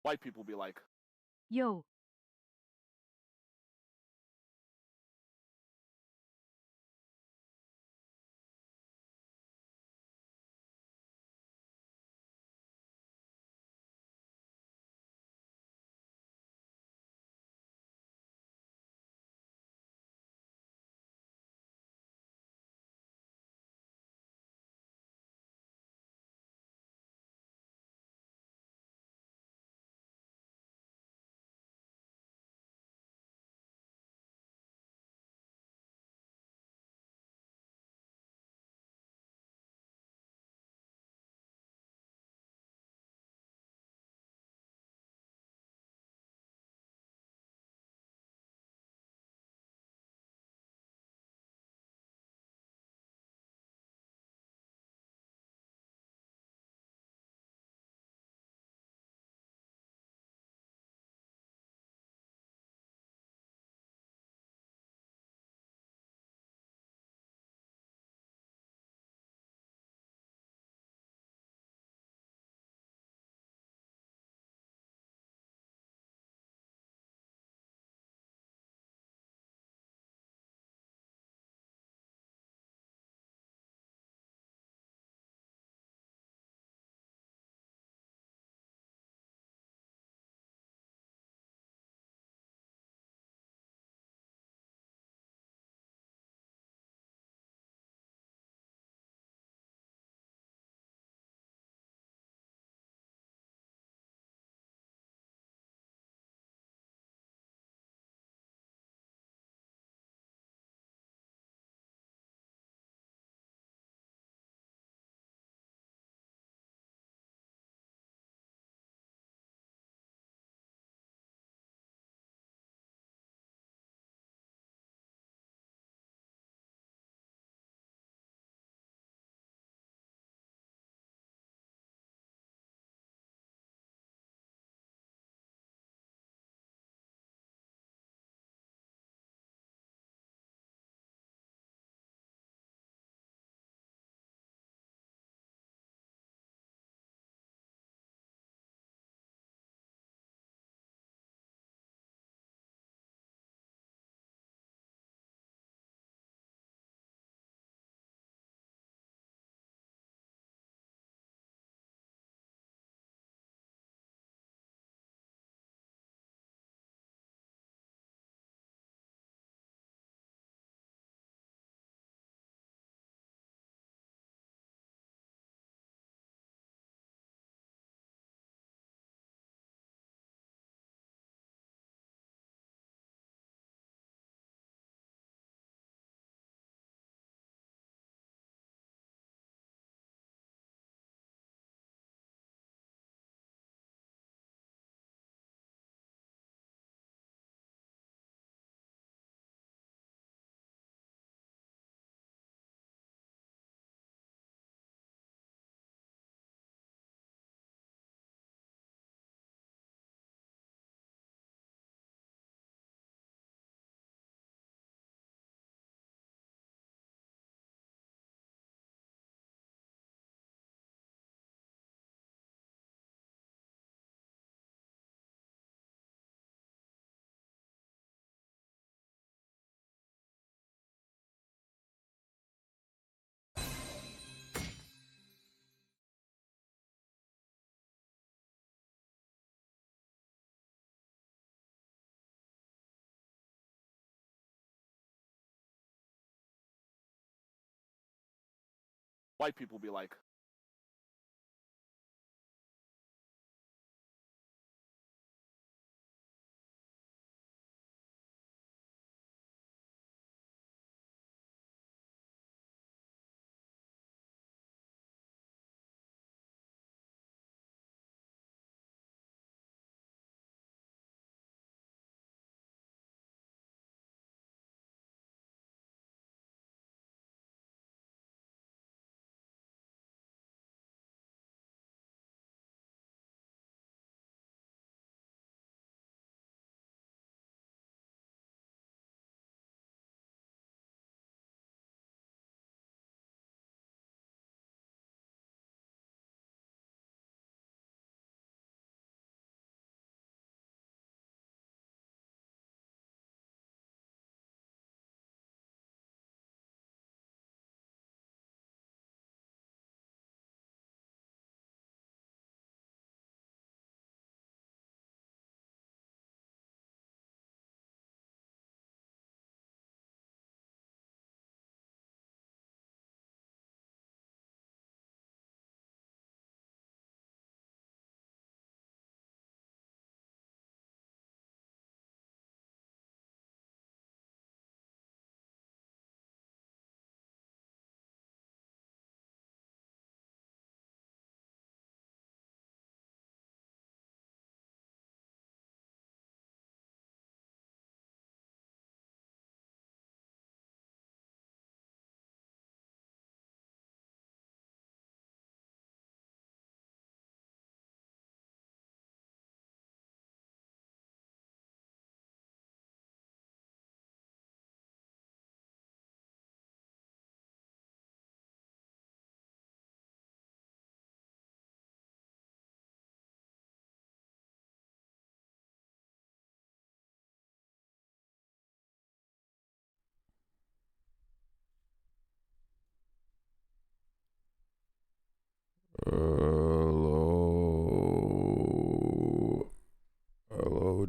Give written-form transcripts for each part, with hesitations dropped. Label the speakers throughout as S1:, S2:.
S1: White people be like,
S2: Yo,
S1: white people be like,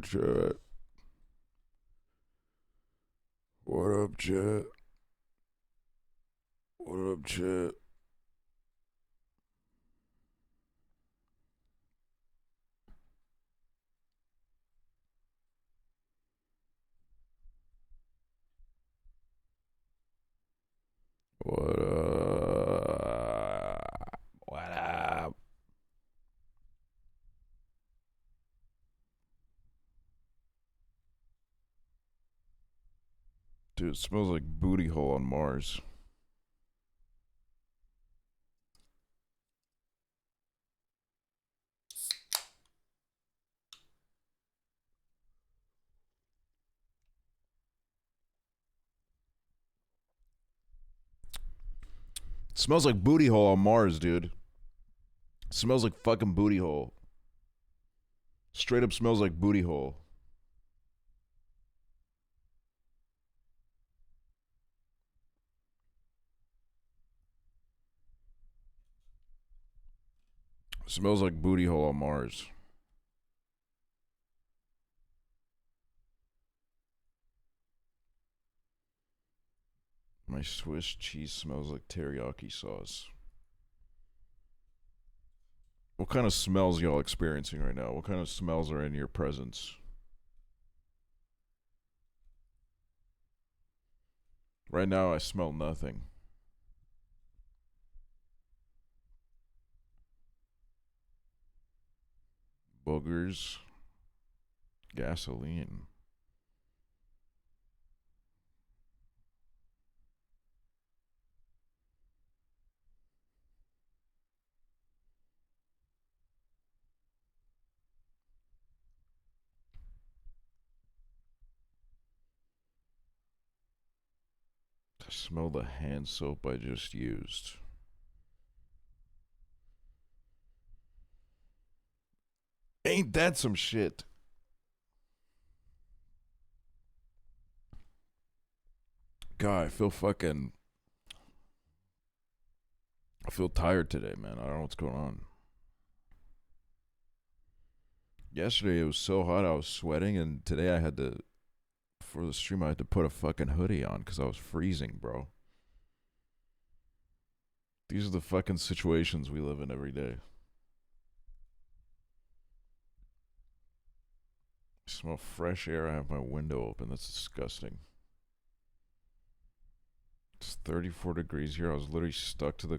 S2: chat? What up, chat? What up, chat? What up? What up? Dude, it smells like booty hole on Mars. It smells like booty hole on Mars, dude. It smells like fucking booty hole. Straight up smells like booty hole. It smells like booty hole on Mars. My Swiss cheese smells like teriyaki sauce. What kind of smells y'all experiencing right now? What kind of smells are in your presence? Right now, I smell nothing. Boogers. Gasoline. I smell the hand soap I just used. Ain't that some shit? God, I feel tired today, man. I don't know what's going on. Yesterday it was so hot I was sweating, and today I had to, for the stream, I had to put a fucking hoodie on because I was freezing, bro. These are the fucking situations we live in every day. I smell fresh air. I have my window open. That's disgusting. It's 34 degrees here. I was literally stuck to the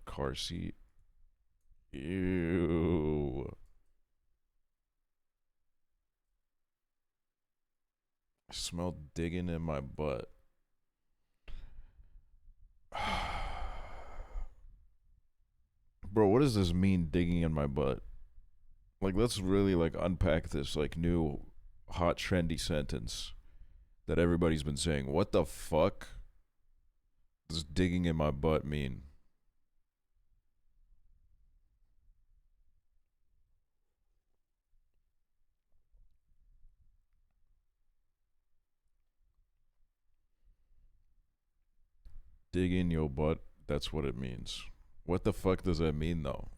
S2: car seat. Ew. I smell digging in my butt. Bro, what does this mean, digging in my butt? Like, let's really like unpack this like new hot trendy sentence that everybody's been saying. What the fuck does digging in my butt mean? Dig in your butt, that's what it means. What the fuck does that mean though?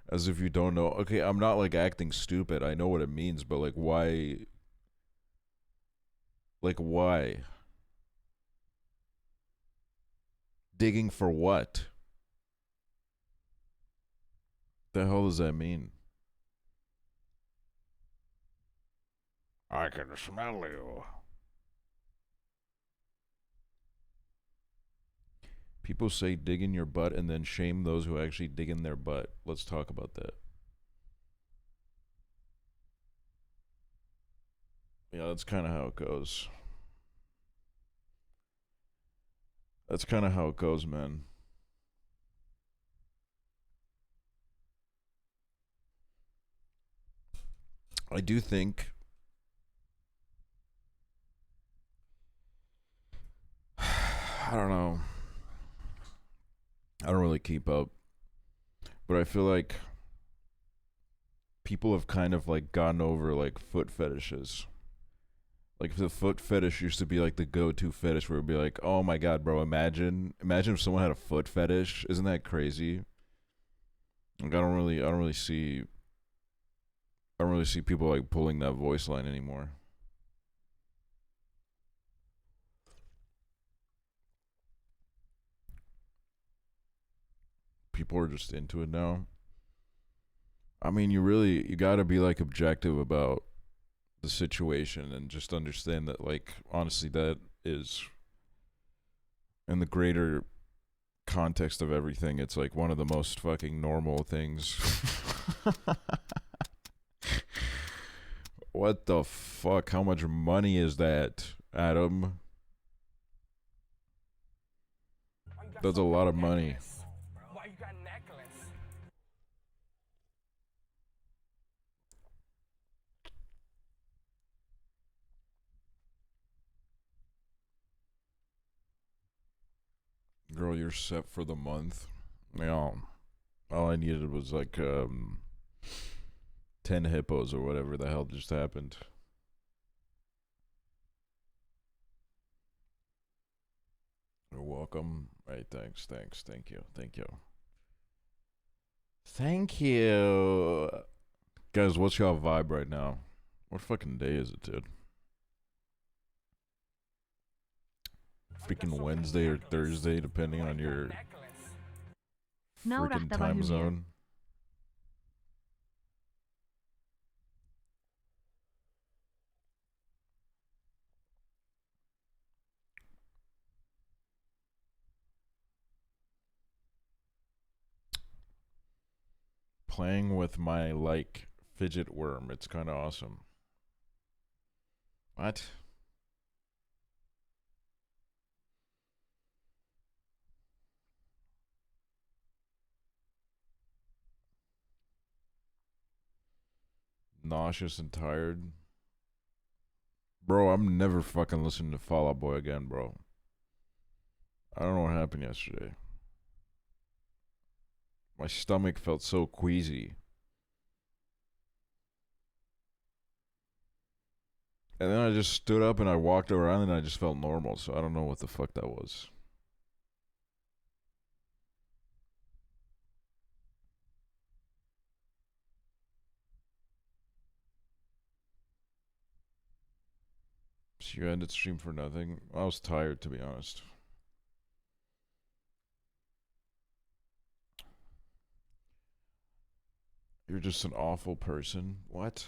S2: As if you don't know. Okay, I'm not like acting stupid. I know what it means, but like why? Like why? Digging for what? The hell does that mean? I can smell you. People say dig in your butt and then shame those who actually dig in their butt. Let's talk about that. Yeah, that's kind of how it goes. That's kind of how it goes, man. I do think I don't know. I don't really keep up. But I feel like people have kind of like gotten over like foot fetishes. Like the foot fetish used to be like the go-to fetish where it'd be like, "Oh my god, bro, imagine if someone had a foot fetish. Isn't that crazy?" Like I don't really see I don't really see people like pulling that voice line anymore. People are just into it now. I mean, you gotta be like objective about the situation and just understand that, like, honestly, that is in the greater context of everything, it's like one of the most fucking normal things. What the fuck? How much money is that, Adam? That's a lot of money.
S3: Why you got a necklace?
S2: Girl, you're set for the month. You know, all I needed was like 10 hippos or whatever the hell just happened. You're welcome. Right, thanks, thank you, thank you. Thank you. Guys, what's y'all vibe right now? What fucking day is it, dude? Freaking Wednesday or Thursday, depending on your freaking time zone. Playing with my, like, fidget worm. It's kind of awesome. What? Nauseous and tired. Bro, I'm never fucking listening to Fall Out Boy again, bro. I don't know what happened yesterday. My stomach felt so queasy. And then I just stood up and I walked around and I just felt normal, so I don't know what the fuck that was. So you ended stream for nothing? I was tired, to be honest. You're just an awful person. What?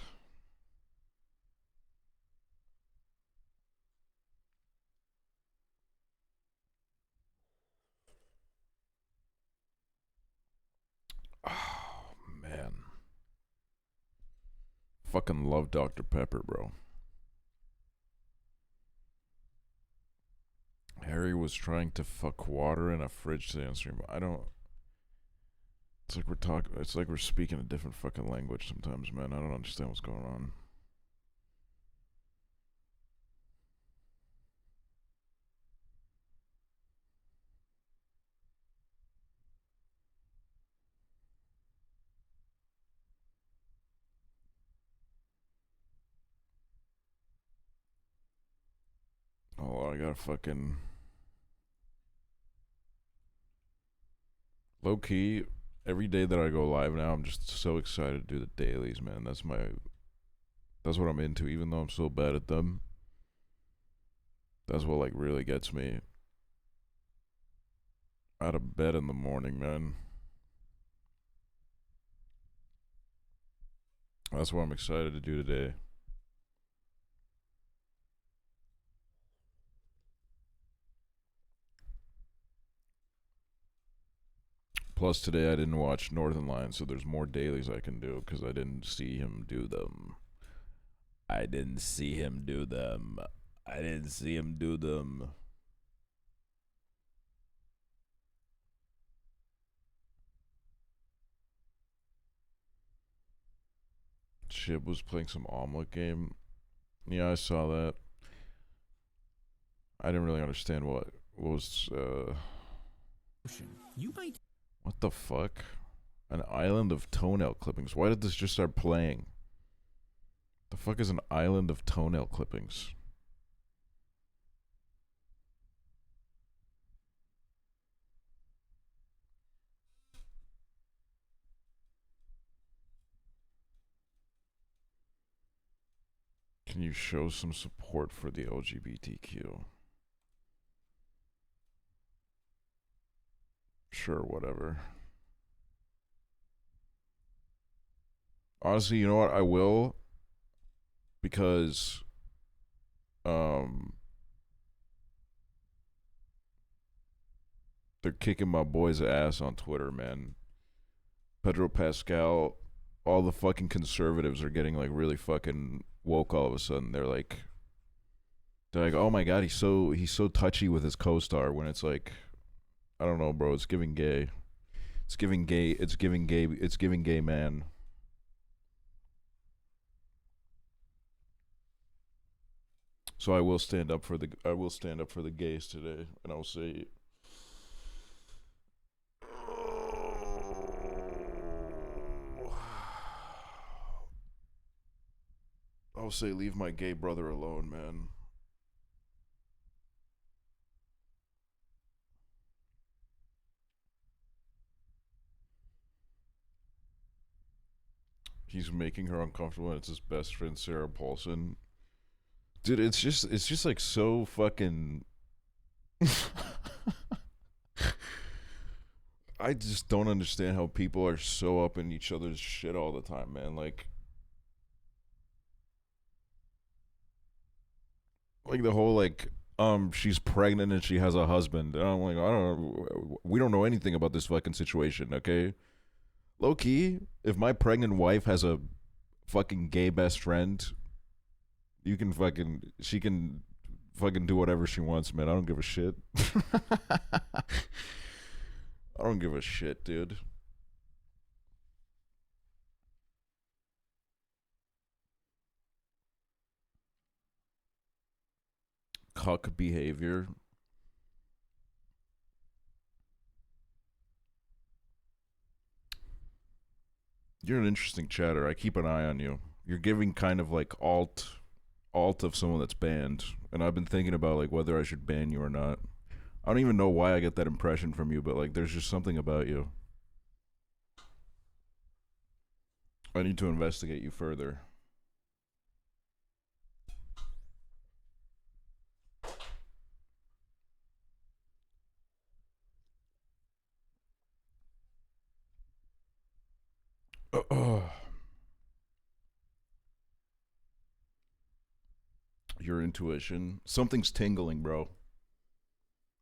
S2: Oh, man. Fucking love Dr. Pepper, bro. Harry was trying to fuck water in a fridge today on stream. I don't. It's like we're talking. It's like we're speaking a different fucking language sometimes, man. I don't understand what's going on. Oh, I gotta fucking low key. Every day that I go live now, I'm just so excited to do the dailies, man. That's what I'm into. Even though I'm so bad at them, that's what like really gets me out of bed in the morning, man. That's what I'm excited to do today. Plus, today I didn't watch Northern Lions, so there's more dailies I can do because I didn't see him do them. I didn't see him do them. I didn't see him do them. Chib was playing some omelet game. Yeah, I saw that. I didn't really understand what was.
S4: You might.
S2: What the fuck? An island of toenail clippings. Why did this just start playing? The fuck is an island of toenail clippings? Can you show some support for the LGBTQ? Sure, whatever. Honestly, you know what? I will, because they're kicking my boy's ass on Twitter, man. Pedro Pascal, all the fucking conservatives are getting like really fucking woke all of a sudden. They're like, oh my god, he's so touchy with his co-star, when it's like, I don't know, bro, it's giving gay. It's giving gay, it's giving gay, it's giving gay man. So I will stand up for the gays today, and I'll say, leave my gay brother alone, man. He's making her uncomfortable, and it's his best friend Sarah Paulson. Dude, it's just like so fucking I just don't understand how people are so up in each other's shit all the time, man. Like the whole like she's pregnant and she has a husband. And I'm like, I don't know, we don't know anything about this fucking situation, okay? Low key, if my pregnant wife has a fucking gay best friend, she can fucking do whatever she wants, man. I don't give a shit. I don't give a shit, dude. Cuck behavior. You're an interesting chatter. I keep an eye on you. You're giving kind of like alt of someone that's banned, and I've been thinking about like whether I should ban you or not. I don't even know why I get that impression from you, but like there's just something about you. I need to investigate you further. Your intuition. Something's tingling, bro.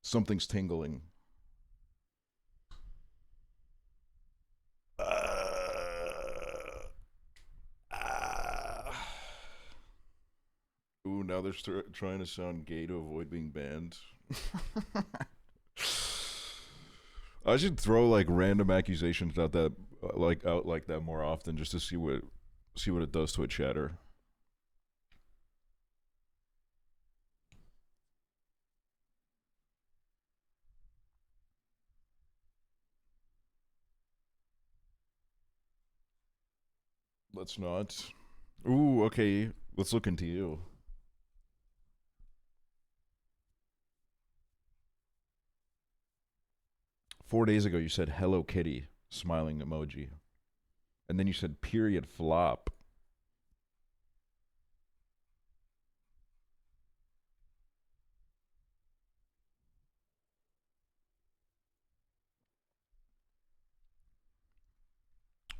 S2: Something's tingling. Ooh, now they're trying to sound gay to avoid being banned. I should throw like random accusations out like that more often, just to see what it does to a chatter. Let's not. Ooh, okay. Let's look into you. Four days ago, you said Hello Kitty, smiling emoji. And then you said period flop.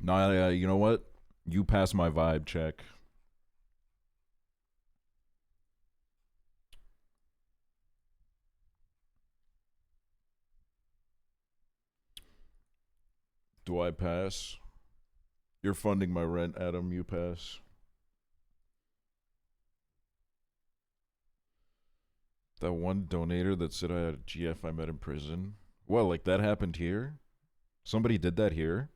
S2: Nah, you know what? You pass my vibe check. Do I pass? You're funding my rent, Adam. You pass. That one donator that said I had a GF I met in prison. Well, like that happened here? Somebody did that here?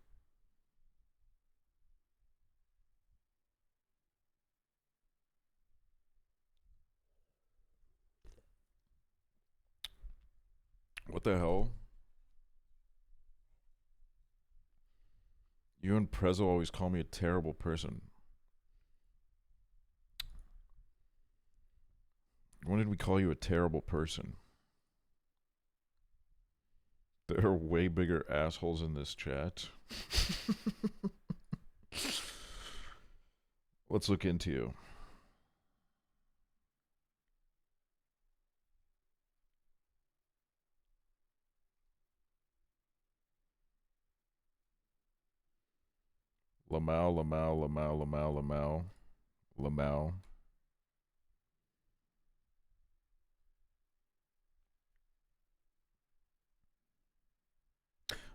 S2: What the hell? You and Prezzo always call me a terrible person. When did we call you a terrible person? There are way bigger assholes in this chat. Let's look into you. Lamau, Lamau, Lamau, Lamau, Lamau, Lamau.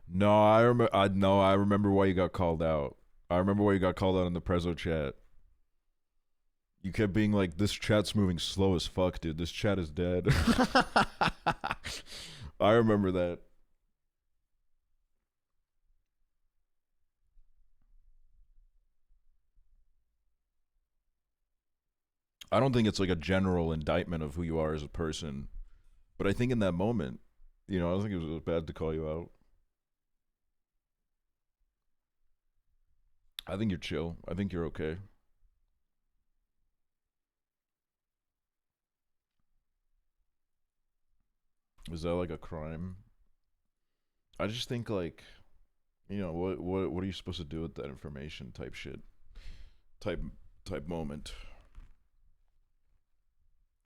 S2: No, I remember. No, I remember why you got called out. I remember why you got called out in the Prezzo chat. You kept being like, "This chat's moving slow as fuck, dude. This chat is dead." I remember that. I don't think it's like a general indictment of who you are as a person, but I think in that moment, I don't think it was bad to call you out. I think you're chill. I think you're okay. Is that like a crime? I just think like, what are you supposed to do with that information type shit. Type type moment.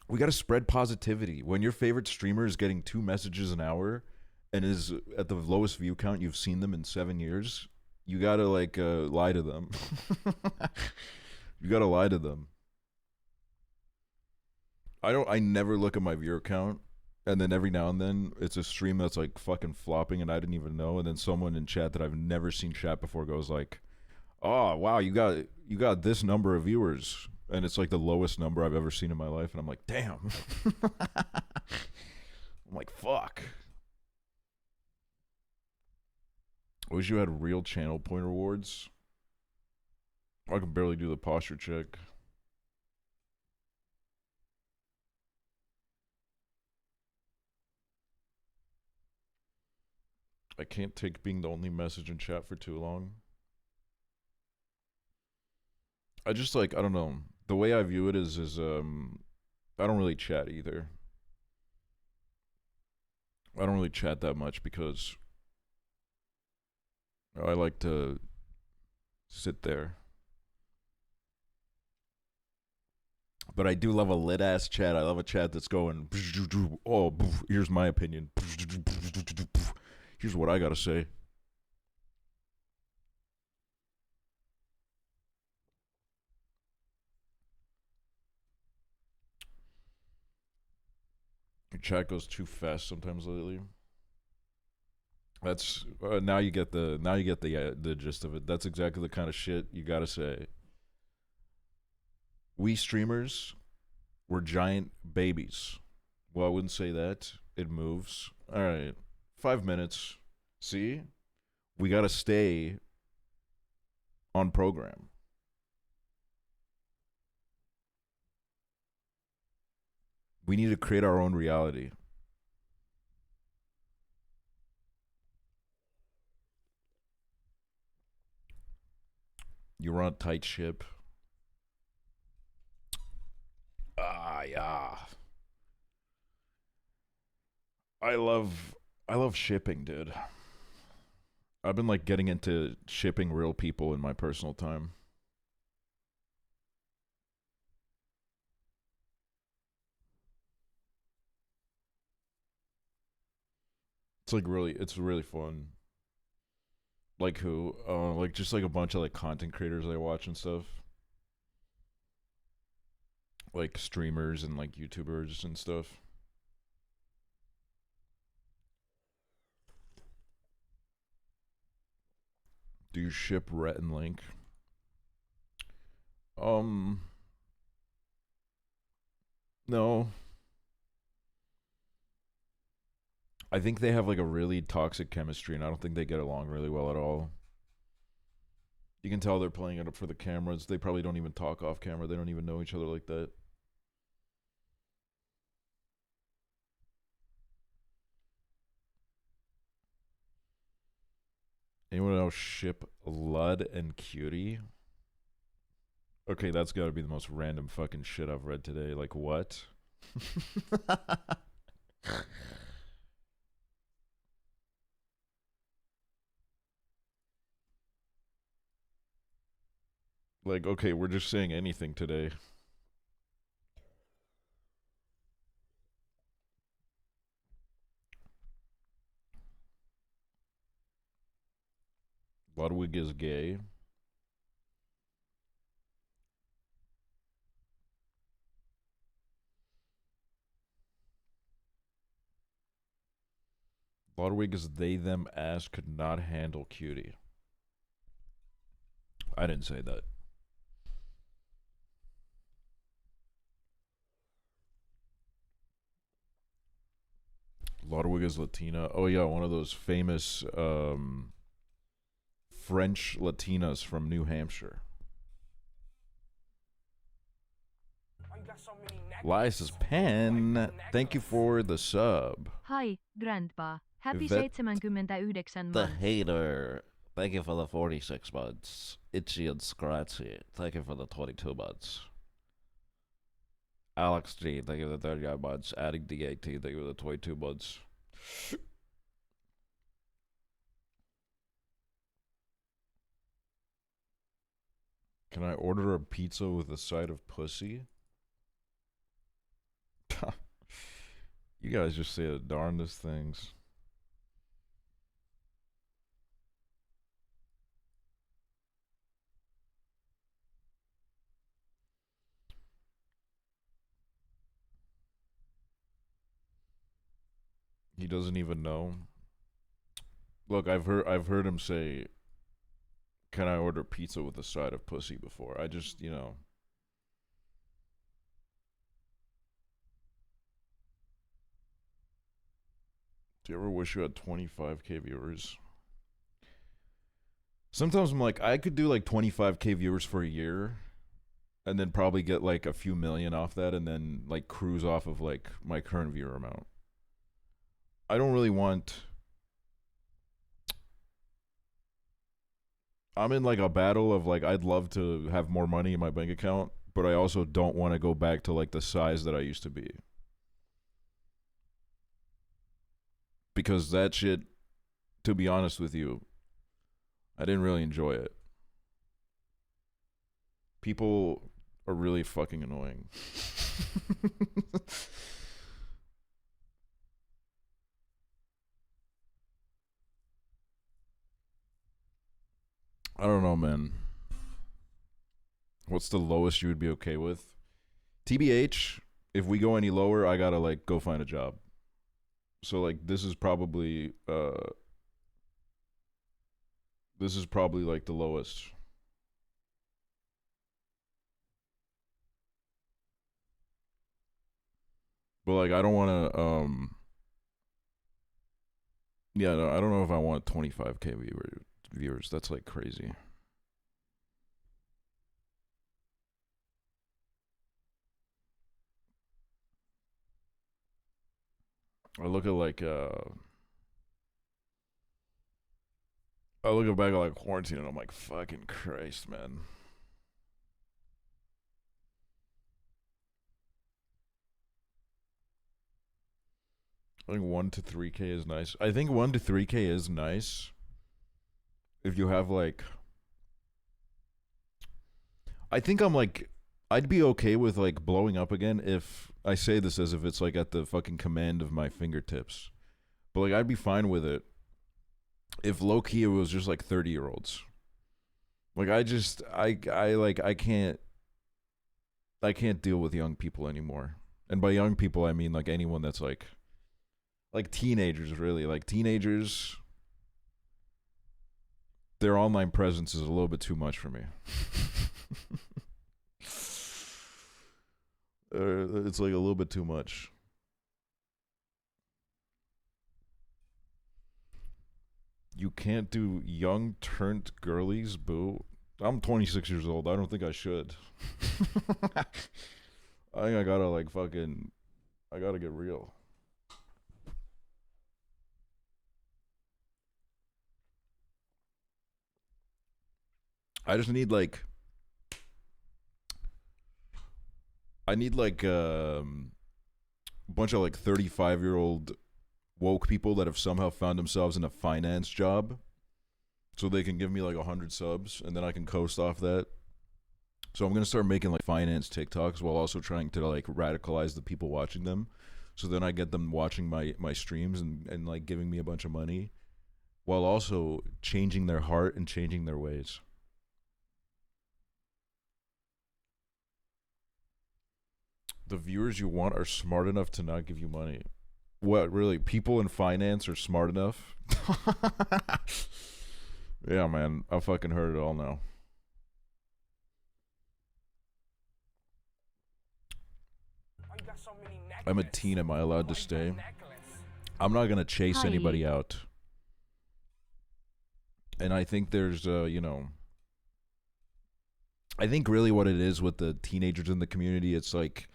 S2: We got to spread positivity. When your favorite streamer is getting 2 messages an hour and is at the lowest view count you've seen them in 7 years, you got to like lie to them. You got to lie to them. I never look at my viewer count, and then every now and then it's a stream that's like fucking flopping and I didn't even know, and then someone in chat that I've never seen chat before goes like, "Oh, wow, you got this number of viewers." And it's like the lowest number I've ever seen in my life, and I'm like, "Damn." I'm like, "Fuck." I wish you had real channel point rewards. I can barely do the posture check. I can't take being the only message in chat for too long. I just like, I don't know. The way I view it is I don't really chat either. I don't really chat that much because I like to sit there. But I do love a lit ass chat. I love a chat that's going, "Oh, here's my opinion. Here's what I gotta say." Your chat goes too fast sometimes lately. That's now you get the gist of it. That's exactly the kind of shit you gotta say. We streamers, we're giant babies. Well, I wouldn't say that. It moves. All right, 5 minutes. See, we gotta stay on program. We need to create our own reality. You're on a tight ship. Ah, yeah. I love shipping, dude. I've been like getting into shipping real people in my personal time. It's really fun. Like who? Like just like a bunch of like content creators I watch and stuff. Like streamers and like YouTubers and stuff. Do you ship Rhett and Link? Um, no. I think they have like a really toxic chemistry, and I don't think they get along really well at all. You can tell they're playing it up for the cameras. They probably don't even talk off camera. They don't even know each other like that. Anyone else ship Lud and Cutie? Okay, that's got to be the most random fucking shit I've read today. Like, what? Like, okay, we're just saying anything today. Ludwig is gay. Ludwig is they, them, ass could not handle cutie. I didn't say that. Ludwig is Latina. Oh yeah, one of those famous French Latinas from New Hampshire.
S3: Why you got so many necklaces?
S2: Lias Pen, thank you for the sub.
S4: Hi, Grandpa. Happy
S2: Yvette
S4: 79
S5: The
S4: months.
S5: hater. Thank you for the 46 months. Itchy and Scratchy. Thank you for the 22 months.
S2: Alex G, thank you for the 39 months. Adding D18, thank you for the 22 months. Can I order a pizza with a side of pussy? You guys just say the darndest things. He doesn't even know. Look, I've heard him say, "Can I order pizza with a side of pussy?" before. I just, you know. Do you ever wish you had 25K viewers? Sometimes I'm like, I could do like 25K viewers for a year and then probably get like a few million off that and then like cruise off of like my current viewer amount. I don't really want... I'm in like a battle of like, I'd love to have more money in my bank account, but I also don't want to go back to like the size that I used to be. Because that shit, to be honest with you, I didn't really enjoy it. People are really fucking annoying. I don't know, man. What's the lowest you would be okay with? TBH, if we go any lower, I gotta like go find a job. So like this is probably like the lowest. But like I don't want to yeah, no, I don't know if I want 25K viewers. That's like crazy. I look at like I look back at like quarantine and I'm like, fucking Christ, man. I think 1 to 3K is nice. I think 1 to 3K is nice if you have like... I think I'm like... I'd be okay with like blowing up again if... I say this as if it's like at the fucking command of my fingertips. But like I'd be fine with it if low-key it was just like 30-year-olds. Like I can't deal with young people anymore. And by young people I mean like anyone that's like teenagers, really. Like teenagers, their online presence is a little bit too much for me. It's like a little bit too much. You can't do young turned girlies, boo. I'm 26 years old. I don't think I should. I think I gotta like fucking... I gotta get real. I just need like... I need like a bunch of like 35-year-old woke people that have somehow found themselves in a finance job so they can give me like 100 subs and then I can coast off that. So I'm going to start making like finance TikToks while also trying to like radicalize the people watching them. So then I get them watching my streams and like giving me a bunch of money while also changing their heart and changing their ways. The viewers you want are smart enough to not give you money. What, really? People in finance are smart enough? Yeah, man. I fucking heard it all now.
S3: Why you got so many
S2: I'm a
S3: necklaces?
S2: teen. Am I allowed to
S3: Why you got
S2: stay?
S3: necklace?
S2: I'm not gonna chase
S4: Hi.
S2: anybody out. And I think there's, I think really what it is with the teenagers in the community, it's like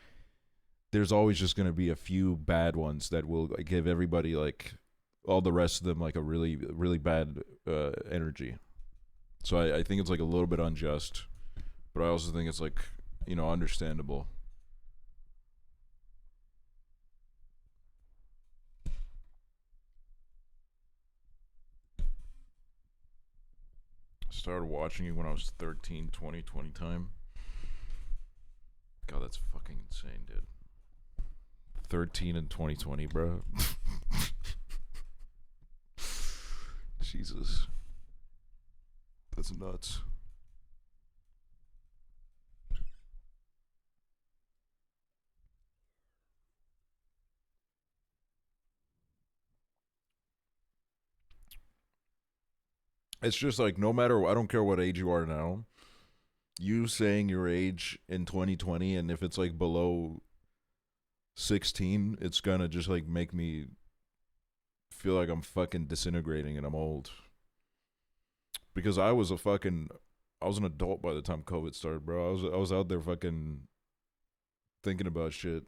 S2: there's always just gonna be a few bad ones that will like, give everybody like all the rest of them like a really, really bad energy. So I think it's like a little bit unjust, but I also think it's like, understandable. Started watching it when I was 13, 20 time. God, that's fucking insane, dude. 13 and 2020, bro. Jesus. That's nuts. It's just like no matter, I don't care what age you are now, you saying your age in 2020, and if it's like below 16, it's gonna just like make me feel like I'm fucking disintegrating and I'm old. Because I was an adult by the time COVID started, bro. I was out there fucking thinking about shit.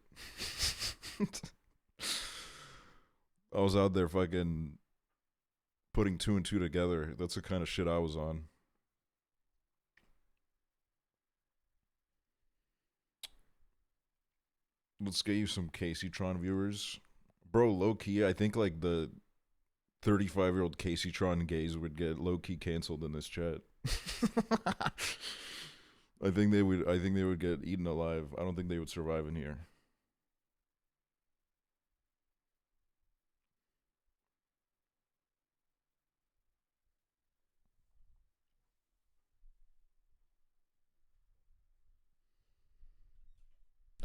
S2: I was out there fucking putting two and two together. That's the kind of shit I was on. Let's get you some Casey-tron viewers. Bro, low-key, I think like the 35-year-old Casey-tron gays would get low-key canceled in this chat. I think they would get eaten alive. I don't think they would survive in here.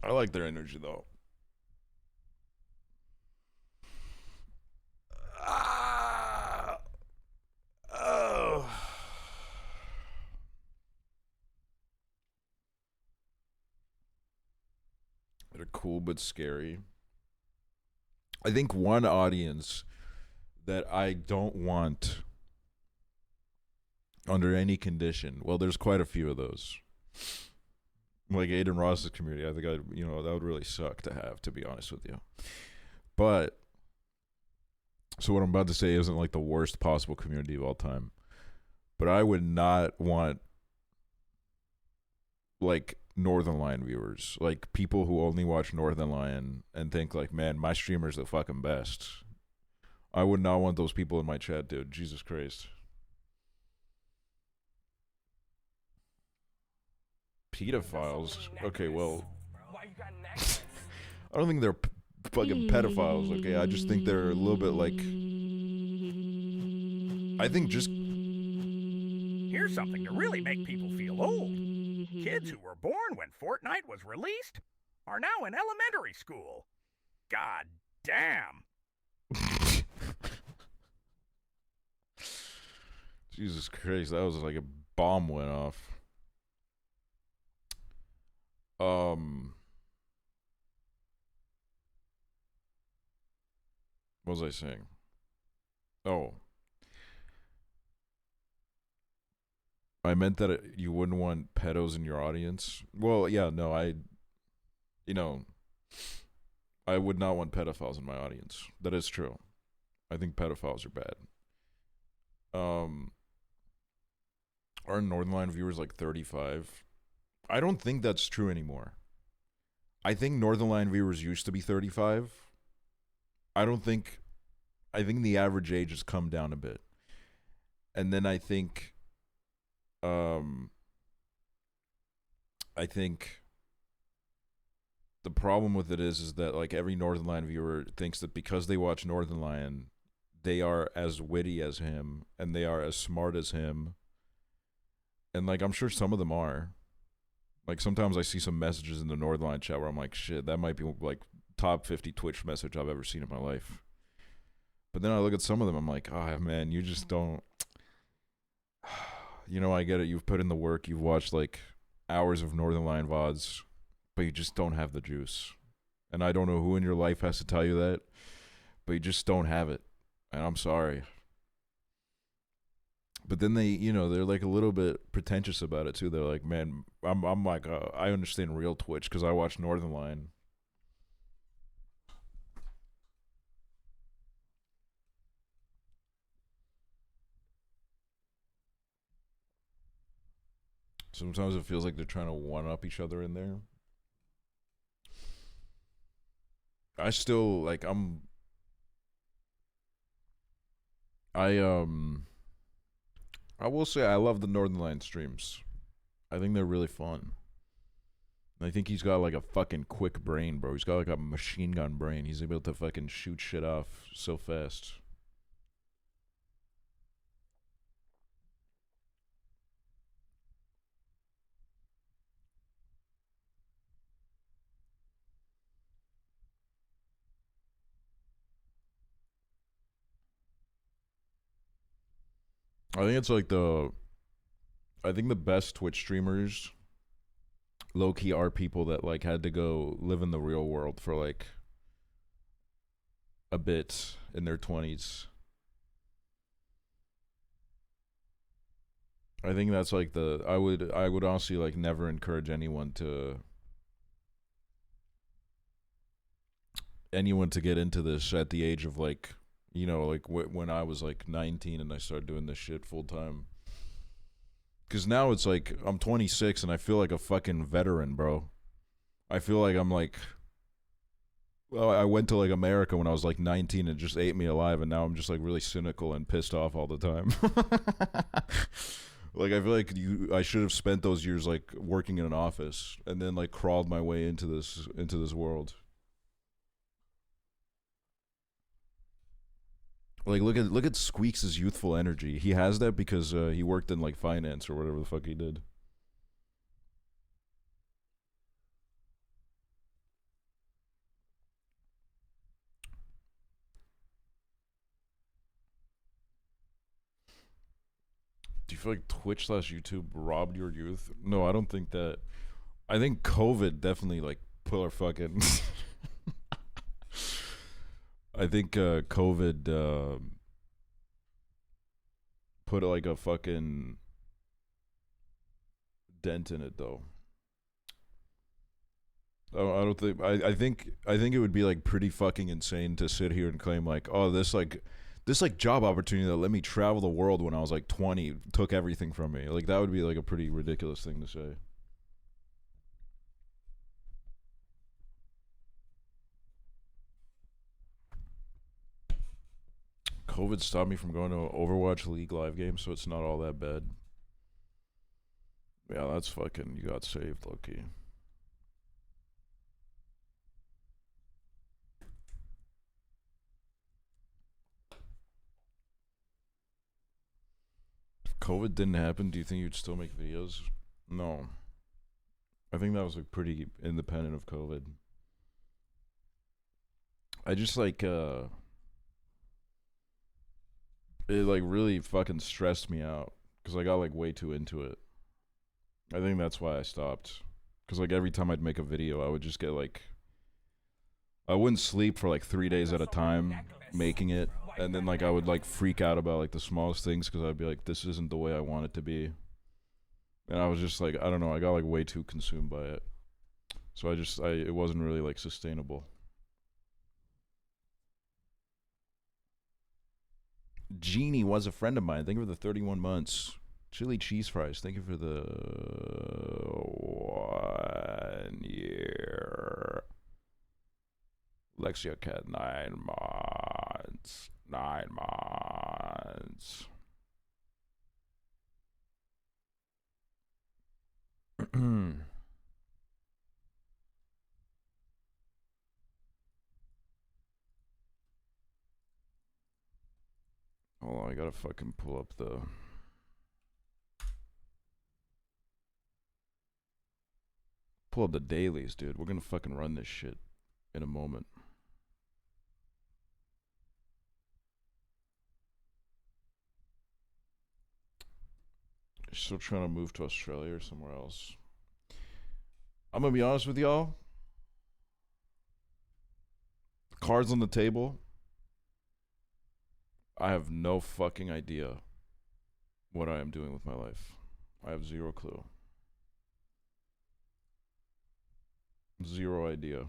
S2: I like their energy though. Oh. They're cool but scary. I think one audience that I don't want under any condition. Well, there's quite a few of those. Like Aiden Ross's community, I think that would really suck to have, to be honest with you. But so what I'm about to say isn't like the worst possible community of all time. But I would not want like Northern Lion viewers, like people who only watch Northern Lion and think like, man, my streamer's the fucking best. I would not want those people in my chat, dude. Jesus Christ. Pedophiles? Okay, well,
S3: Why you got necklace?
S2: I don't think they're fucking pedophiles, okay? I just think they're a little bit like, I think just,
S6: Here's something to really make people feel old. Kids who were born when Fortnite was released are now in elementary school. God damn.
S2: Jesus Christ, that was like a bomb went off. What was I saying? Oh. I meant that you wouldn't want pedos in your audience. Well, yeah, no, I would not want pedophiles in my audience. That is true. I think pedophiles are bad. Our Northern Line viewers like 35. I don't think that's true anymore. I think Northern Line viewers used to be 35. I think the average age has come down a bit. And then I think the problem with it is that like every Northern Lion viewer thinks that because they watch Northern Lion, they are as witty as him and they are as smart as him. And like I'm sure some of them are. Like sometimes I see some messages in the Northern Lion chat where I'm like, shit, that might be like top 50 Twitch message I've ever seen in my life. But then I look at some of them, I'm like, oh man, you just don't. You know, I get it. You've put in the work. You've watched like hours of Northern Lion VODs, but you just don't have the juice. And I don't know who in your life has to tell you that, but you just don't have it. And I'm sorry. But then they, you know, they're like a little bit pretentious about it too. They're like, man, I'm like, I understand real Twitch because I watch Northern Lion. Sometimes it feels like they're trying to one-up each other in there. I still, like, I will say I love the Northern Lion streams. I think they're really fun. I think he's got like a fucking quick brain, bro. He's got like a machine gun brain. He's able to fucking shoot shit off so fast. I think it's like I think the best Twitch streamers low key are people that like had to go live in the real world for like a bit in their 20s. I think that's like I would honestly like never encourage anyone to get into this at the age of like, you know, like when I was like 19 and I started doing this shit full time. Cause now it's like I'm 26 and I feel like a fucking veteran, bro. I feel like I'm like, well, I went to like America when I was like 19 and it just ate me alive, and now I'm just like really cynical and pissed off all the time. Like I feel like I should have spent those years like working in an office and then like crawled my way into this world. Like look at Squeaks' youthful energy. He has that because he worked in like finance or whatever the fuck he did. Do you feel like Twitch/YouTube robbed your youth? No, I don't think that. I think COVID definitely like put our fucking. I think COVID put like a fucking dent in it though. I don't think I think it would be like pretty fucking insane to sit here and claim like, oh, this job opportunity that let me travel the world when I was like 20 took everything from me. Like that would be like a pretty ridiculous thing to say. COVID stopped me from going to Overwatch League live games, so it's not all that bad. Yeah, that's fucking, you got saved, Loki. If COVID didn't happen, do you think you'd still make videos? No. I think that was like pretty independent of COVID. I just like it like really fucking stressed me out because I got like way too into it. I think that's why I stopped. Because like every time I'd make a video, I would just get like, I wouldn't sleep for like 3 days at a time making it, and then like I would like freak out about like the smallest things because I'd be like, this isn't the way I want it to be. And I was just like, I don't know, I got like way too consumed by it. So it wasn't really like sustainable. Jeannie was a friend of mine. Thank you for the 31 months. Chili cheese fries. Thank you for the 1 year. Lexia Cat, 9 months. 9 months. Hold on, I gotta fucking pull up the dailies, dude. We're gonna fucking run this shit. in a moment. Still trying to move to Australia or somewhere else. I'm gonna be honest with y'all. Cards on the table. I have no fucking idea what I am doing with my life. I have zero clue. Zero idea.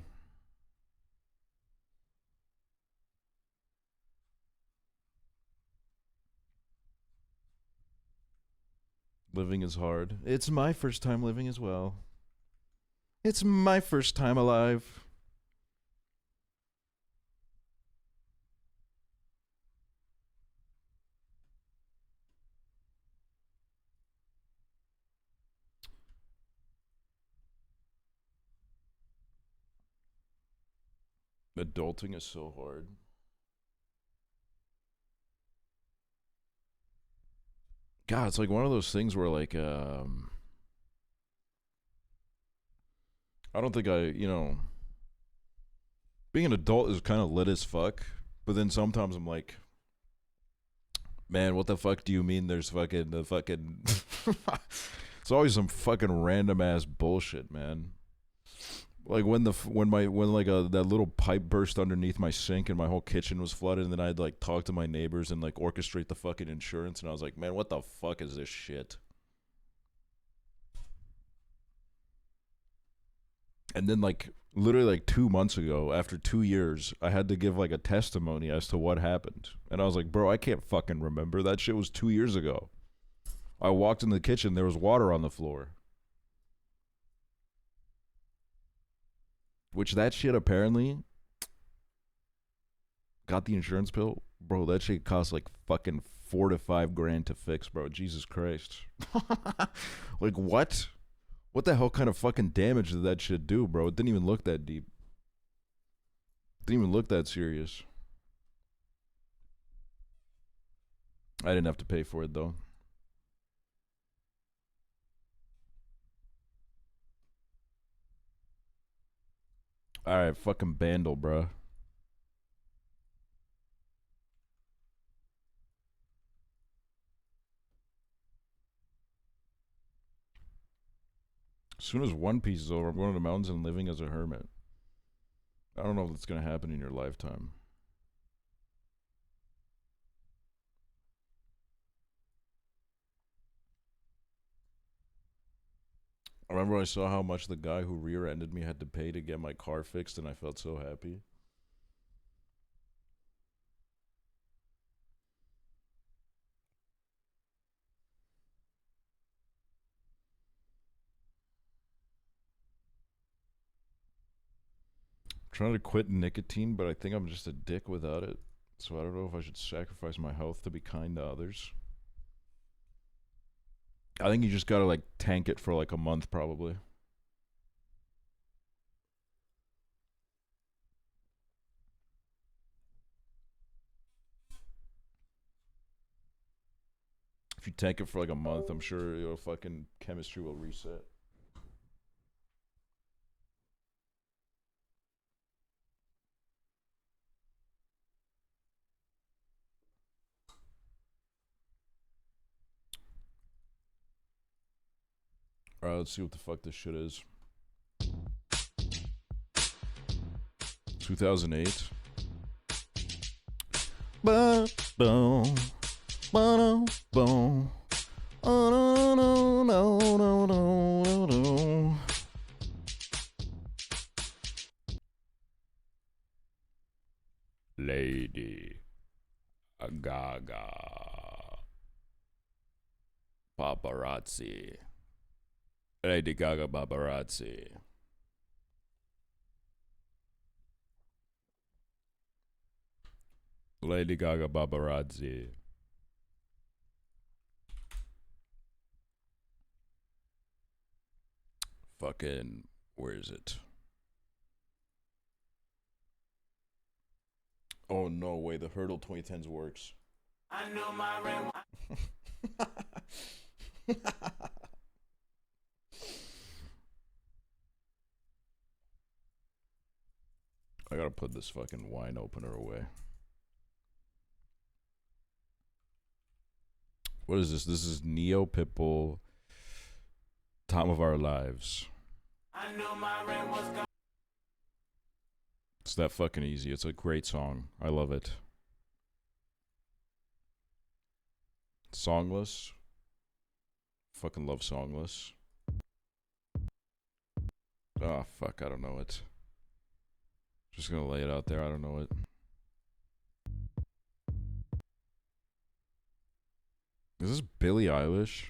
S2: Living is hard. It's my first time living as well. It's my first time alive. Adulting is so hard. God, it's like one of those things where like I don't think being an adult is kind of lit as fuck, but then sometimes I'm like, man, what the fuck do you mean there's fucking the fucking it's always some fucking random ass bullshit, man. Like when that little pipe burst underneath my sink and my whole kitchen was flooded, and then I'd like talk to my neighbors and like orchestrate the fucking insurance, and I was like, man, what the fuck is this shit? And then like literally like 2 months ago, after 2 years, I had to give like a testimony as to what happened, and I was like, bro, I can't fucking remember. That shit was 2 years ago. I walked in the kitchen, there was water on the floor. Which that shit apparently got the insurance bill. Bro, that shit cost like fucking $4 to $5 grand to fix, bro. Jesus Christ. Like what? What the hell kind of fucking damage did that shit do, bro? It didn't even look that deep. Didn't even look that serious. I didn't have to pay for it though. Alright, fucking Bandle, bruh. As soon as One Piece is over, I'm going to the mountains and living as a hermit. I don't know if that's going to happen in your lifetime. I remember I saw how much the guy who rear-ended me had to pay to get my car fixed, and I felt so happy. I'm trying to quit nicotine, but I think I'm just a dick without it. So I don't know if I should sacrifice my health to be kind to others. I think you just gotta like tank it for like a month probably. If you tank it for like a month, I'm sure your fucking chemistry will reset. Alright, let's see what the fuck this shit is. 2008. Boom, boom, boom, boom. Oh no no no no no no. Lady Gaga. Paparazzi. Lady Gaga paparazzi. Lady Gaga paparazzi. Fucking, where is it? Oh no way, the Hurdle 2010s works. I know my I gotta put this fucking wine opener away. What is this? This is Neo Pitbull, Time of Our Lives.
S7: I knew my rent was gone.
S2: It's that fucking easy. It's a great song. I love it. Songless. Fucking love Songless. Oh, fuck. I don't know it. Just gonna lay it out there. I don't know it. Is this Billie Eilish?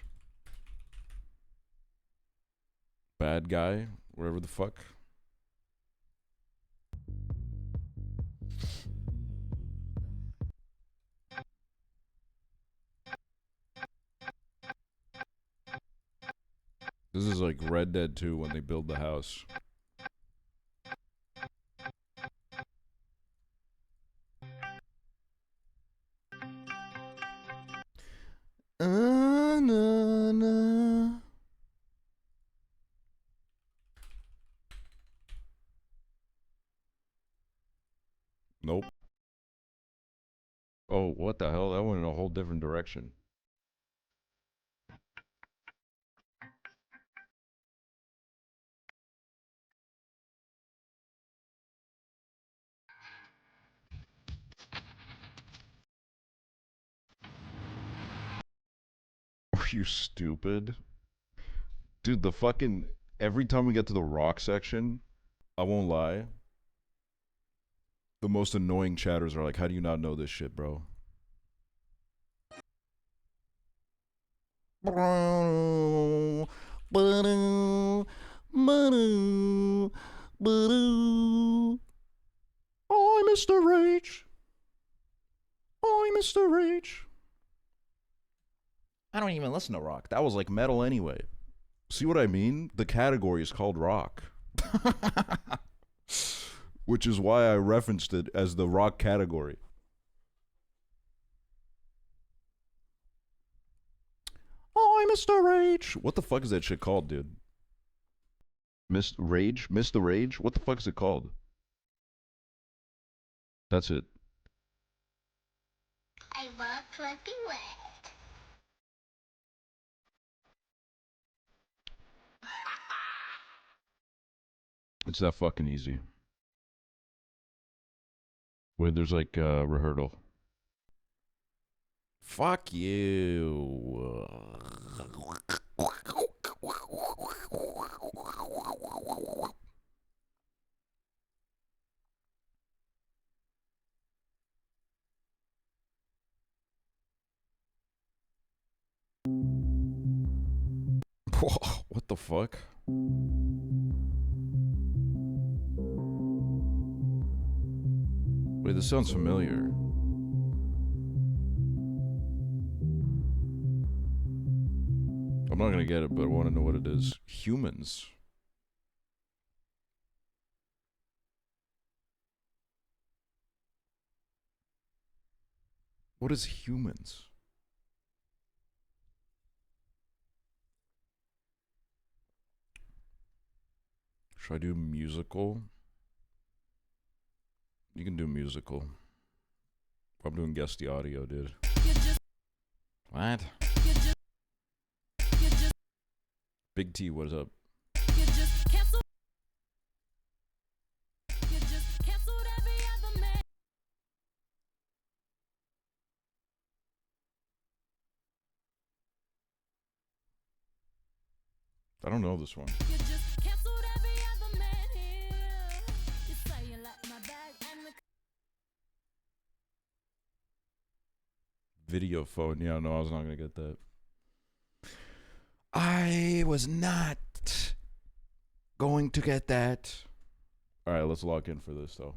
S2: Bad Guy? Whatever the fuck. This is like Red Dead 2 when they build the house. Na, na. Nope. Oh, what the hell? That went in a whole different direction. Are you stupid? Dude, the fucking... Every time we get to the rock section, I won't lie, the most annoying chatters are like, how do you not know this shit, bro? Oh, Mr. H. Oh, Mr. H. I don't even listen to rock. That was like metal anyway. See what I mean? The category is called rock. Which is why I referenced it as the rock category. Oh, Mr. Rage. What the fuck is that shit called, dude? Mr. Rage? Mr. Rage? What the fuck is it called? That's it.
S8: I walk like a wet.
S2: It's that fucking easy. Wait, there's like rehearsal. Fuck you. What the fuck? Wait, this sounds familiar. I'm not gonna get it, but I want to know what it is. Humans. What is humans? Should I do musical? You can do musical. I'm doing guess the audio, dude. What? Big T, what is up? I don't know this one. Video phone. Yeah, no, I was not gonna get that. I was not going to get that. All right, let's lock in for this though.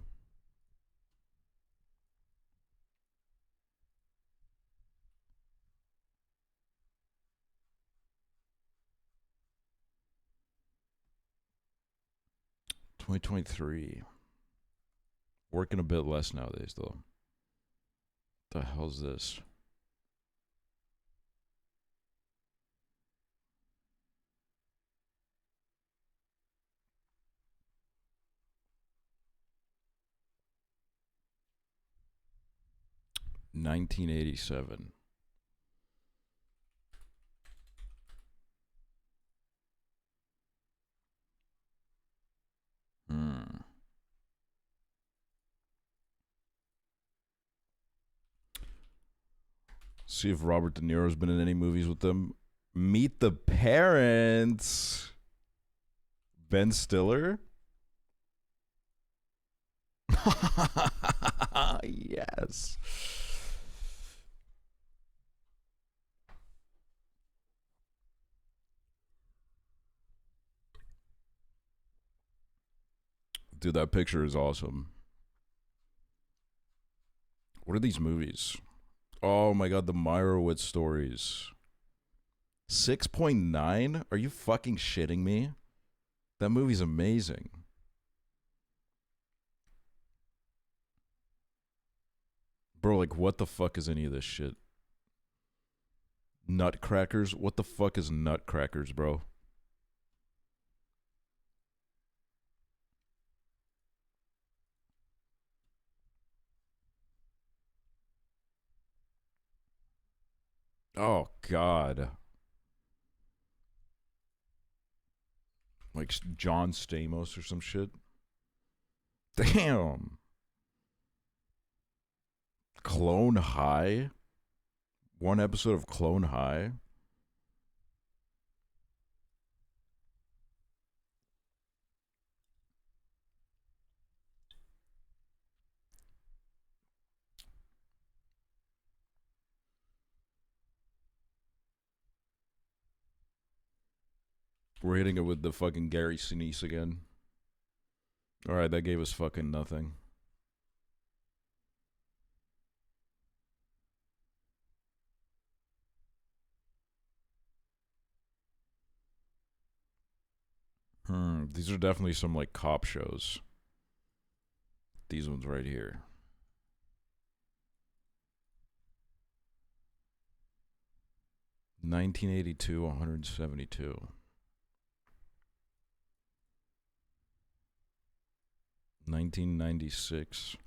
S2: $2023. Working a bit less nowadays though. What the hell's this? 1987. See if Robert De Niro's been in any movies with them. Meet the Parents. Ben Stiller? Yes. Dude, that picture is awesome. What are these movies? Oh my god, the Meyerowitz stories. 6.9? Are you fucking shitting me? That movie's amazing. Bro, like, what the fuck is any of this shit? Nutcrackers? What the fuck is Nutcrackers, bro? Oh, God. Like John Stamos or some shit? Damn. Clone High? One episode of Clone High? We're hitting it with the fucking Gary Sinise again. Alright, that gave us fucking nothing. These are definitely some, like, cop shows. These ones right here. $1982, 172. 1996.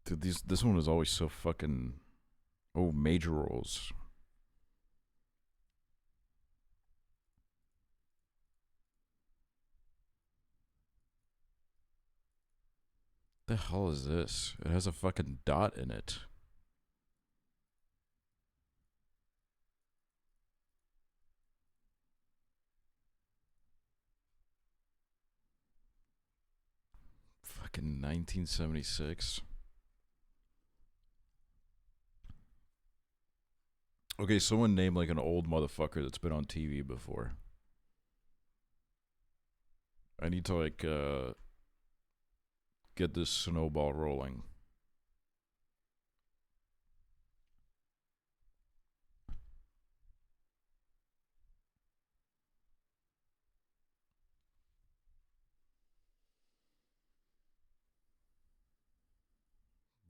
S2: Dude, this one is always so fucking... Oh, major roles. The hell is this? It has a fucking dot in it. Fucking 1976. Okay, someone name like an old motherfucker that's been on TV before. I need to like get this snowball rolling.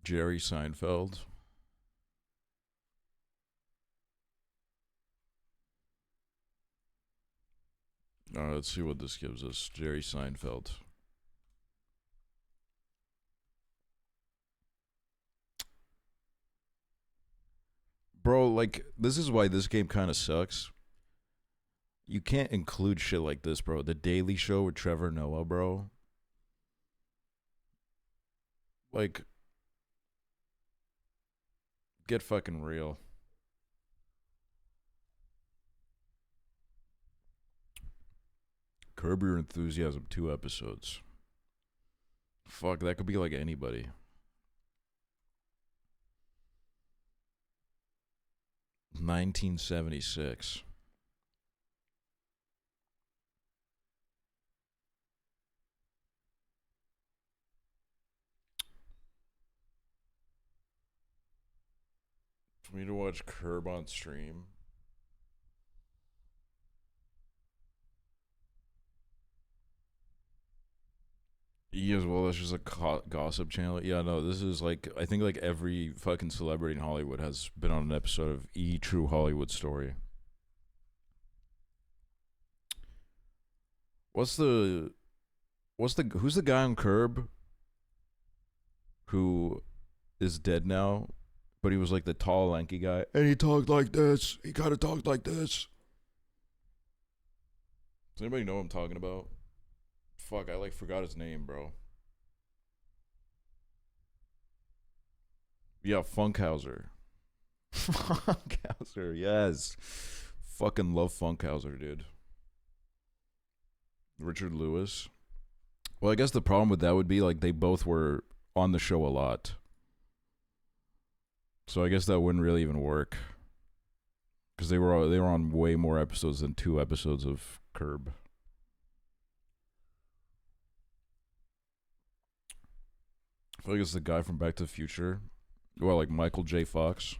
S2: Jerry Seinfeld. Let's see what this gives us. Jerry Seinfeld. Bro, like, this is why this game kind of sucks. You can't include shit like this, bro. The Daily Show with Trevor Noah, bro. Like, get fucking real. Curb Your Enthusiasm, 2 episodes. Fuck, that could be like anybody. $1976. For me to watch Curb on stream. Yeah, well, that's just a gossip channel. Yeah, no, this is like, I think like every fucking celebrity in Hollywood has been on an episode of True Hollywood Story. What's the who's the guy on Curb who is dead now, but he was like the tall, lanky guy, and he talked like this. He kind of talked like this. Does anybody know what I'm talking about? Fuck, I like forgot his name, bro. Yeah, Funkhauser. Funkhauser, yes. Fucking love Funkhauser, dude. Richard Lewis. Well, I guess the problem with that would be like they both were on the show a lot. So I guess that wouldn't really even work. Because they were on way more episodes than 2 episodes of Curb. I feel like it's the guy from Back to the Future. Well, like Michael J. Fox.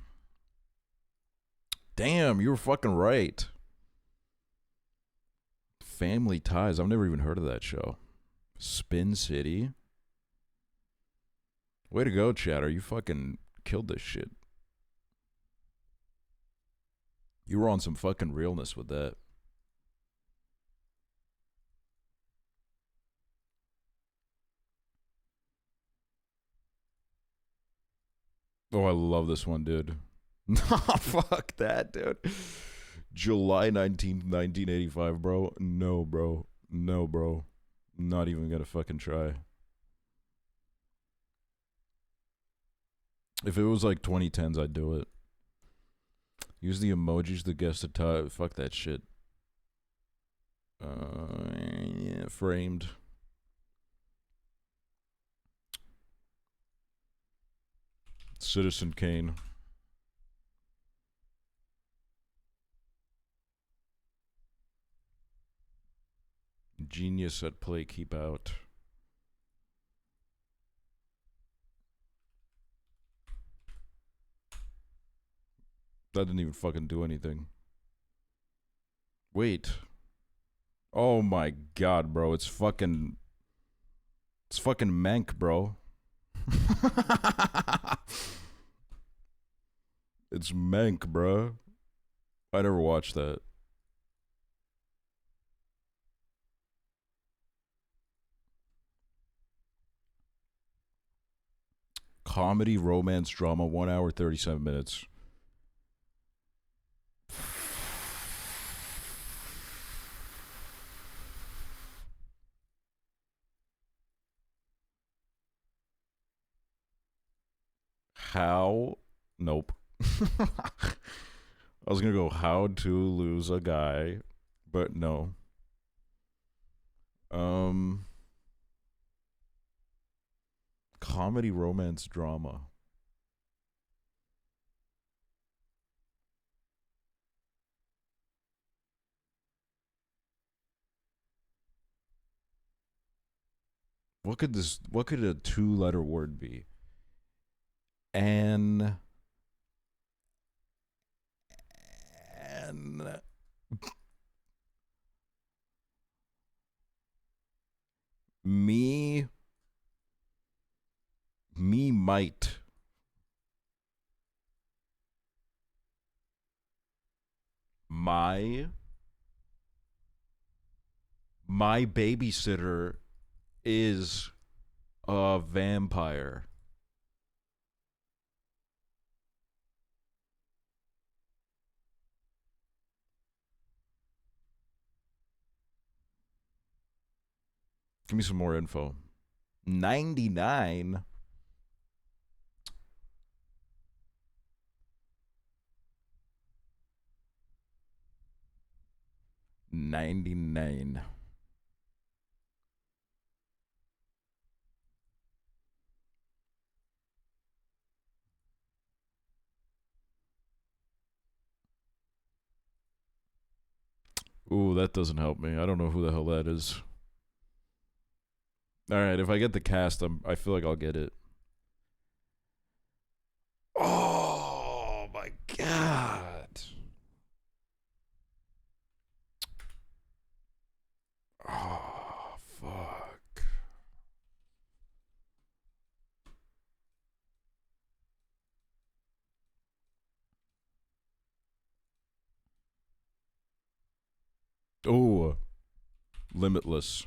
S2: Damn, you were fucking right. Family Ties. I've never even heard of that show. Spin City. Way to go, Chatter. You fucking killed this shit. You were on some fucking realness with that. Oh, I love this one, dude. Nah, fuck that, dude. July 19th, 1985, bro. No, bro. No, bro. Not even gonna fucking try. If it was like 2010s, I'd do it. Use the emojis to guess the time. Fuck that shit. Yeah, framed. Citizen Kane. Genius at play, keep out. That didn't even fucking do anything. Wait. Oh my god, bro. It's fucking Mank, bro. It's Mank, bro. I never watched that. Comedy, romance, drama, 1 hour, 37 minutes. How? Nope. I was gonna go how to lose a guy, but no. Comedy, romance, drama. What could a 2-letter word be? And me might. My babysitter is a vampire. Give me some more info. 99. $99. Ooh, that doesn't help me. I don't know who the hell that is. All right, if I get the cast, I feel like I'll get it. Oh my god. Oh fuck. Oh, Limitless.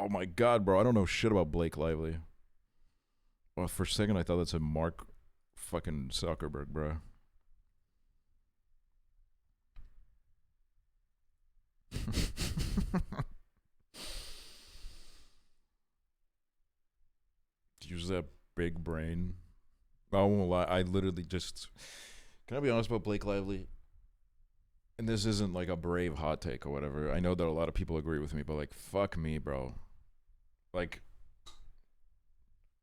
S2: Oh my god, bro. I don't know shit about Blake Lively. Well, for a second I thought that said Mark fucking Zuckerberg, bro. Use that big brain. I won't lie. I literally just. Can I be honest about Blake Lively? And this isn't like a brave hot take or whatever. I know that a lot of people agree with me, but like, fuck me, bro. Like,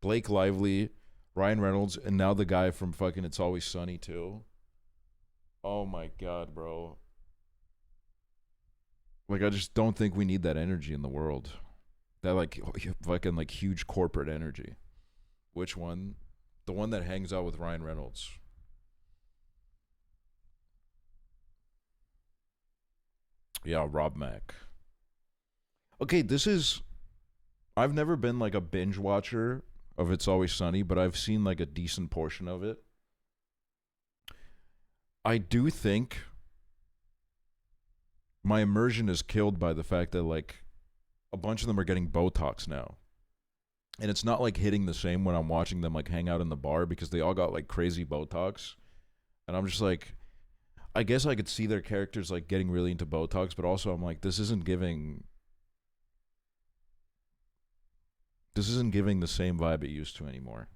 S2: Blake Lively, Ryan Reynolds, and now the guy from fucking It's Always Sunny too. Oh my god, bro. Like, I just don't think we need that energy in the world. That like fucking like huge corporate energy. Which one? The one that hangs out with Ryan Reynolds. Yeah, Rob Mack. Okay, this is... I've never been like a binge watcher of It's Always Sunny, but I've seen like a decent portion of it. I do think my immersion is killed by the fact that like a bunch of them are getting Botox now. And it's not like hitting the same when I'm watching them like hang out in the bar because they all got like crazy Botox. And I'm just like, I guess I could see their characters like getting really into Botox, but also I'm like, this isn't giving the same vibe it used to anymore.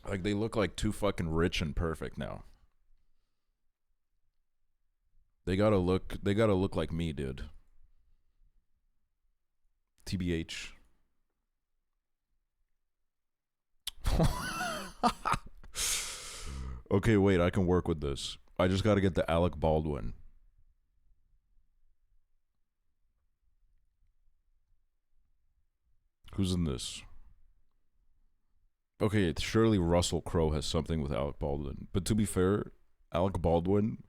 S2: Like they look like too fucking rich and perfect now. They gotta look like me, dude. TBH. Okay, wait, I can work with this. I just gotta get the Alec Baldwin. Who's in this? Okay, surely Russell Crowe has something with Alec Baldwin. But to be fair, Alec Baldwin,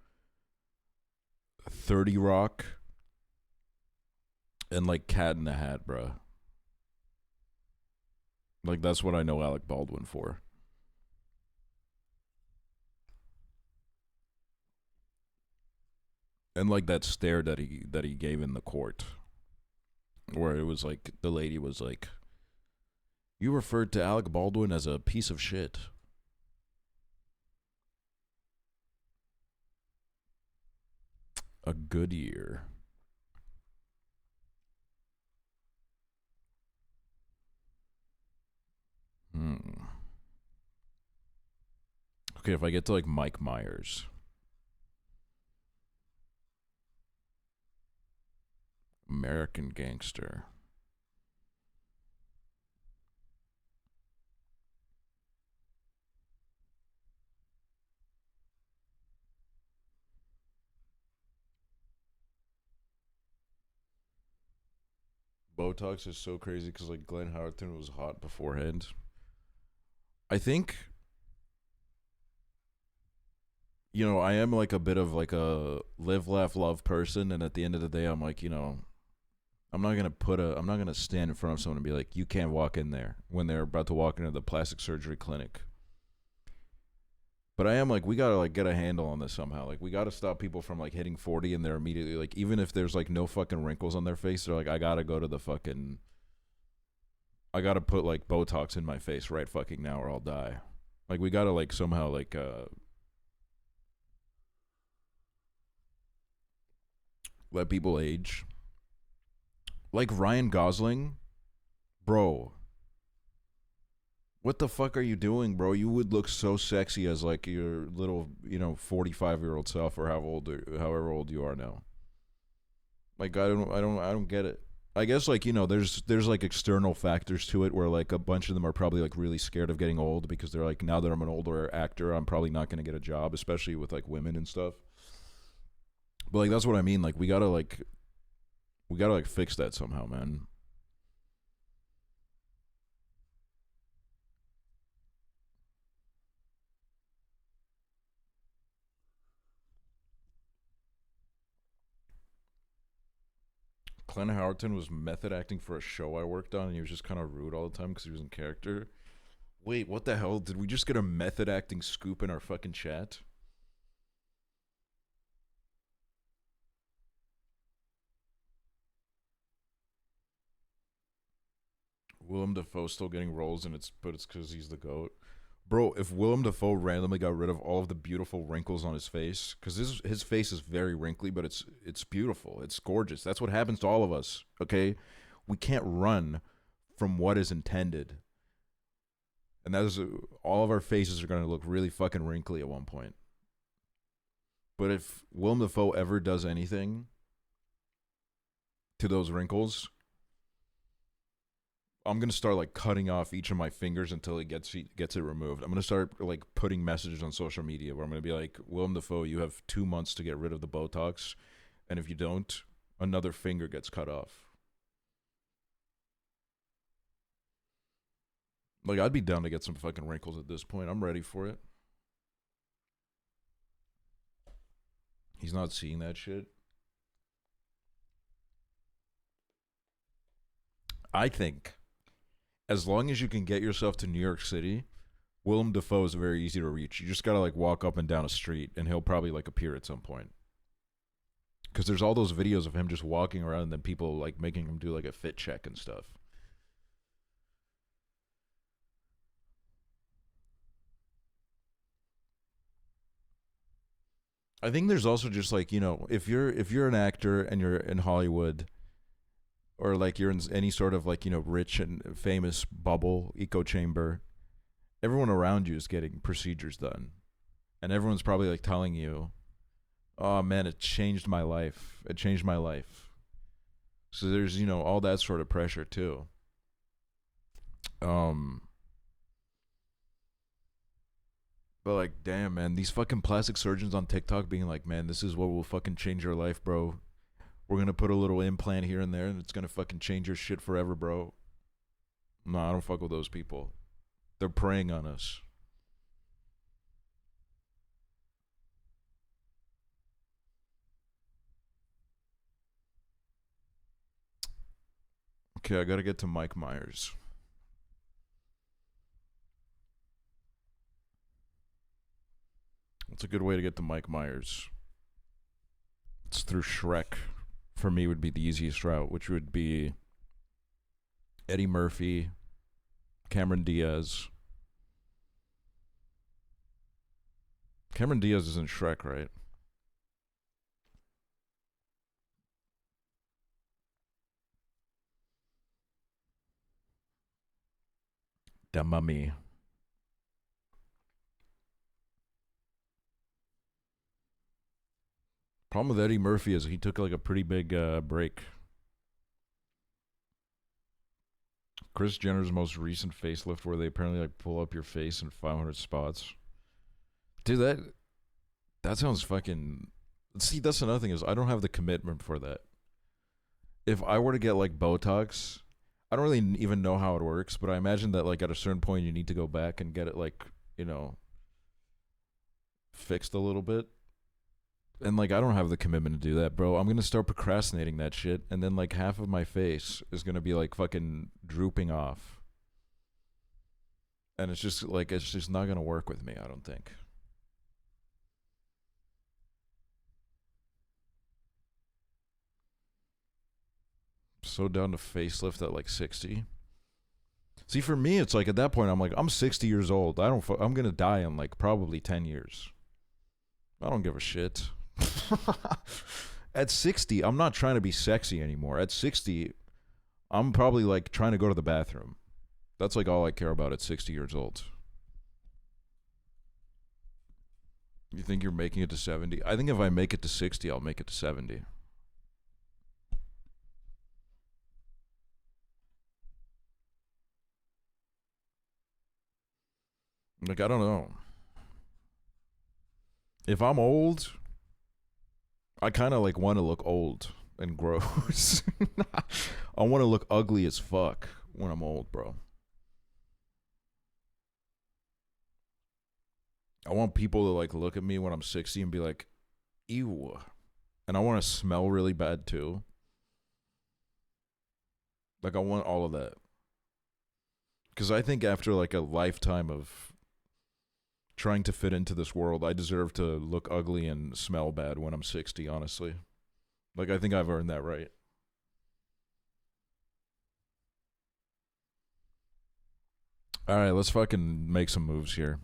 S2: 30 Rock, and like Cat in the Hat, bruh. Like that's what I know Alec Baldwin for. And like that stare that he gave in the court, where it was like the lady was like, "You referred to Alec Baldwin as a piece of shit." A good year. Okay, if I get to like Mike Myers. American Gangster. Botox is so crazy because like Glenn Howerton was hot beforehand. I think, you know, I am like a bit of like a live, laugh, love person, and at the end of the day, I'm like, you know, I'm not gonna stand in front of someone and be like, you can't walk in there when they're about to walk into the plastic surgery clinic. But I am like, we gotta like get a handle on this somehow. Like, we gotta stop people from like hitting 40 and they're immediately like, even if there's like no fucking wrinkles on their face, they're like, I gotta put like Botox in my face right fucking now or I'll die. Like, we gotta like somehow like let people age. Like Ryan Gosling, bro. What the fuck are you doing, bro? You would look so sexy as like your little, you know, 45-year-old self or however old you are now. Like I don't get it. I guess like, you know, there's like external factors to it where like a bunch of them are probably like really scared of getting old because they're like, now that I'm an older actor, I'm probably not going to get a job, especially with like women and stuff. But like that's what I mean. Like we gotta fix that somehow, man. Glenn Howerton was method acting for a show I worked on, and he was just kind of rude all the time because he was in character. Wait, what the hell? Did we just get a method acting scoop in our fucking chat? Willem Dafoe still getting roles, but it's because he's the GOAT. Bro, if Willem Dafoe randomly got rid of all of the beautiful wrinkles on his face, because his face is very wrinkly, but it's beautiful. It's gorgeous. That's what happens to all of us, okay? We can't run from what is intended. And that is, all of our faces are going to look really fucking wrinkly at one point. But if Willem Dafoe ever does anything to those wrinkles, I'm going to start like cutting off each of my fingers until he gets it removed. I'm going to start like putting messages on social media where I'm going to be like, Willem Dafoe, you have 2 months to get rid of the Botox. And if you don't, another finger gets cut off. Like, I'd be down to get some fucking wrinkles at this point. I'm ready for it. He's not seeing that shit. I think as long as you can get yourself to New York City, Willem Dafoe is very easy to reach. You just gotta like walk up and down a street, and he'll probably like appear at some point. Because there's all those videos of him just walking around, and then people like making him do like a fit check and stuff. I think there's also just like, you know, if you're an actor and you're in Hollywood, or like you're in any sort of like, you know, rich and famous bubble, echo chamber, everyone around you is getting procedures done. And everyone's probably like telling you, oh man, it changed my life. It changed my life. So there's, you know, all that sort of pressure too. But like, damn, man, these fucking plastic surgeons on TikTok being like, man, this is what will fucking change your life, bro. We're going to put a little implant here and there, and it's going to fucking change your shit forever, bro. No, I don't fuck with those people. They're preying on us. Okay, I got to get to Mike Myers. What's a good way to get to Mike Myers? It's through Shrek. For me, would be the easiest route, which would be Eddie Murphy, Cameron Diaz. Cameron Diaz is in Shrek, right? The Mummy. Problem with Eddie Murphy is he took like a pretty big break. Kris Jenner's most recent facelift, where they apparently like pull up your face in 500 spots. Dude, that sounds fucking. See, that's another thing, is I don't have the commitment for that. If I were to get like Botox, I don't really even know how it works, but I imagine that like at a certain point you need to go back and get it like, you know, fixed a little bit. And like, I don't have the commitment to do that, bro. I'm gonna start procrastinating that shit, and then like half of my face is gonna be like fucking drooping off. And it's just like, it's just not gonna work with me, I don't think. So down to facelift at like 60. See, for me, it's like at that point, I'm like, I'm 60 years old. I'm gonna die in like probably 10 years. I don't give a shit. At 60, I'm not trying to be sexy anymore. At 60, I'm probably like trying to go to the bathroom. That's like all I care about at 60 years old. You think you're making it to 70? I think if I make it to 60, I'll make it to 70. Like, I don't know. If I'm old, I kind of like want to look old and gross. I want to look ugly as fuck when I'm old, bro. I want people to like look at me when I'm 60 and be like, ew. And I want to smell really bad too. Like, I want all of that. Because I think after like a lifetime of trying to fit into this world, I deserve to look ugly and smell bad when I'm 60, honestly. Like, I think I've earned that right. All right, let's fucking make some moves here.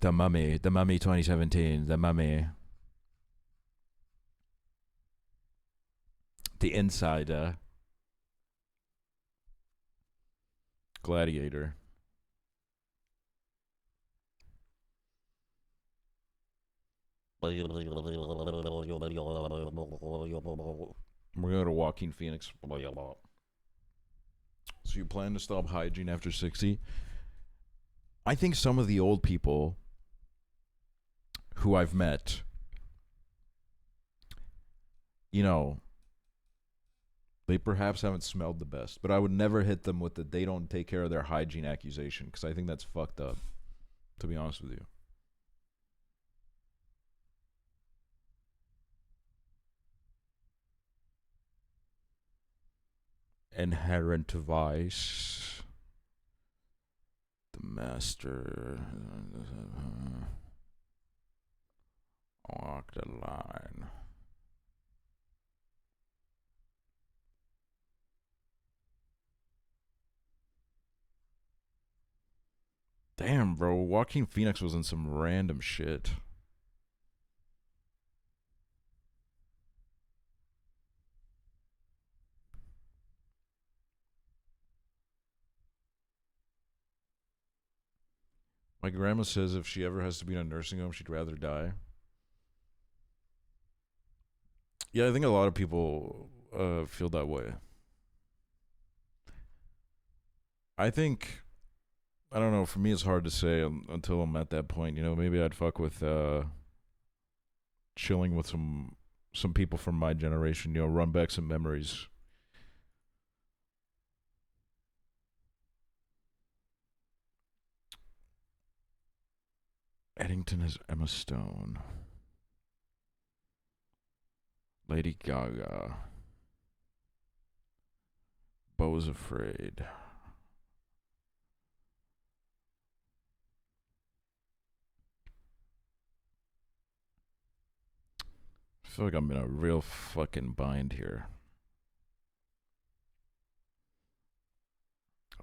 S2: The Mummy 2017, The Mummy. The Insider. Gladiator. We're going to Joaquin Phoenix. So you plan to stop hygiene after 60? I think some of the old people who I've met, you know, they perhaps haven't smelled the best, but I would never hit them with the they don't take care of their hygiene accusation, because I think that's fucked up, to be honest with you. Inherent Vice. The Master. Walk the line. Damn, bro. Joaquin Phoenix was in some random shit. My grandma says if she ever has to be in a nursing home, she'd rather die. Yeah, I think a lot of people feel that way. I think, I don't know, for me it's hard to say until I'm at that point. You know, maybe I'd fuck with chilling with some people from my generation, you know, run back some memories. Eddington is Emma Stone. Lady Gaga. Beau's Afraid. I feel like I'm in a real fucking bind here.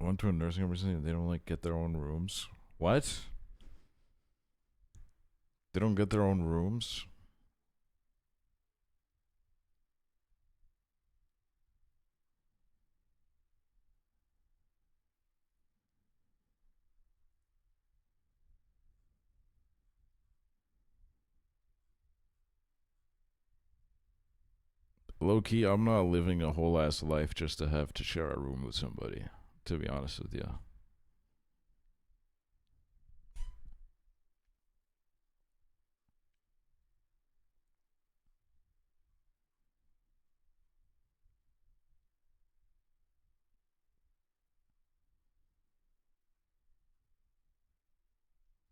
S2: I went to a nursing home recently and they don't like get their own rooms. What? They don't get their own rooms? Low key, I'm not living a whole ass life just to have to share a room with somebody, to be honest with you.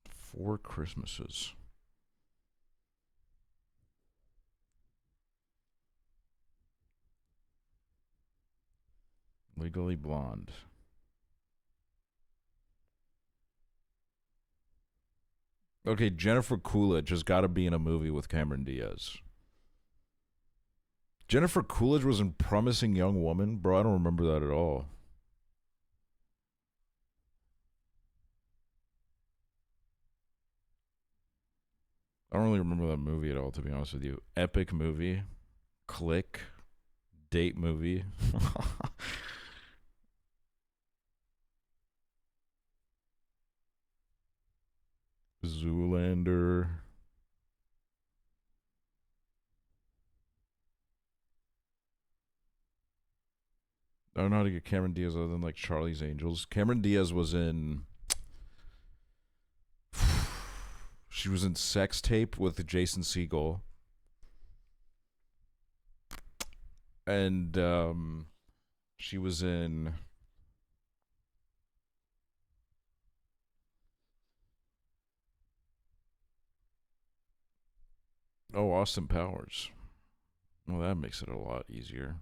S2: Four Christmases. Legally Blonde. Okay, Jennifer Coolidge has got to be in a movie with Cameron Diaz. Jennifer Coolidge was in Promising Young Woman? Bro, I don't remember that at all. I don't really remember that movie at all, to be honest with you. Epic movie. Click. Date movie. Zoolander. I don't know how to get Cameron Diaz other than like Charlie's Angels. Cameron Diaz was in. She was in Sex Tape with Jason Segel. And she was in. Oh, Austin Powers. Well, that makes it a lot easier.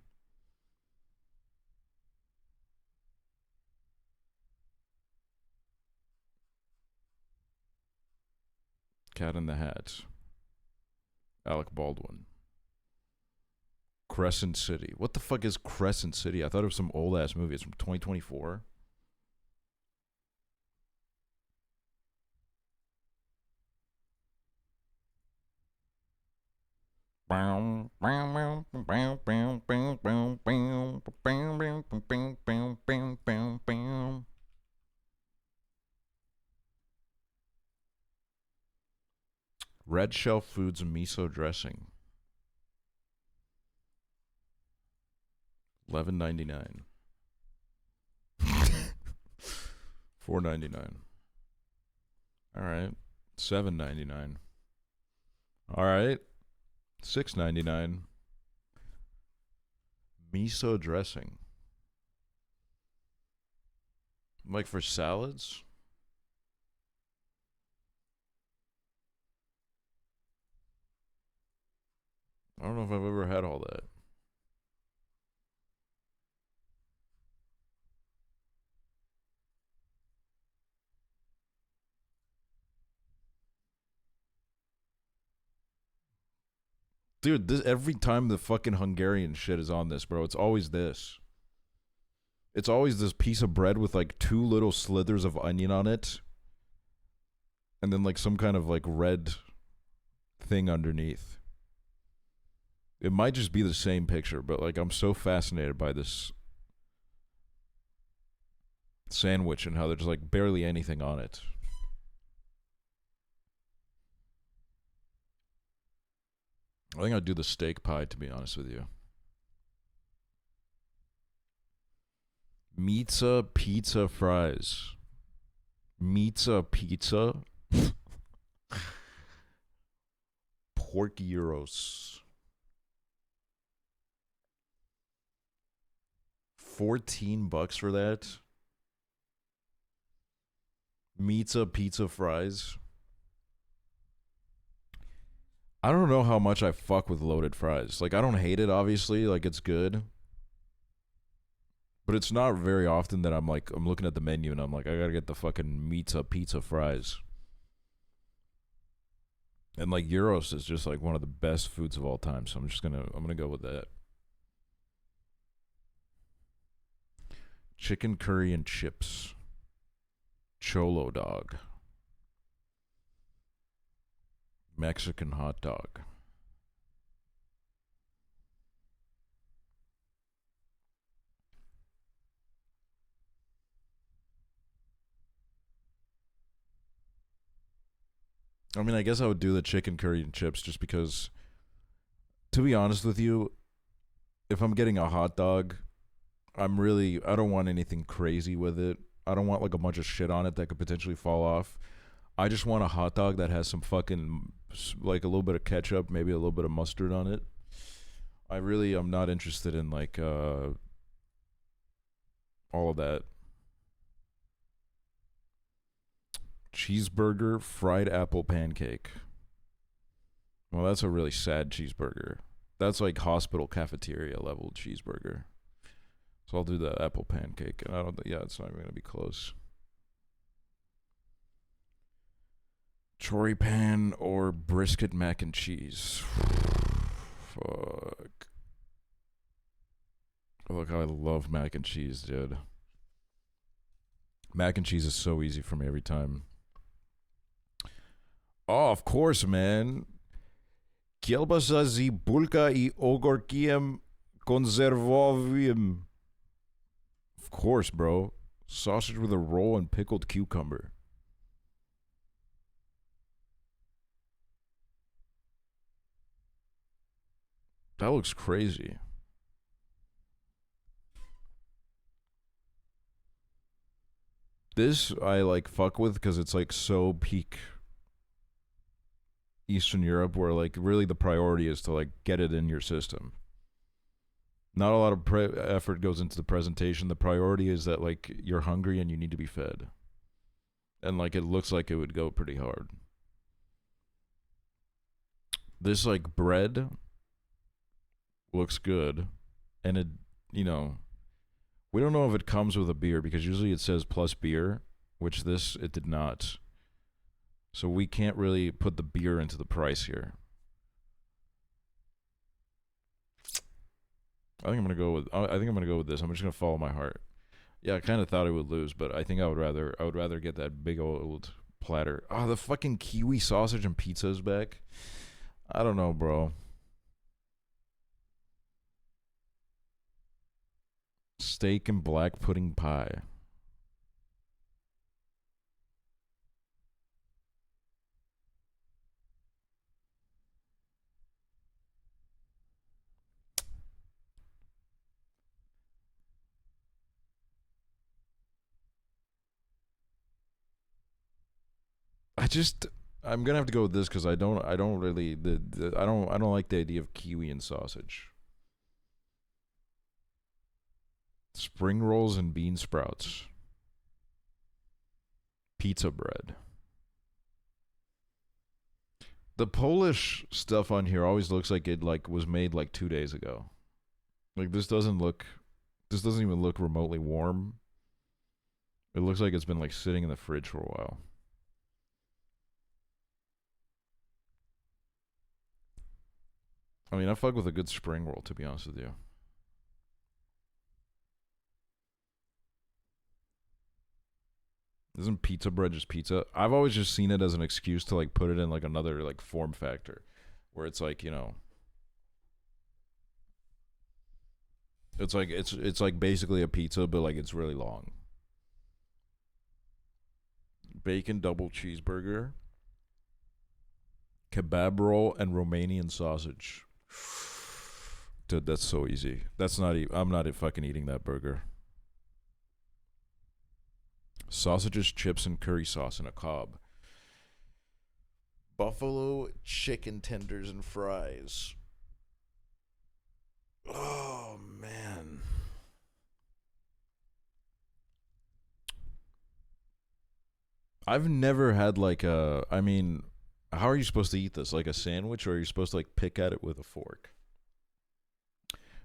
S2: Cat in the Hat. Alec Baldwin. Crescent City. What the fuck is Crescent City? I thought it was some old ass movie. It's from 2024. Red Shelf Foods miso dressing. $11.99. $4.99. All right. $7.99. All right. $6.99. Miso dressing. Like for salads? I don't know if I've ever had all that. Dude, this every time the fucking Hungarian shit is on this, bro, it's always this. It's always this piece of bread with like 2 little slithers of onion on it. And then like some kind of like red thing underneath. It might just be the same picture, but like I'm so fascinated by this sandwich and how there's like barely anything on it. I think I'd do the steak pie, to be honest with you. Pizza pizza fries. Pizza. Pork gyros. 14 bucks for that. Pizza fries. I don't know how much I fuck with loaded fries. Like, I don't hate it, obviously. Like, it's good. But it's not very often that I'm looking at the menu and I'm like, I gotta get the fucking pizza fries. And like, gyros is just like one of the best foods of all time. So I'm gonna go with that. Chicken curry and chips. Cholo dog. Mexican hot dog. I mean, I guess I would do the chicken curry and chips just because, to be honest with you, if I'm getting a hot dog, I don't want anything crazy with it. I don't want like a bunch of shit on it that could potentially fall off. I just want a hot dog that has some fucking, like a little bit of ketchup, maybe a little bit of mustard on it. I'm not interested in like all of that. Cheeseburger, fried apple pancake. Well, that's a really sad cheeseburger. That's like hospital cafeteria level cheeseburger. So I'll do the apple pancake. And it's not even going to be close. Choripan or brisket mac and cheese. Fuck. Look, I love mac and cheese, dude. Mac and cheese is so easy for me every time. Oh, of course, man. Kielbasa z bulka I ogórkiem konserwowym. Of course, bro. Sausage with a roll and pickled cucumber. That looks crazy. This I like fuck with because it's like so peak Eastern Europe where like really the priority is to like get it in your system. Not a lot of effort goes into the presentation. The priority is that like you're hungry and you need to be fed. And like it looks like it would go pretty hard. This like bread looks good. And it, we don't know if it comes with a beer because usually it says plus beer, which it did not. So we can't really put the beer into the price here. I think I'm gonna go with. I think I'm gonna go with this. I'm just gonna follow my heart. Yeah, I kind of thought I would lose, but I think I would rather get that big old platter. Oh, the fucking kiwi sausage and pizza is back. I don't know, bro. Steak and black pudding pie. I'm gonna have to go with this because I don't really I don't like the idea of kiwi and sausage. Spring rolls and bean sprouts. Pizza bread. The Polish stuff on here always looks like it was made like 2 days ago. Like this doesn't even look remotely warm. It looks like it's been like sitting in the fridge for a while. I mean, I fuck with a good spring roll, to be honest with you. Isn't pizza bread just pizza? I've always just seen it as an excuse to like put it in like another like form factor, where it's like, you know, it's like basically a pizza, but like it's really long. Bacon double cheeseburger, kebab roll, and Romanian sausage. Dude, that's so easy. That's not. I'm not fucking eating that burger. Sausages, chips, and curry sauce in a cob. Buffalo chicken tenders and fries. Oh, man. I've never had like a... I mean, how are you supposed to eat this? Like a sandwich, or are you supposed to like pick at it with a fork?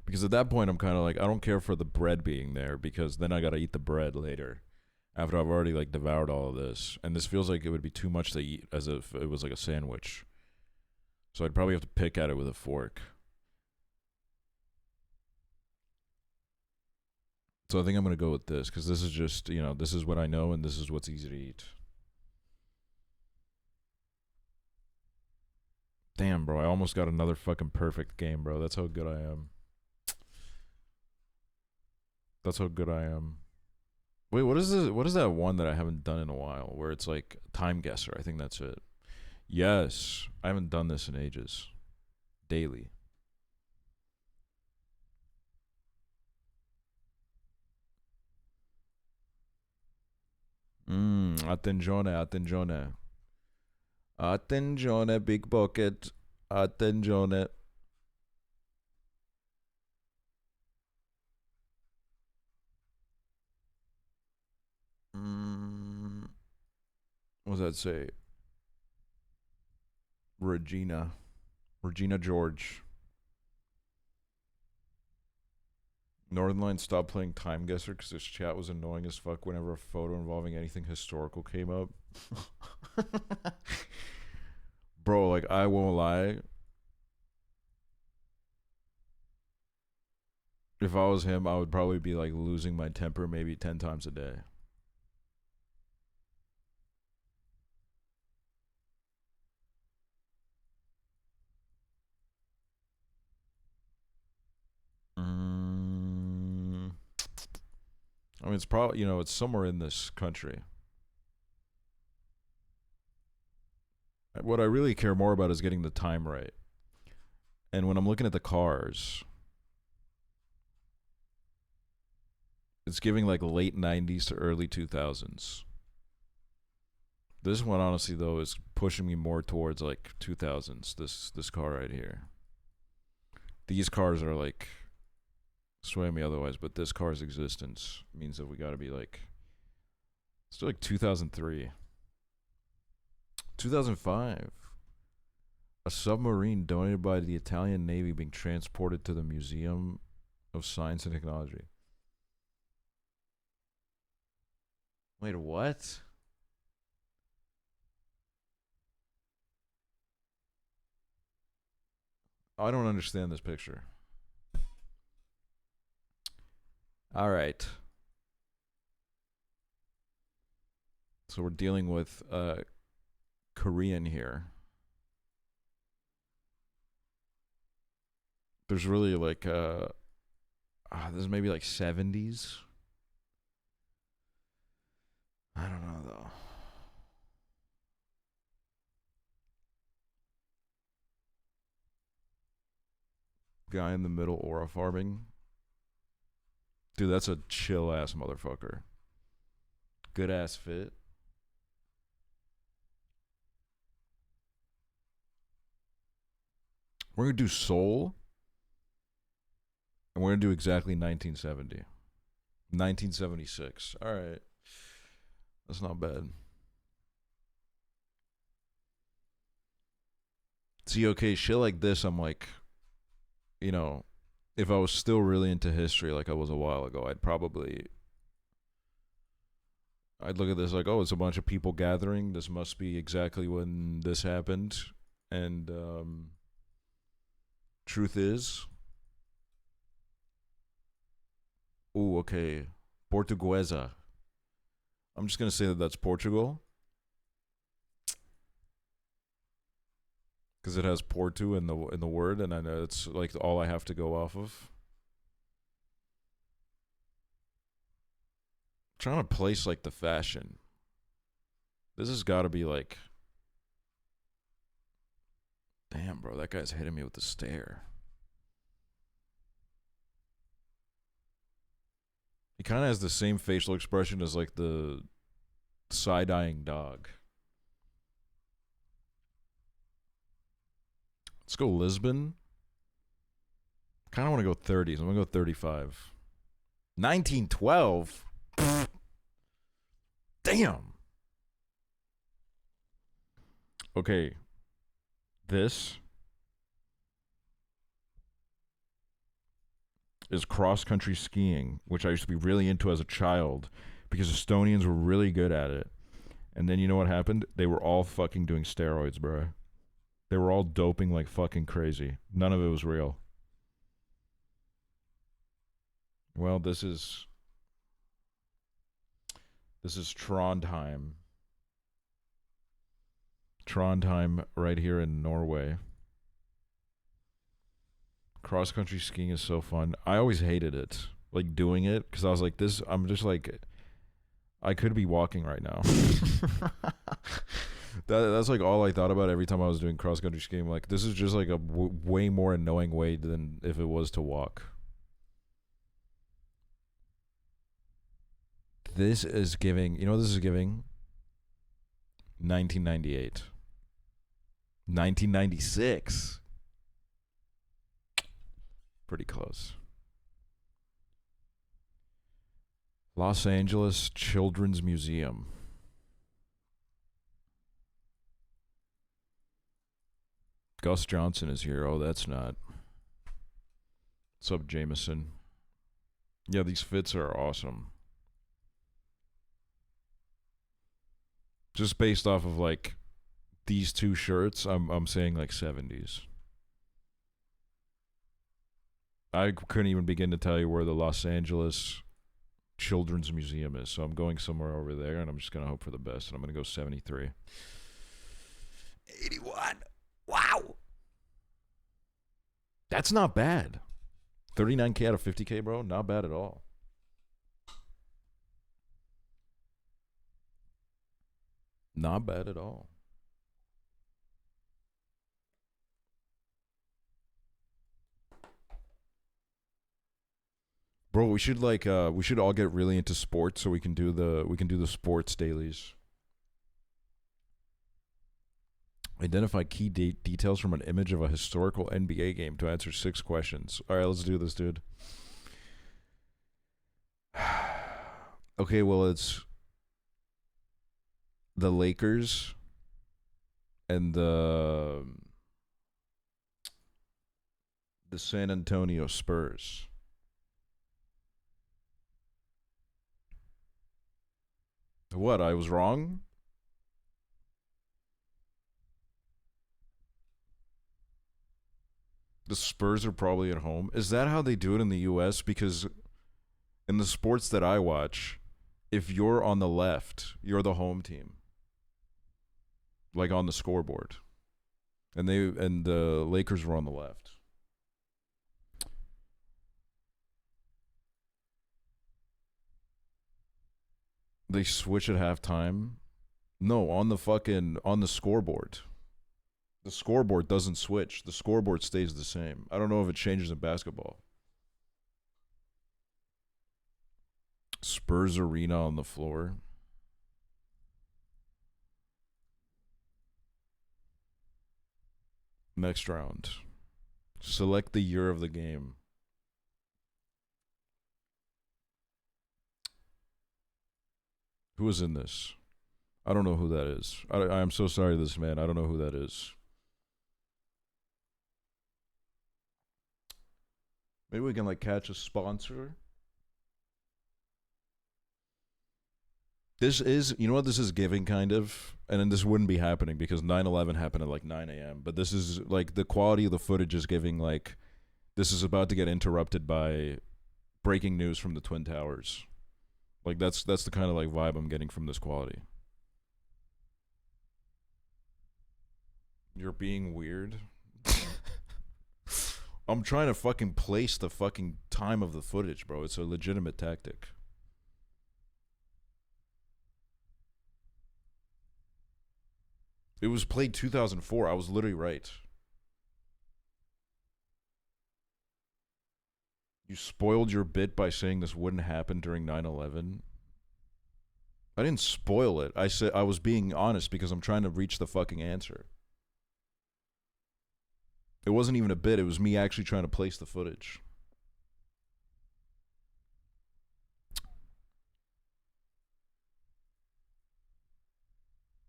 S2: Because at that point, I'm kind of like, I don't care for the bread being there, because then I got to eat the bread later after I've already like devoured all of this. And this feels like it would be too much to eat as if it was like a sandwich. So I'd probably have to pick at it with a fork. So I think I'm going to go with this, because this is just, you know, this is what I know and this is what's easy to eat. Damn, bro, I almost got another fucking perfect game, bro. That's how good I am. That's how good I am. Wait, what is this? What is that one that I haven't done in a while, where it's like time guesser? I think that's it. Yes, I haven't done this in ages. Daily. Attenzione. Attenzione, big bucket. Attenzione. What does that say? Regina George. Northern Line stopped playing Time Guesser because this chat was annoying as fuck whenever a photo involving anything historical came up. Bro, like, I won't lie. If I was him, I would probably be like losing my temper maybe 10 times a day. I mean, it's probably, you know, it's somewhere in this country. What I really care more about is getting the time right. And when I'm looking at the cars, it's giving like late 90s to early 2000s. This one, honestly, though, is pushing me more towards like 2000s. This car right here. These cars are like swaying me otherwise, but this car's existence means that we got to be like, still like 2003. 2005. A submarine donated by the Italian Navy being transported to the Museum of Science and Technology. Wait, what? I don't understand this picture. All right. So we're dealing with Korean here. There's really like there's maybe like 70s. I don't know though. Guy in the middle aura farming. Dude, that's a chill ass motherfucker. Good ass fit. We're gonna do Soul. And we're gonna do exactly 1970. 1976. Alright. That's not bad. See, okay, shit like this, I'm like, you know, if I was still really into history like I was a while ago, I'd look at this like, oh, it's a bunch of people gathering. This must be exactly when this happened. And truth is, ooh, okay, Portuguesa. I'm just gonna say that that's Portugal, because it has Porto in the word, and I know it's like all I have to go off of. Trying to place like the fashion. This has got to be like, damn, bro, that guy's hitting me with the stare. He kind of has the same facial expression as like the side-eyeing dog. Let's go Lisbon. Kind of want to go 30s. I'm going to go 35. 1912? Damn. Okay. This is cross-country skiing, which I used to be really into as a child because Estonians were really good at it. And then you know what happened? They were all fucking doing steroids, bro. They were all doping like fucking crazy. None of it was real. Well, this is Trondheim. Trondheim right here in Norway. Cross-country skiing is so fun. I always hated it, like doing it, because I was like, I'm just like, I could be walking right now. That's like all I thought about every time I was doing cross-country skiing. Like, this is just like a way more annoying way than if it was to walk. This is giving, you know what this is giving? 1998. 1996. Pretty close. Los Angeles Children's Museum. Gus Johnson is here. Oh, that's not. What's up, Jameson? Yeah, these fits are awesome. Just based off of like these two shirts, I'm saying like 70s. I couldn't even begin to tell you where the Los Angeles Children's Museum is, so I'm going somewhere over there, and I'm just going to hope for the best, and I'm going to go 73. 81. Wow. That's not bad. 39K out of 50K, bro. Not bad at all. Not bad at all. Bro, we should all get really into sports so we can do the sports dailies. Identify key details from an image of a historical NBA game to answer 6 questions. All right, let's do this, dude. Okay, well, it's the Lakers and the San Antonio Spurs. What? I was wrong? The Spurs are probably at home. Is that how they do it in the US? Because In the sports that I watch, if you're on the left, you're the home team. Like on the scoreboard. And the Lakers were on the left. They switch at halftime. No, on the scoreboard. The scoreboard doesn't switch. The scoreboard stays the same. I don't know if it changes in basketball. Spurs Arena on the floor. Next round. Select the year of the game. Who is in this? I don't know who that is. I am so sorry to this man. I don't know who that is. Maybe we can like catch a sponsor. This is, you know what this is giving kind of? And then this wouldn't be happening because 9/11 happened at like 9 a.m. But this is like the quality of the footage is giving like this is about to get interrupted by breaking news from the Twin Towers. Like that's the kind of like vibe I'm getting from this quality. You're being weird. I'm trying to fucking place the fucking time of the footage, bro. It's a legitimate tactic. It was played 2004. I was literally right. You spoiled your bit by saying this wouldn't happen during 9/11. I didn't spoil it. I said I was being honest because I'm trying to reach the fucking answer. It wasn't even a bit. It was me actually trying to place the footage.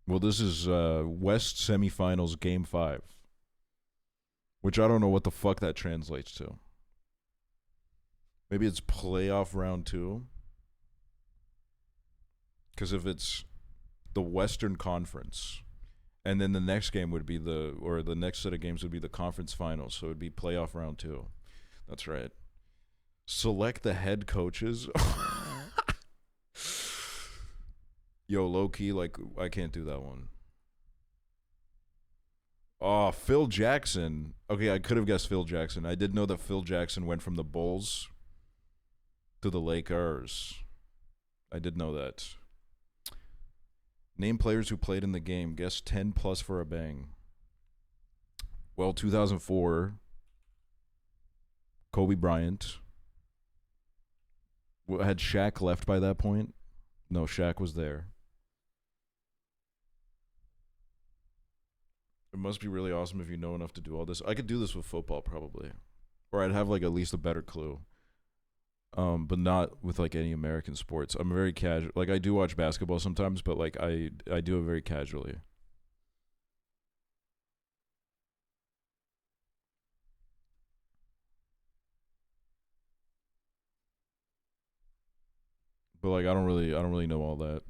S2: Well, this is West semifinals game 5. Which I don't know what the fuck that translates to. Maybe it's playoff round 2. Because if it's the Western Conference, and then the next game would be the next set of games would be the conference finals, so it would be playoff round 2. That's right. Select the head coaches. Yo, low-key, like, I can't do that one. Oh, Phil Jackson. Okay, I could have guessed Phil Jackson. I did know that Phil Jackson went from the Bulls to the Lakers. I did know that. Name players who played in the game. Guess 10 plus for a bang. Well, 2004. Kobe Bryant. Had Shaq left by that point? No, Shaq was there. It must be really awesome if you know enough to do all this. I could do this with football probably. Or I'd have like at least a better clue. But not with like any American sports. I'm very casual. Like I do watch basketball sometimes, but like I do it very casually. But like I don't really know all that.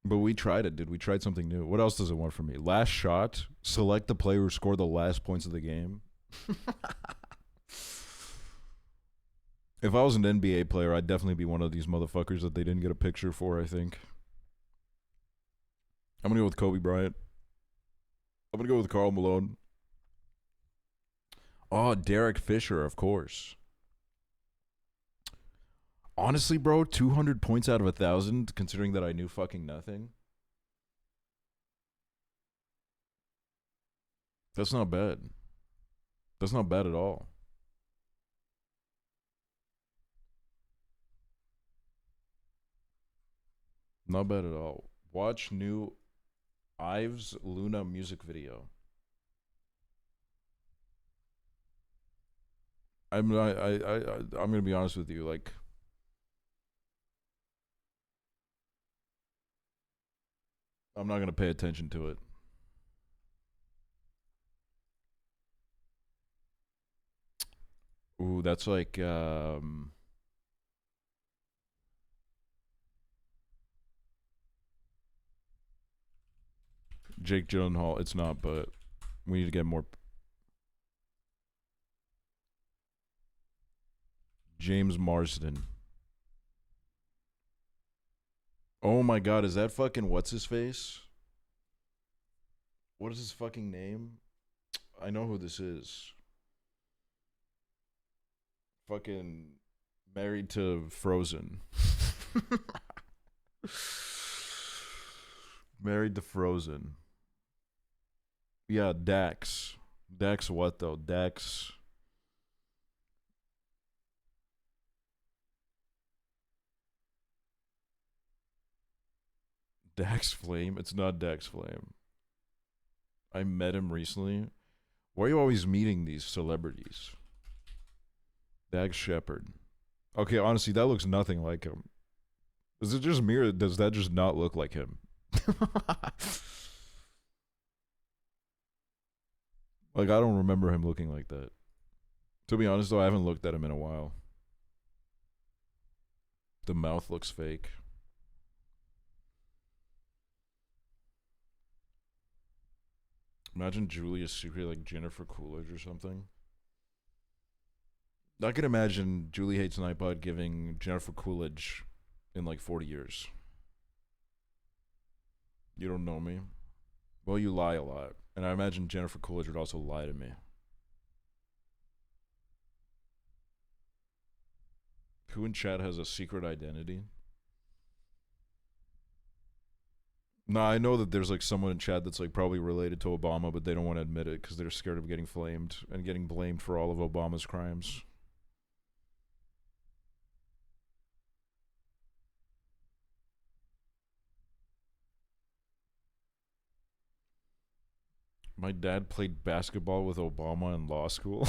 S2: But we tried it, dude. We tried something new. What else does it want from me? Last shot. Select the player who scored the last points of the game. If I was an NBA player, I'd definitely be one of these motherfuckers that they didn't get a picture for, I think. I'm going to go with Kobe Bryant. I'm going to go with Karl Malone. Oh, Derek Fisher, of course. Honestly, bro, 200 points out of 1,000, considering that I knew fucking nothing. That's not bad. That's not bad at all. Not bad at all. Watch new Ives Luna music video. I'm gonna be honest with you, like I'm not gonna pay attention to it. Ooh, that's like Jake Gyllenhaal. It's not, but we need to get more. James Marsden. Oh my god, is that fucking what's his face? What is his fucking name? I know who this is. Fucking married to Frozen. Married to Frozen. Yeah, Dax. Dax what though? Dax. Dax Flame? It's not Dax Flame. I met him recently. Why are you always meeting these celebrities? Dax Shepard. Okay, honestly, that looks nothing like him. Is it just me or does that just not look like him? Like, I don't remember him looking like that. To be honest, though, I haven't looked at him in a while. The mouth looks fake. Imagine Julia's secret like Jennifer Coolidge or something. I could imagine Julie Hates Nightbot giving Jennifer Coolidge in like 40 years. You don't know me? Well, you lie a lot. And I imagine Jennifer Coolidge would also lie to me. Who in chat has a secret identity? Nah, I know that there's like someone in chat that's like probably related to Obama, but they don't want to admit it because they're scared of getting flamed and getting blamed for all of Obama's crimes. My dad played basketball with Obama in law school.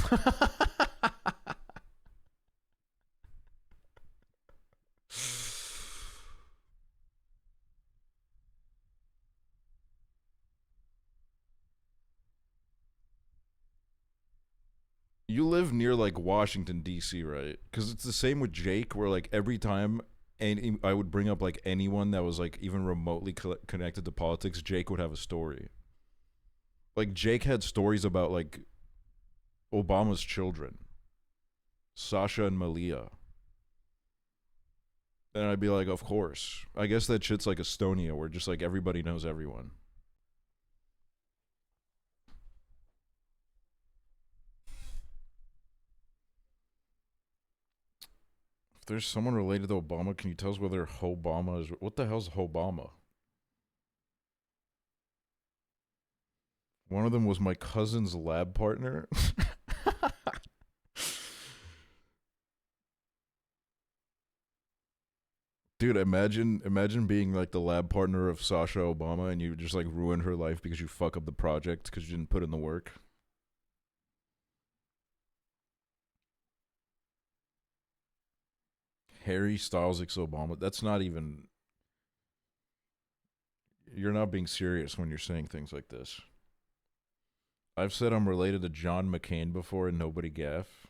S2: You live near like Washington D.C., right? Because it's the same with Jake, where like every time I would bring up like anyone that was like even remotely connected to politics, Jake would have a story. Like Jake had stories about like Obama's children, Sasha and Malia. And I'd be like, of course. I guess that shit's like Estonia, where just like everybody knows everyone. If there's someone related to Obama, can you tell us whether Obama is... What the hell's Obama? One of them was my cousin's lab partner. Dude, imagine being like the lab partner of Sasha Obama and you just like ruin her life because you fuck up the project because you didn't put in the work. Harry Styles x Obama. That's not even... You're not being serious when you're saying things like this. I've said I'm related to John McCain before and nobody gaff.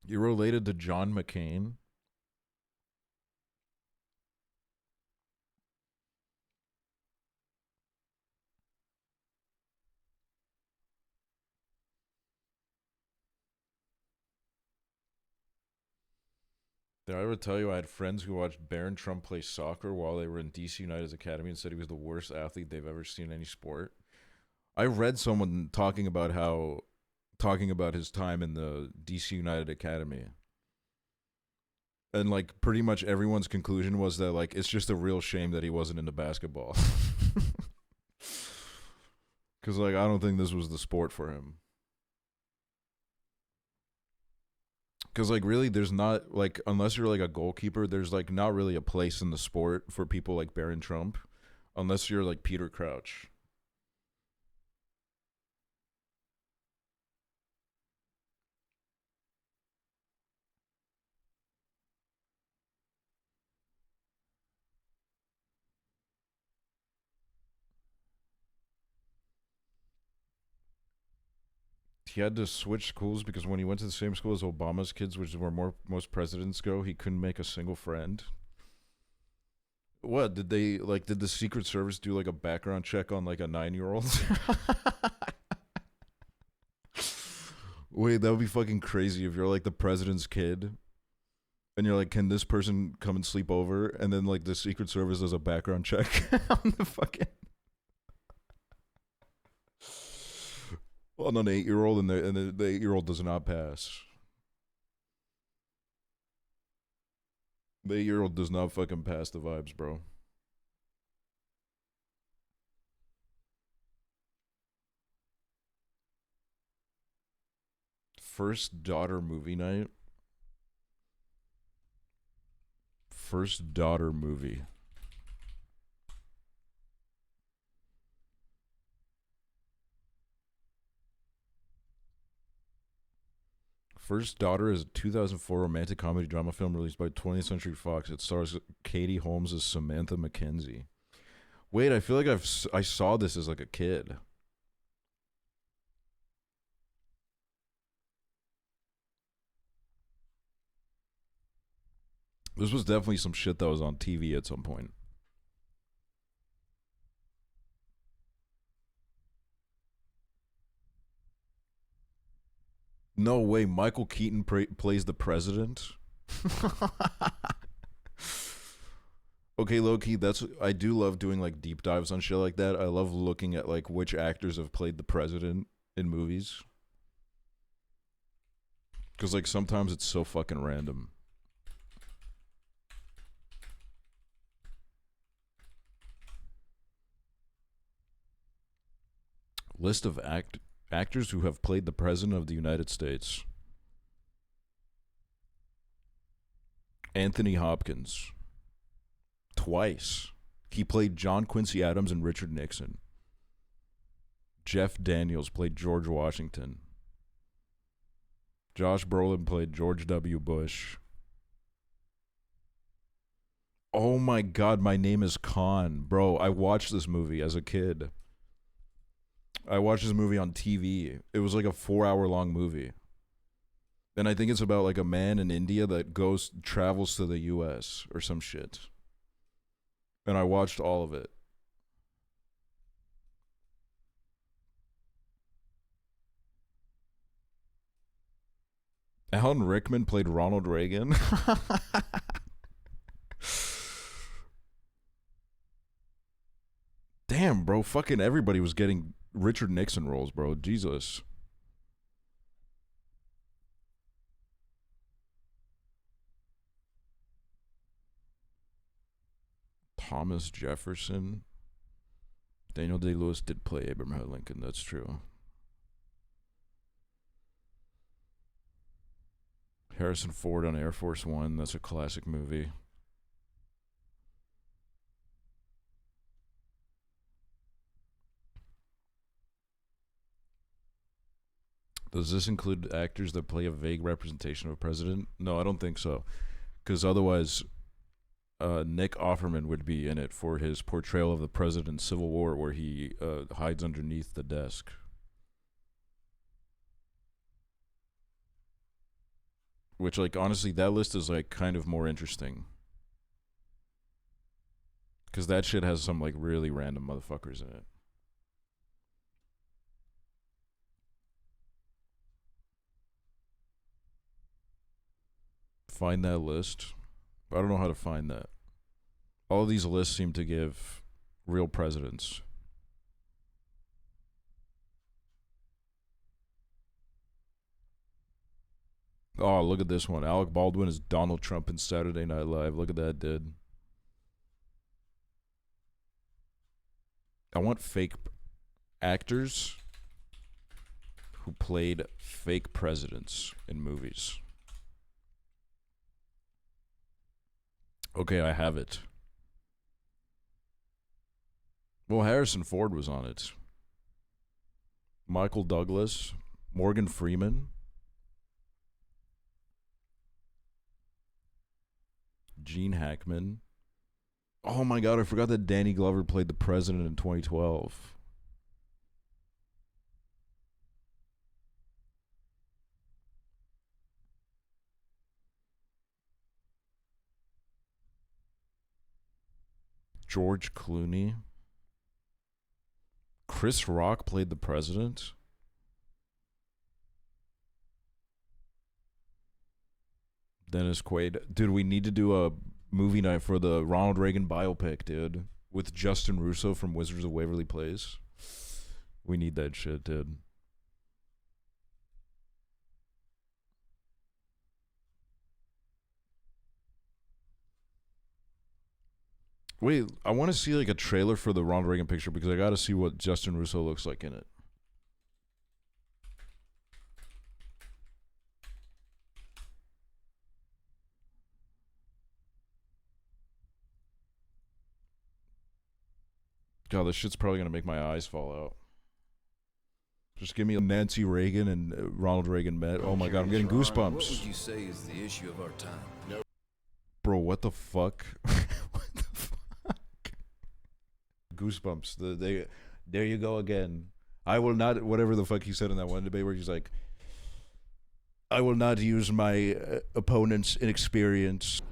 S2: You're related to John McCain? Did I ever tell you I had friends who watched Barron Trump play soccer while they were in DC United's academy and said he was the worst athlete they've ever seen in any sport? I read someone talking about his time in the DC United Academy. And like pretty much everyone's conclusion was that like it's just a real shame that he wasn't into basketball. Cuz like I don't think this was the sport for him. Cuz like really there's not like unless you're like a goalkeeper there's like not really a place in the sport for people like Barron Trump unless you're like Peter Crouch. He had to switch schools because when he went to the same school as Obama's kids, which is where most presidents go, he couldn't make a single friend. What did they like? Did the Secret Service do like a background check on like a 9-year-old? Wait, that would be fucking crazy if you're like the president's kid, and you're like, can this person come and sleep over? And then like the Secret Service does a background check on the fucking on an 8-year-old, and the 8-year-old does not pass. The 8-year-old does not fucking pass the vibes, bro. First daughter movie night. First daughter movie. First Daughter is a 2004 romantic comedy drama film released by 20th Century Fox. It stars Katie Holmes as Samantha Mackenzie. Wait, I feel like I saw this as like a kid. This was definitely some shit that was on TV at some point. No way, Michael Keaton plays the president? Okay, low-key, I do love doing like deep dives on shit like that. I love looking at like which actors have played the president in movies. Because like sometimes it's so fucking random. List of actors who have played the President of the United States. Anthony Hopkins. Twice. He played John Quincy Adams and Richard Nixon. Jeff Daniels played George Washington. Josh Brolin played George W. Bush. Oh my god, My Name is Khan. Bro, I watched this movie as a kid. I watched this movie on TV. It was like a 4-hour-long movie. And I think it's about like a man in India that travels to the US or some shit. And I watched all of it. Alan Rickman played Ronald Reagan. Damn, bro. Fucking everybody was getting Richard Nixon roles, bro. Jesus. Thomas Jefferson. Daniel Day-Lewis did play Abraham Lincoln. That's true. Harrison Ford on Air Force One. That's a classic movie. Does this include actors that play a vague representation of a president? No, I don't think so. Because otherwise, Nick Offerman would be in it for his portrayal of the president in Civil War, where he hides underneath the desk. Which, like, honestly, that list is, like, kind of more interesting. Because that shit has some, like, really random motherfuckers in it. Find that list. I don't know how to find that. All of these lists seem to give real presidents. Oh, look at this one. Alec Baldwin is Donald Trump in Saturday Night Live. Look at that, dude. I want fake actors who played fake presidents in movies. Okay, I have it. Well, Harrison Ford was on it. Michael Douglas, Morgan Freeman, Gene Hackman. Oh my god, I forgot that Danny Glover played the president in 2012. George Clooney. Chris Rock played the president. Dennis Quaid. Dude, we need to do a movie night for the Ronald Reagan biopic, dude. With Justin Russo from Wizards of Waverly Place. We need that shit, dude. Wait, I want to see like a trailer for the Ronald Reagan picture because I got to see what Justin Russo looks like in it. God, this shit's probably gonna make my eyes fall out. Just give me a Nancy Reagan and Ronald Reagan met. Oh my god, I'm getting goosebumps.
S9: What would you say is the issue of our time?
S2: Bro, what the fuck? What the fuck? Goosebumps. There you go again. I will not, whatever the fuck he said in that one debate where he's like, I will not use my opponent's inexperience.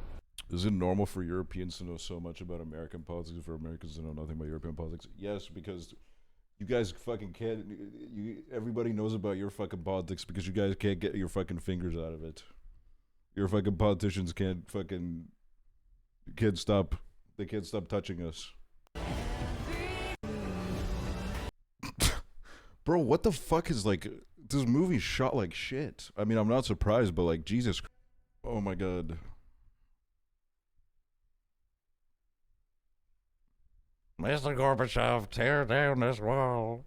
S2: Is it normal for Europeans to know so much about American politics for Americans to know nothing about European politics? Yes, because you guys fucking can't. Everybody knows about your fucking politics because you guys can't get your fucking fingers out of it. Your fucking politicians can't stop. They can't stop touching us. Bro, what the fuck is like? This movie shot like shit. I mean, I'm not surprised, but like, Jesus. Oh my god.
S5: Mr. Gorbachev, tear down this wall.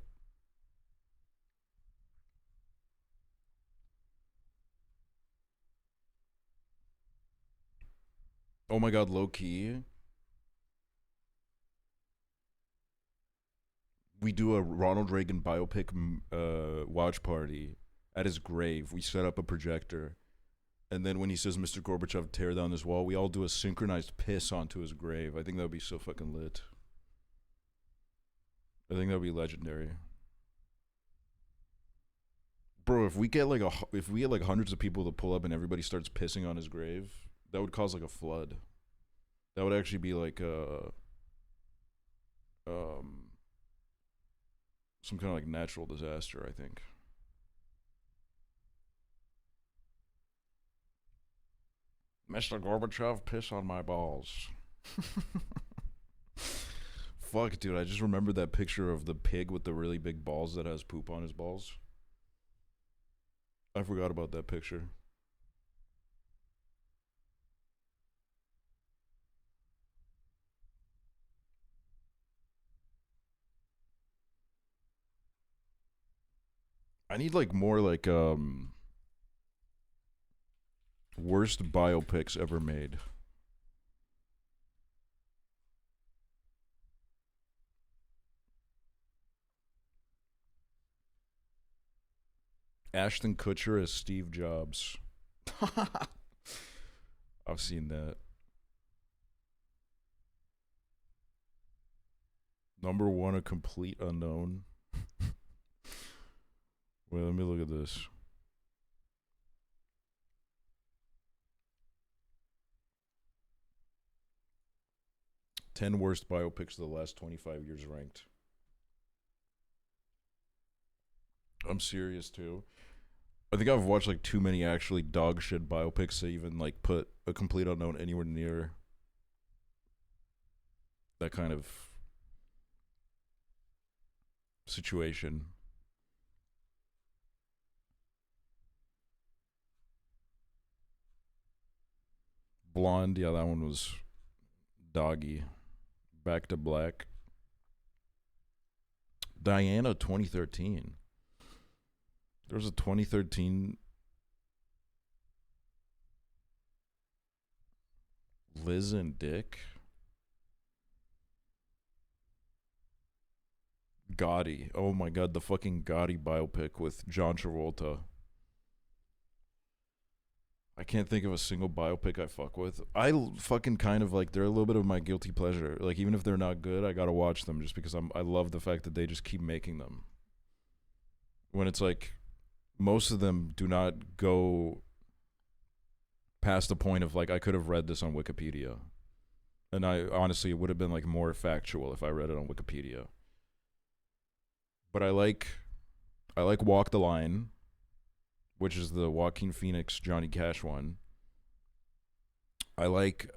S2: Oh my god, low key. We do a Ronald Reagan biopic watch party at his grave. We set up a projector. And then when he says, Mr. Gorbachev, tear down this wall, we all do a synchronized piss onto his grave. I think that would be so fucking lit. I think that would be legendary. Bro, if we get like hundreds of people to pull up and everybody starts pissing on his grave, that would cause like a flood. That would actually be like some kind of like natural disaster, I think. Mr. Gorbachev, piss on my balls. Fuck, dude, I just remembered that picture of the pig with the really big balls that has poop on his balls. I forgot about that picture. I need like more like worst biopics ever made. Ashton Kutcher as Steve Jobs. I've seen that. Number one, a complete unknown. Wait, let me look at this. Ten worst biopics of the last 25 years ranked. I'm serious too. I think I've watched like too many actually dog shit biopics to even like put a complete unknown anywhere near that kind of situation. Blonde, yeah, that one was doggy. Back to Black. Diana 2013. There's a 2013 Liz and Dick. Gotti. Oh my god, the fucking Gotti biopic with John Travolta. I can't think of a single biopic I fuck with. Fucking kind of like, they're a little bit of my guilty pleasure. Like, even if they're not good, I gotta watch them just because I love the fact that they just keep making them. When it's like, most of them do not go past the point of like, I could have read this on Wikipedia. And I honestly, it would have been like more factual if I read it on Wikipedia. But I like Walk the Line, which is the Joaquin Phoenix, Johnny Cash one. I like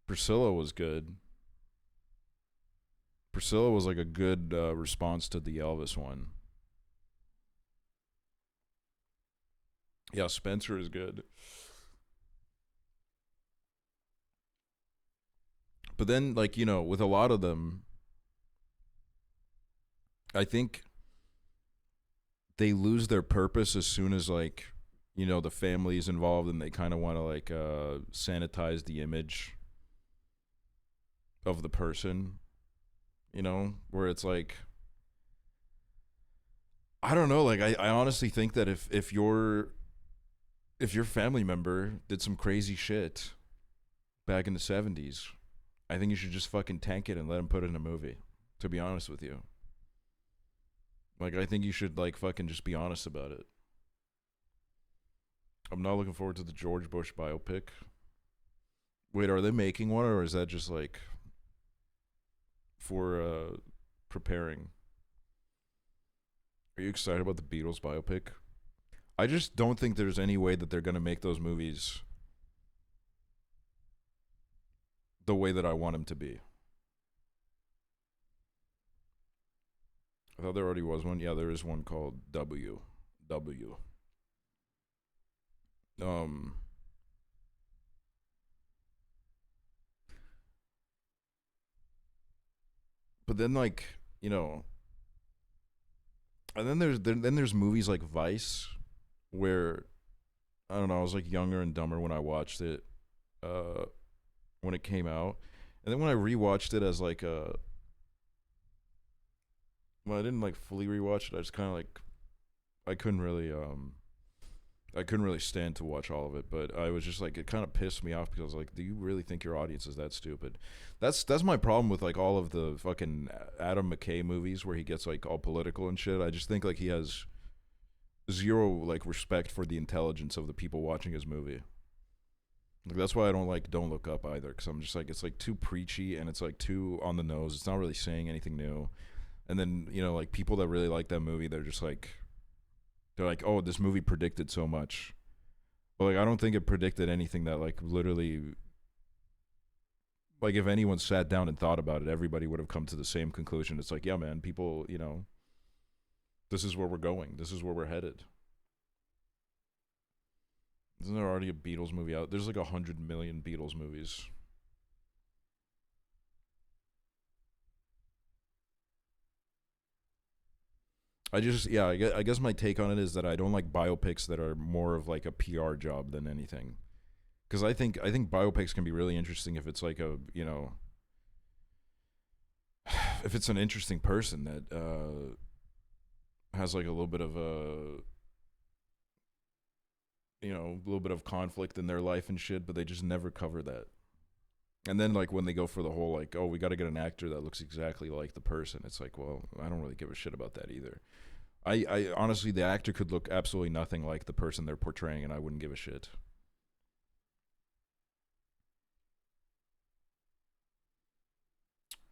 S2: Priscilla was good. Priscilla was like a good response to the Elvis one. Yeah, Spencer is good. But then, like, you know, with a lot of them, I think they lose their purpose as soon as, like, you know, the family is involved and they kind of want to, like, sanitize the image of the person, you know, where it's like, I don't know, like, I honestly think that if your family member did some crazy shit back in the 70s, I think you should just fucking tank it and let him put it in a movie, to be honest with you. Like, I think you should, like, fucking just be honest about it. I'm not looking forward to the George Bush biopic. Wait, are they making one, or is that just, like, for preparing? Are you excited about the Beatles biopic? I just don't think there's any way that they're going to make those movies the way that I want them to be. I thought there already was one. Yeah, there is one called W. But then, like, you know, and then there's movies like Vice, where, I don't know, I was like younger and dumber when I watched it, when it came out, and then when I rewatched it as like a, well, I didn't like fully rewatch it. I just kind of like, I couldn't really stand to watch all of it, but I was just like, it kind of pissed me off because I was like, do you really think your audience is that stupid? That's my problem with like all of the fucking Adam McKay movies where he gets like all political and shit. I just think like he has zero like respect for the intelligence of the people watching his movie. Like, that's why I don't like Don't Look Up either, because I'm just like, it's like too preachy and it's like too on the nose. It's not really saying anything new. And then, you know, like people that really like that movie, they're like, oh, this movie predicted so much. But like, I don't think it predicted anything that like literally, like if anyone sat down and thought about it, everybody would have come to the same conclusion. It's like, yeah, man, people, you know, this is where we're going. This is where we're headed. Isn't there already a Beatles movie out? There's like 100 million Beatles movies. I guess my take on it is that I don't like biopics that are more of like a PR job than anything. Because I think biopics can be really interesting if it's like a, you know, if it's an interesting person that has like a little bit of a, you know, a little bit of conflict in their life and shit, but they just never cover that. And then like when they go for the whole like, oh, we got to get an actor that looks exactly like the person, it's like, well, I don't really give a shit about that either. I honestly, the actor could look absolutely nothing like the person they're portraying, and I wouldn't give a shit.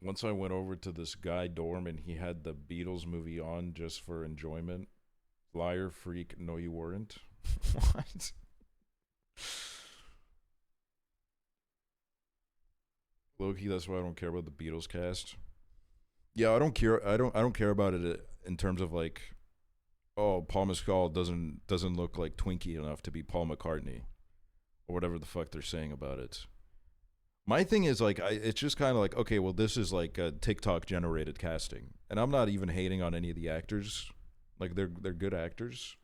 S2: Once I went over to this guy dorm and he had the Beatles movie on just for enjoyment. Liar, freak, no you weren't. What? Low-key, that's why I don't care about the Beatles cast. Yeah, I don't care. I don't care about it in terms of like, oh, Paul Mescal doesn't look like Twinkie enough to be Paul McCartney, or whatever the fuck they're saying about it. My thing is like, it's just kind of like, okay, well, this is like a TikTok generated casting, and I'm not even hating on any of the actors. Like they're good actors,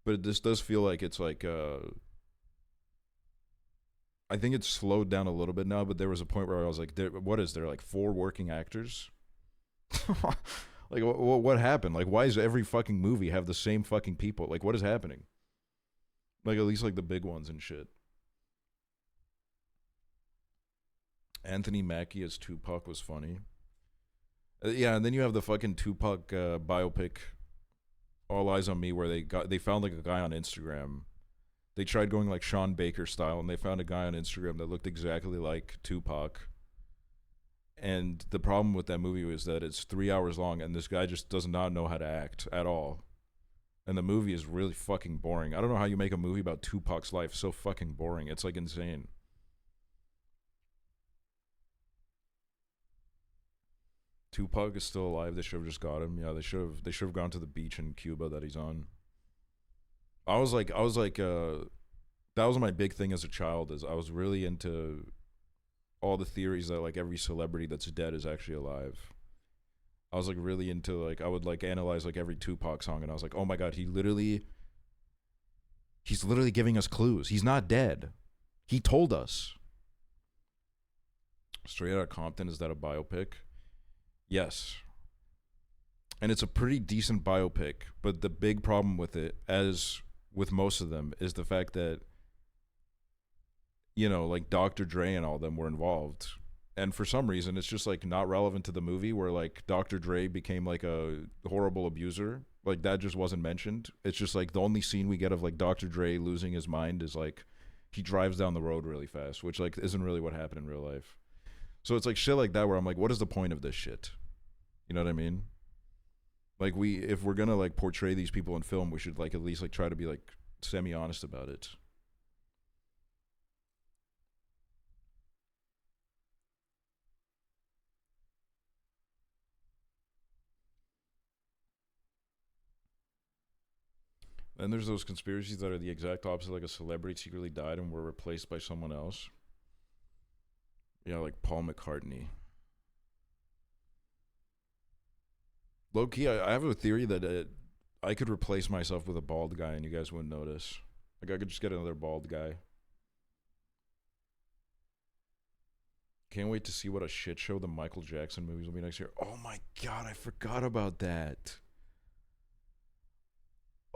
S2: but this does feel like it's like I think it's slowed down a little bit now, but there was a point where I was like, what is there, like 4 working actors? Like, what happened? Like, why does every fucking movie have the same fucking people? Like, what is happening? Like, at least, like, the big ones and shit. Anthony Mackie as Tupac was funny. Yeah, and then you have the fucking Tupac biopic, All Eyes on Me, where they found, like, a guy on Instagram. They tried going, like, Sean Baker style, and they found a guy on Instagram that looked exactly like Tupac. And the problem with that movie was that it's 3 hours long, and this guy just does not know how to act at all. And the movie is really fucking boring. I don't know how you make a movie about Tupac's life so fucking boring. It's like insane. Tupac is still alive. They should have just got him. Yeah, they should have gone to the beach in Cuba that he's on. I was like that was my big thing as a child, is I was really into all the theories that like every celebrity that's dead is actually alive. I was like really into like, I would like analyze like every Tupac song, and I was like, oh my god, he's literally giving us clues. He's not dead. He told us. Straight Outta Compton, is that a biopic? Yes. And it's a pretty decent biopic, but the big problem with it, as with most of them, is the fact that, you know, like Dr. Dre and all them were involved. And for some reason, it's just like not relevant to the movie, where like Dr. Dre became like a horrible abuser. Like that just wasn't mentioned. It's just like the only scene we get of like Dr. Dre losing his mind is like he drives down the road really fast, which like isn't really what happened in real life. So it's like shit like that where I'm like, what is the point of this shit? You know what I mean? Like if we're gonna like portray these people in film, we should like at least like try to be like semi-honest about it. Then there's those conspiracies that are the exact opposite, like a celebrity secretly died and were replaced by someone else. Yeah, like Paul McCartney. Low key, I have a theory that I could replace myself with a bald guy and you guys wouldn't notice. Like I could just get another bald guy. Can't wait to see what a shit show the Michael Jackson movies will be next year. Oh my god, I forgot about that.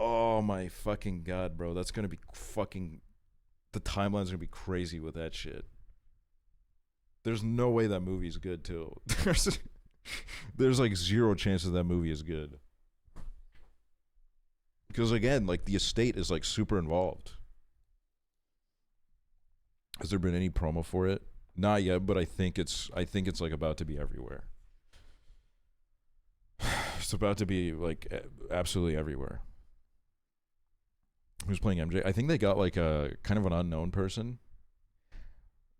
S2: Oh my fucking god, bro. That's gonna be fucking... The timeline's gonna be crazy with that shit. There's no way that movie's good, too. There's like zero chances that movie is good. Because again, like the estate is like super involved. Has there been any promo for it? Not yet, but I think it's like about to be everywhere. It's about to be like absolutely everywhere. Who's playing MJ? I think they got like a kind of an unknown person.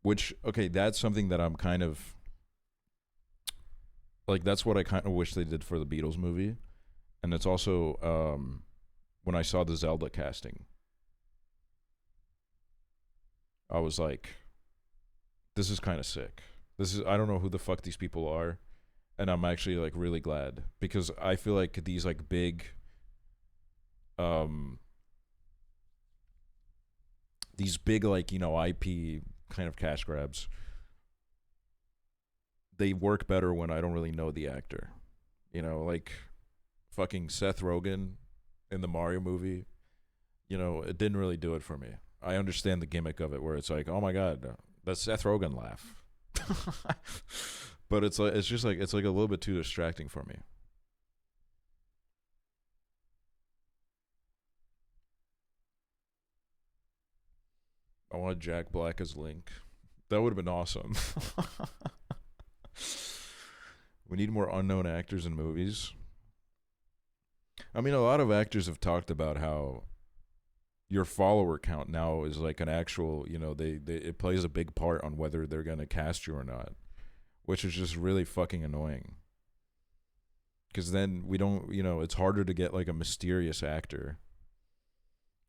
S2: Which, okay, that's something that I'm kind of like, that's what I kind of wish they did for the Beatles movie. And it's also when I saw the Zelda casting, I was like, this is kind of sick. I don't know who the fuck these people are, and I'm actually like really glad, because I feel like these like big like, you know, IP kind of cash grabs, they work better when I don't really know the actor. You know, like fucking Seth Rogen in the Mario movie, you know, it didn't really do it for me. I understand the gimmick of it, where it's like, oh my god, that's Seth Rogen laugh. But it's like, it's just like, it's like a little bit too distracting for me. I want Jack Black as Link. That would have been awesome. We need more unknown actors in movies. I mean, a lot of actors have talked about how your follower count now is like an actual, you know, it plays a big part on whether they're going to cast you or not, which is just really fucking annoying. Because then we don't, you know, it's harder to get like a mysterious actor.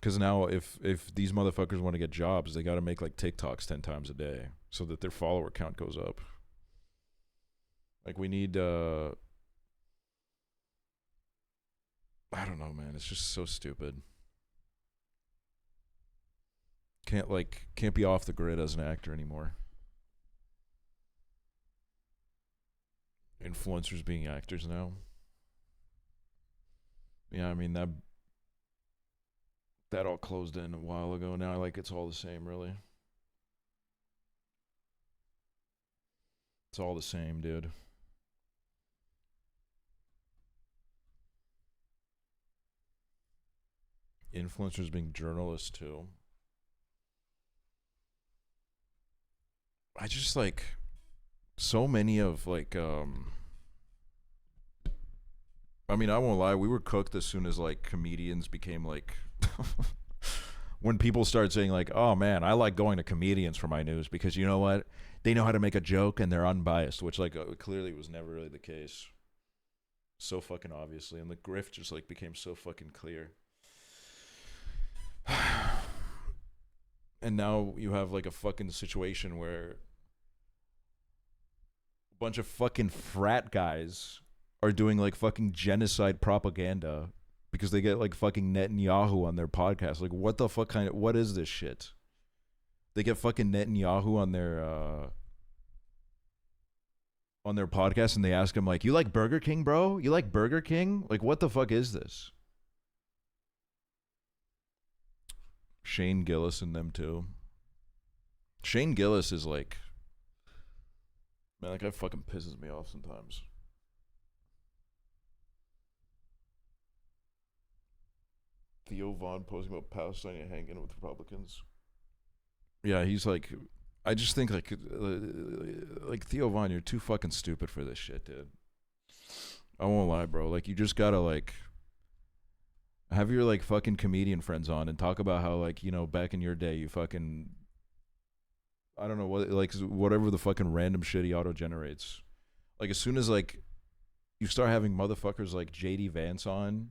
S2: Because now if these motherfuckers want to get jobs, they got to make like TikToks 10 times a day so that their follower count goes up. Like we need, I don't know, man. It's just so stupid. Can't be off the grid as an actor anymore. Influencers being actors now. Yeah, I mean that all closed in a while ago now. Like it's all the same, really. It's all the same, dude. Influencers being journalists too. I just like so many of like I mean, I won't lie, we were cooked as soon as like comedians became like when people start saying like, "Oh man, I like going to comedians for my news because you know what? They know how to make a joke and they're unbiased," which like clearly was never really the case. So fucking obviously, and the grift just like became so fucking clear. And now you have like a fucking situation where a bunch of fucking frat guys are doing like fucking genocide propaganda because they get like fucking Netanyahu on their podcast. Like, what the fuck what is this shit? They get fucking Netanyahu on their podcast and they ask him like, "You like Burger King, bro? You like Burger King? Like, what the fuck is this?" Shane Gillis and them too. Shane Gillis is like, man, that guy fucking pisses me off sometimes. Theo Vaughn posting about Palestine and hanging with Republicans. Yeah, he's like, I just think like Theo Vaughn, you're too fucking stupid for this shit, dude. I won't lie, bro. Like, you just gotta like have your like fucking comedian friends on and talk about how like, you know, back in your day you fucking, I don't know what, like whatever the fucking random shit he auto generates. Like, as soon as like you start having motherfuckers like JD Vance on,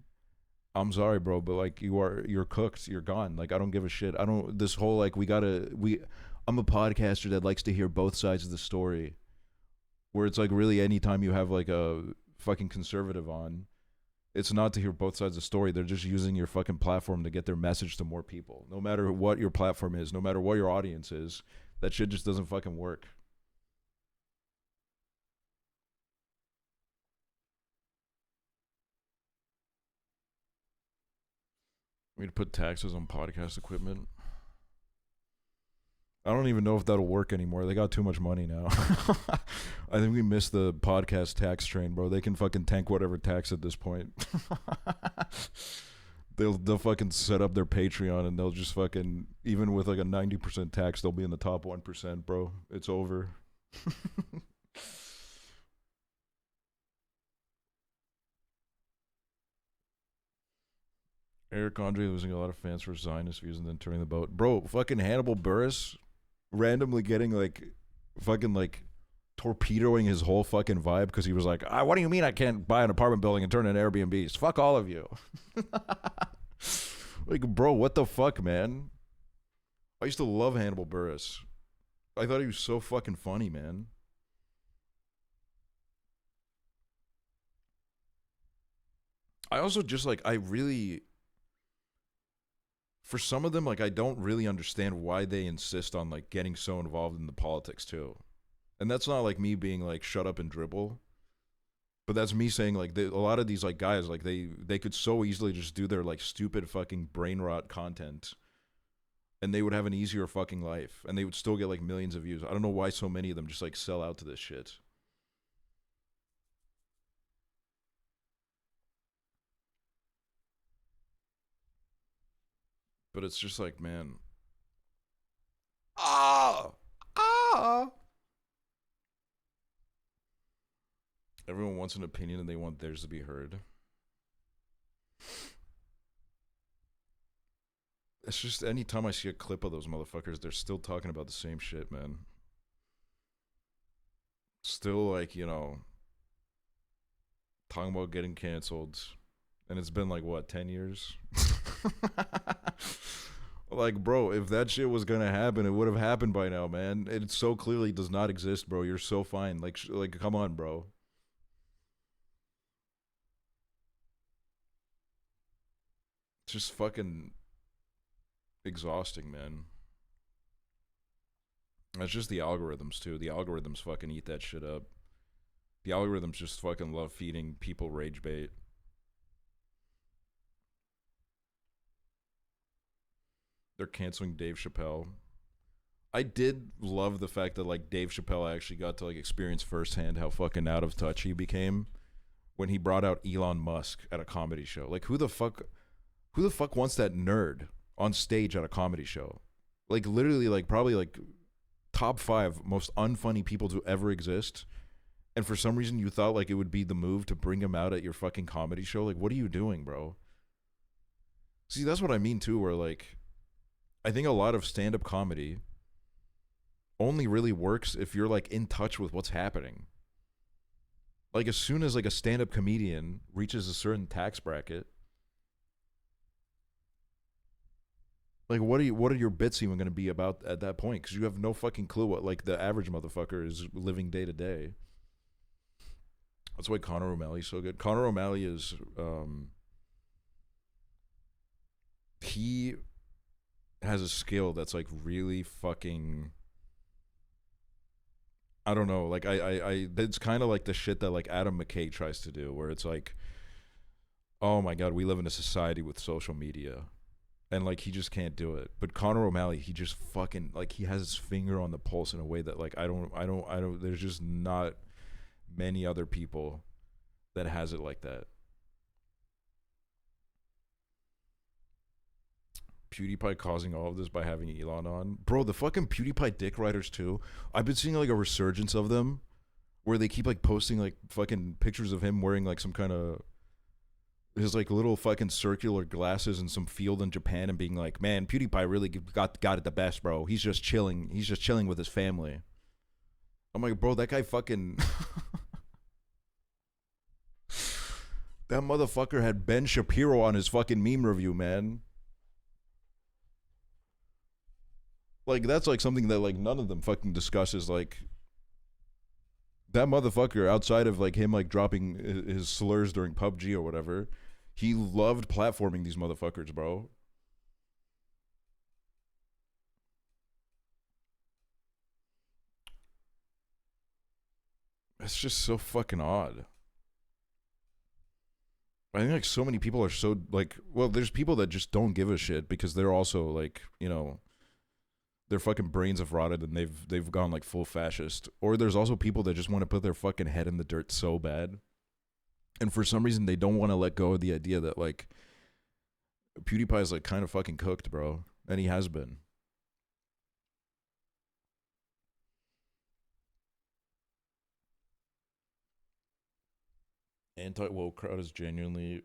S2: I'm sorry, bro, but like you're cooked, you're gone. Like, I don't give a shit. I don't, this whole like I'm a podcaster that likes to hear both sides of the story. Where it's like, really, anytime you have like a fucking conservative on, it's not to hear both sides of the story. They're just using your fucking platform to get their message to more people. No matter what your platform is, no matter what your audience is, that shit just doesn't fucking work. We need to put taxes on podcast equipment. I don't even know if that'll work anymore. They got too much money now. I think we missed the podcast tax train, bro. They can fucking tank whatever tax at this point. They'll fucking set up their Patreon and they'll just fucking, even with like a 90% tax, they'll be in the top 1%, bro. It's over. Eric Andre losing a lot of fans for Zionist views and then turning the boat. Bro, fucking Hannibal Buress randomly getting like fucking like torpedoing his whole fucking vibe because he was like, what do you mean I can't buy an apartment building and turn it into Airbnbs? Fuck all of you. Like, bro, what the fuck, man? I used to love Hannibal Buress. I thought he was so fucking funny, man. I also just like, for some of them, like, I don't really understand why they insist on like getting so involved in the politics too. And that's not like me being like, shut up and dribble. But that's me saying like, a lot of these like guys, like they could so easily just do their like stupid fucking brain rot content and they would have an easier fucking life and they would still get like millions of views. I don't know why so many of them just like sell out to this shit. But it's just like, man. Everyone wants an opinion and they want theirs to be heard. It's just, anytime I see a clip of those motherfuckers, they're still talking about the same shit, man. Still like, you know, talking about getting canceled. And it's been like, what, 10 years? Like, bro, if that shit was gonna happen, it would have happened by now, man. It so clearly does not exist, bro. You're so fine. Like, come on, bro. It's just fucking exhausting, man. That's just the algorithms, too. The algorithms fucking eat that shit up. The algorithms just fucking love feeding people rage bait. They're canceling Dave Chappelle. I did love the fact that like Dave Chappelle actually got to like experience firsthand how fucking out of touch he became when he brought out Elon Musk at a comedy show. Like, who the fuck wants that nerd on stage at a comedy show? Like, literally, like, probably like top 5 most unfunny people to ever exist. and for some reason you thought like it would be the move to bring him out at your fucking comedy show. Like, what are you doing, bro? See, that's what I mean too, where like I think a lot of stand-up comedy only really works if you're like in touch with what's happening. Like, as soon as like a stand-up comedian reaches a certain tax bracket, like what are your bits even going to be about at that point? Because you have no fucking clue what like the average motherfucker is living day to day. That's why Conor O'Malley's so good. Conor O'Malley is he has a skill that's like really fucking, I don't know, like I it's kind of like the shit that like Adam McKay tries to do, where it's like, oh my god, we live in a society with social media, and like he just can't do it. But Conor O'Malley, he just fucking like he has his finger on the pulse in a way that like I don't. There's just not many other people that has it like that. PewDiePie causing all of this by having Elon on. Bro, the fucking PewDiePie dick riders too. I've been seeing like a resurgence of them where they keep like posting like fucking pictures of him wearing like some kind of his like little fucking circular glasses in some field in Japan and being like, man, PewDiePie really got it the best, bro. He's just chilling with his family. I'm like, bro, that guy fucking that motherfucker had Ben Shapiro on his fucking meme review, man. Like, that's like something that like none of them fucking discusses. Like, that motherfucker, outside of like him like dropping his slurs during PUBG or whatever, he loved platforming these motherfuckers, bro. It's just so fucking odd. I think like so many people are so like, well, there's people that just don't give a shit because they're also like, you know, their fucking brains have rotted and they've gone like full fascist. Or there's also people that just want to put their fucking head in the dirt so bad, and for some reason they don't want to let go of the idea that like PewDiePie is like kind of fucking cooked, bro, and he has been. Anti-woke crowd is genuinely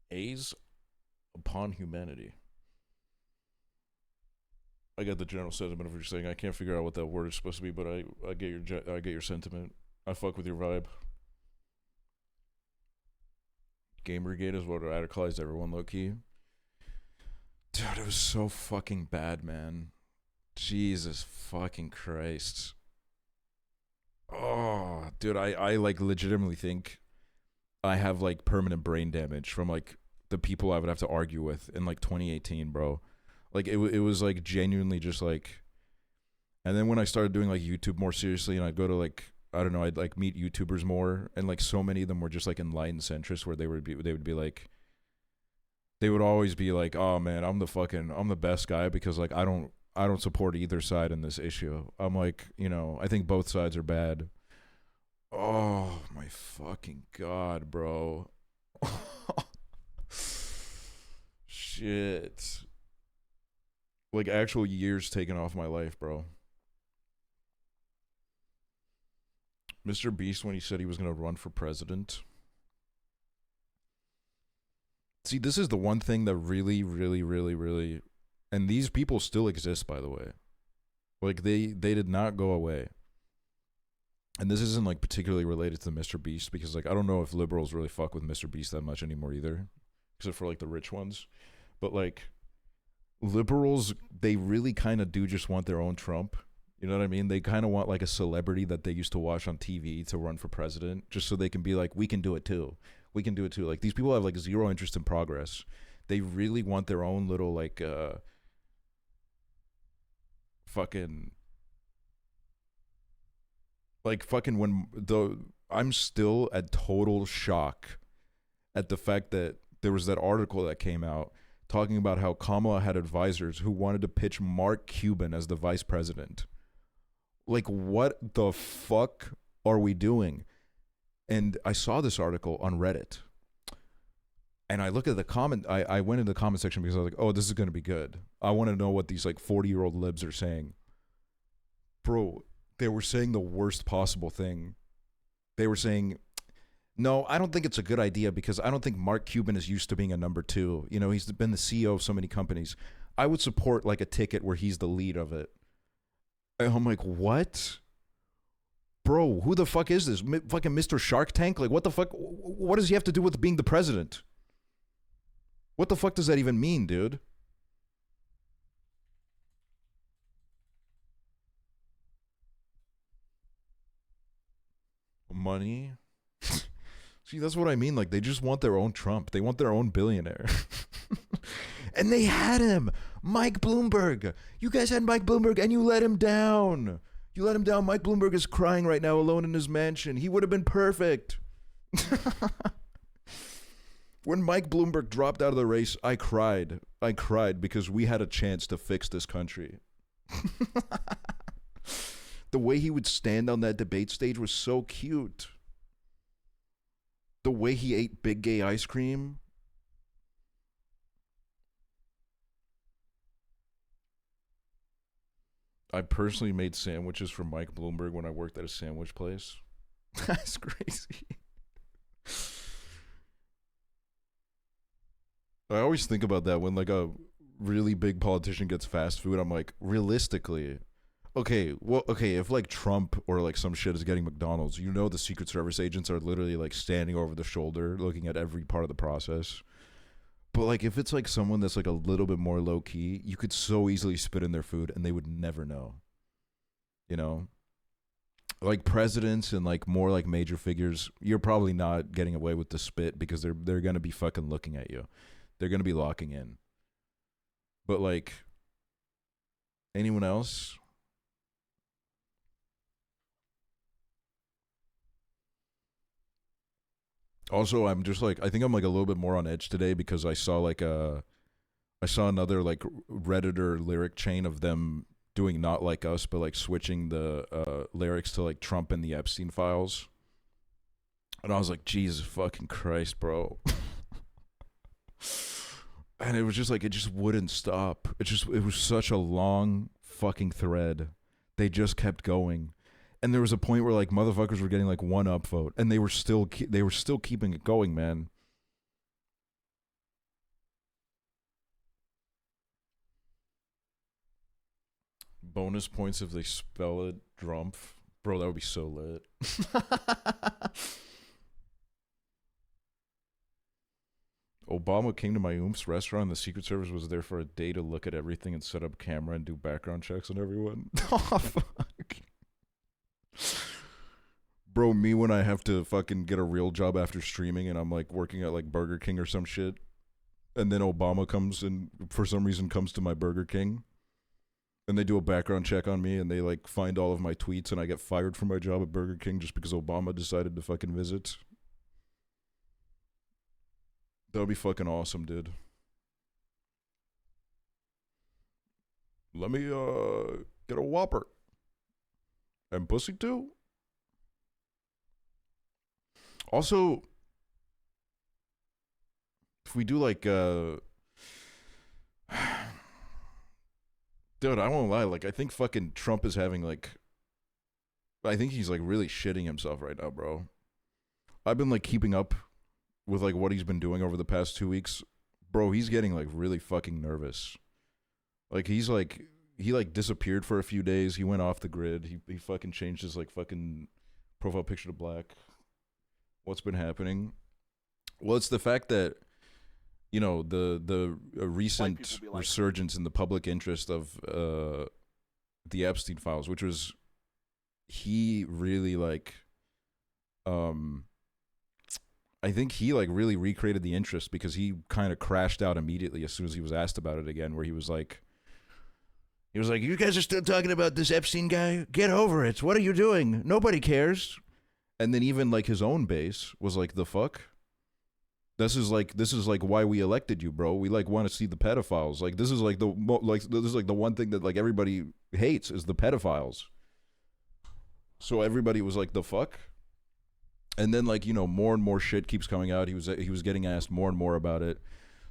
S2: A's upon humanity. I get the general sentiment of what you're saying. I can't figure out what that word is supposed to be, but I get your sentiment. I fuck with your vibe. Gamergate is what radicalized everyone, low key. Dude, it was so fucking bad, man. Jesus fucking Christ. Oh, dude, I like legitimately think I have like permanent brain damage from like the people I would have to argue with in like 2018, bro. Like it was like genuinely just like, and then when I started doing like YouTube more seriously, and I'd go to like, I don't know, I'd like meet YouTubers more, and like so many of them were just like enlightened centrists, where they would be like, they would always be like, oh man, I'm the best guy because like I don't support either side in this issue. I'm like, you know, I think both sides are bad. Oh my fucking god, bro. Shit. Like actual years taken off my life, bro. Mr. Beast, when he said he was going to run for president. See, this is the one thing that really, and these people still exist, by the way. Like, they did not go away. And this isn't, like, particularly related to Mr. Beast, because, like, I don't know if liberals really fuck with Mr. Beast that much anymore either. Except for, like, the rich ones. But, like, liberals, they really kind of do just want their own Trump. You know what I mean? They kind of want, like, a celebrity that they used to watch on TV to run for president, just so they can be like, we can do it too. We can do it too. Like, these people have, like, zero interest in progress. They really want their own little, like, fucking I'm still at total shock at the fact that there was that article that came out talking about how Kamala had advisors who wanted to pitch Mark Cuban as the vice president. Like, what the fuck are we doing? And I saw this article on Reddit, and I look at the comment. I went into the comment section because I was like, oh, this is going to be good. I want to know what these like 40-year-old libs are saying. Bro, they were saying the worst possible thing. They were saying, no, I don't think it's a good idea because I don't think Mark Cuban is used to being a number two. You know, he's been the CEO of so many companies. I would support like a ticket where he's the lead of it. And I'm like, what? Bro, who the fuck is this? Fucking Mr. Shark Tank? Like, what the fuck? What does he have to do with being the president? What the fuck does that even mean, dude? Money? See, that's what I mean. Like, they just want their own Trump. They want their own billionaire. And they had him. Mike Bloomberg. You guys had Mike Bloomberg and you let him down. You let him down. Mike Bloomberg is crying right now alone in his mansion. He would have been perfect. When Mike Bloomberg dropped out of the race, I cried. I cried because we had a chance to fix this country. The way he would stand on that debate stage was so cute. The way he ate big gay ice cream. I personally made sandwiches for Mike Bloomberg when I worked at a sandwich place. That's crazy. I always think about that when like a really big politician gets fast food. I'm like, realistically, okay, if like Trump or like some shit is getting McDonald's, you know the Secret Service agents are literally like standing over the shoulder looking at every part of the process. But like if it's like someone that's like a little bit more low key, you could so easily spit in their food and they would never know. You know? Like presidents and like more like major figures, you're probably not getting away with the spit because they're going to be fucking looking at you. They're going to be locking in. But like anyone else? Also, I'm just like, I think I'm like a little bit more on edge today because I saw like I saw another like Redditor lyric chain of them doing Not Like Us, but like switching the lyrics to like Trump and the Epstein files. And I was like, Jesus fucking Christ, bro. And it was just like, it just wouldn't stop. It was such a long fucking thread. They just kept going. And there was a point where like motherfuckers were getting like one upvote and they were still keeping it going, man. Bonus points if they spell it Drumpf. Bro, that would be so lit. Obama came to my Oomps restaurant. The Secret Service was there for a day to look at everything and set up camera and do background checks on everyone. Oh, fuck. Bro, me when I have to fucking get a real job after streaming and I'm like working at like Burger King or some shit, and then Obama comes and for some reason comes to my Burger King and they do a background check on me and they like find all of my tweets and I get fired from my job at Burger King just because Obama decided to fucking visit. That would be fucking awesome, dude. Let me get a Whopper. And pussy too. Also, if we do like dude, I won't lie, like I think fucking Trump is having like, I think he's like really shitting himself right now, bro. I've been like keeping up with like what he's been doing over the past 2 weeks. Bro, he's getting like really fucking nervous. Like he's like, he like disappeared for a few days. He went off the grid. He fucking changed his like fucking profile picture to black. What's been happening? Well, it's the fact that, you know, the recent
S1: like,
S2: resurgence in the public interest of the Epstein files, which was he really like I think he like really recreated the interest because he kind of crashed out immediately as soon as he was asked about it again, where he was like, you guys are still talking about this Epstein guy? Get over it. What are you doing? Nobody cares. And then even like his own base was like, the fuck? This is like why we elected you, bro. We like want to see the pedophiles. Like this is like the one thing that like everybody hates is the pedophiles. So everybody was like, the fuck? And then like, you know, more and more shit keeps coming out. He was getting asked more and more about it.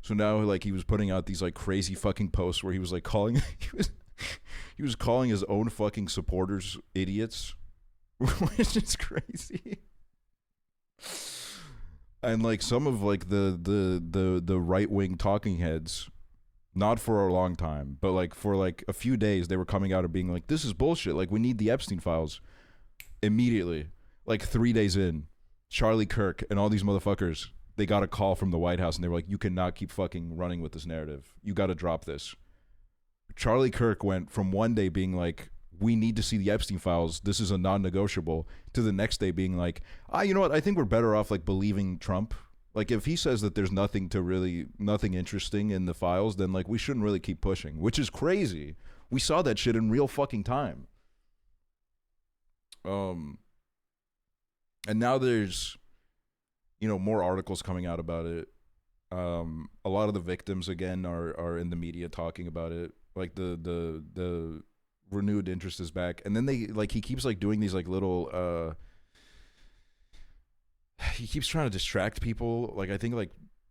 S2: So now like he was putting out these like crazy fucking posts where he was like calling He was calling his own fucking supporters idiots, which is crazy. And like some of like the right wing talking heads, not for a long time, but like for like a few days, they were coming out and being like, "This is bullshit. Like we need the Epstein files." Immediately, like 3 days in, Charlie Kirk and all these motherfuckers, they got a call from the White House and they were like, "You cannot keep fucking running with this narrative. You got to drop this." Charlie Kirk went from one day being like, "We need to see the Epstein files. This is a non-negotiable," to the next day being like, you know what? I think we're better off like believing Trump. Like if he says that there's nothing interesting in the files, then like we shouldn't really keep pushing, which is crazy. We saw that shit in real fucking time. And now there's, you know, more articles coming out about it. A lot of the victims again are in the media talking about it. Like the renewed interest is back, and then they like he keeps like doing these like little he keeps trying to distract people. Like I think like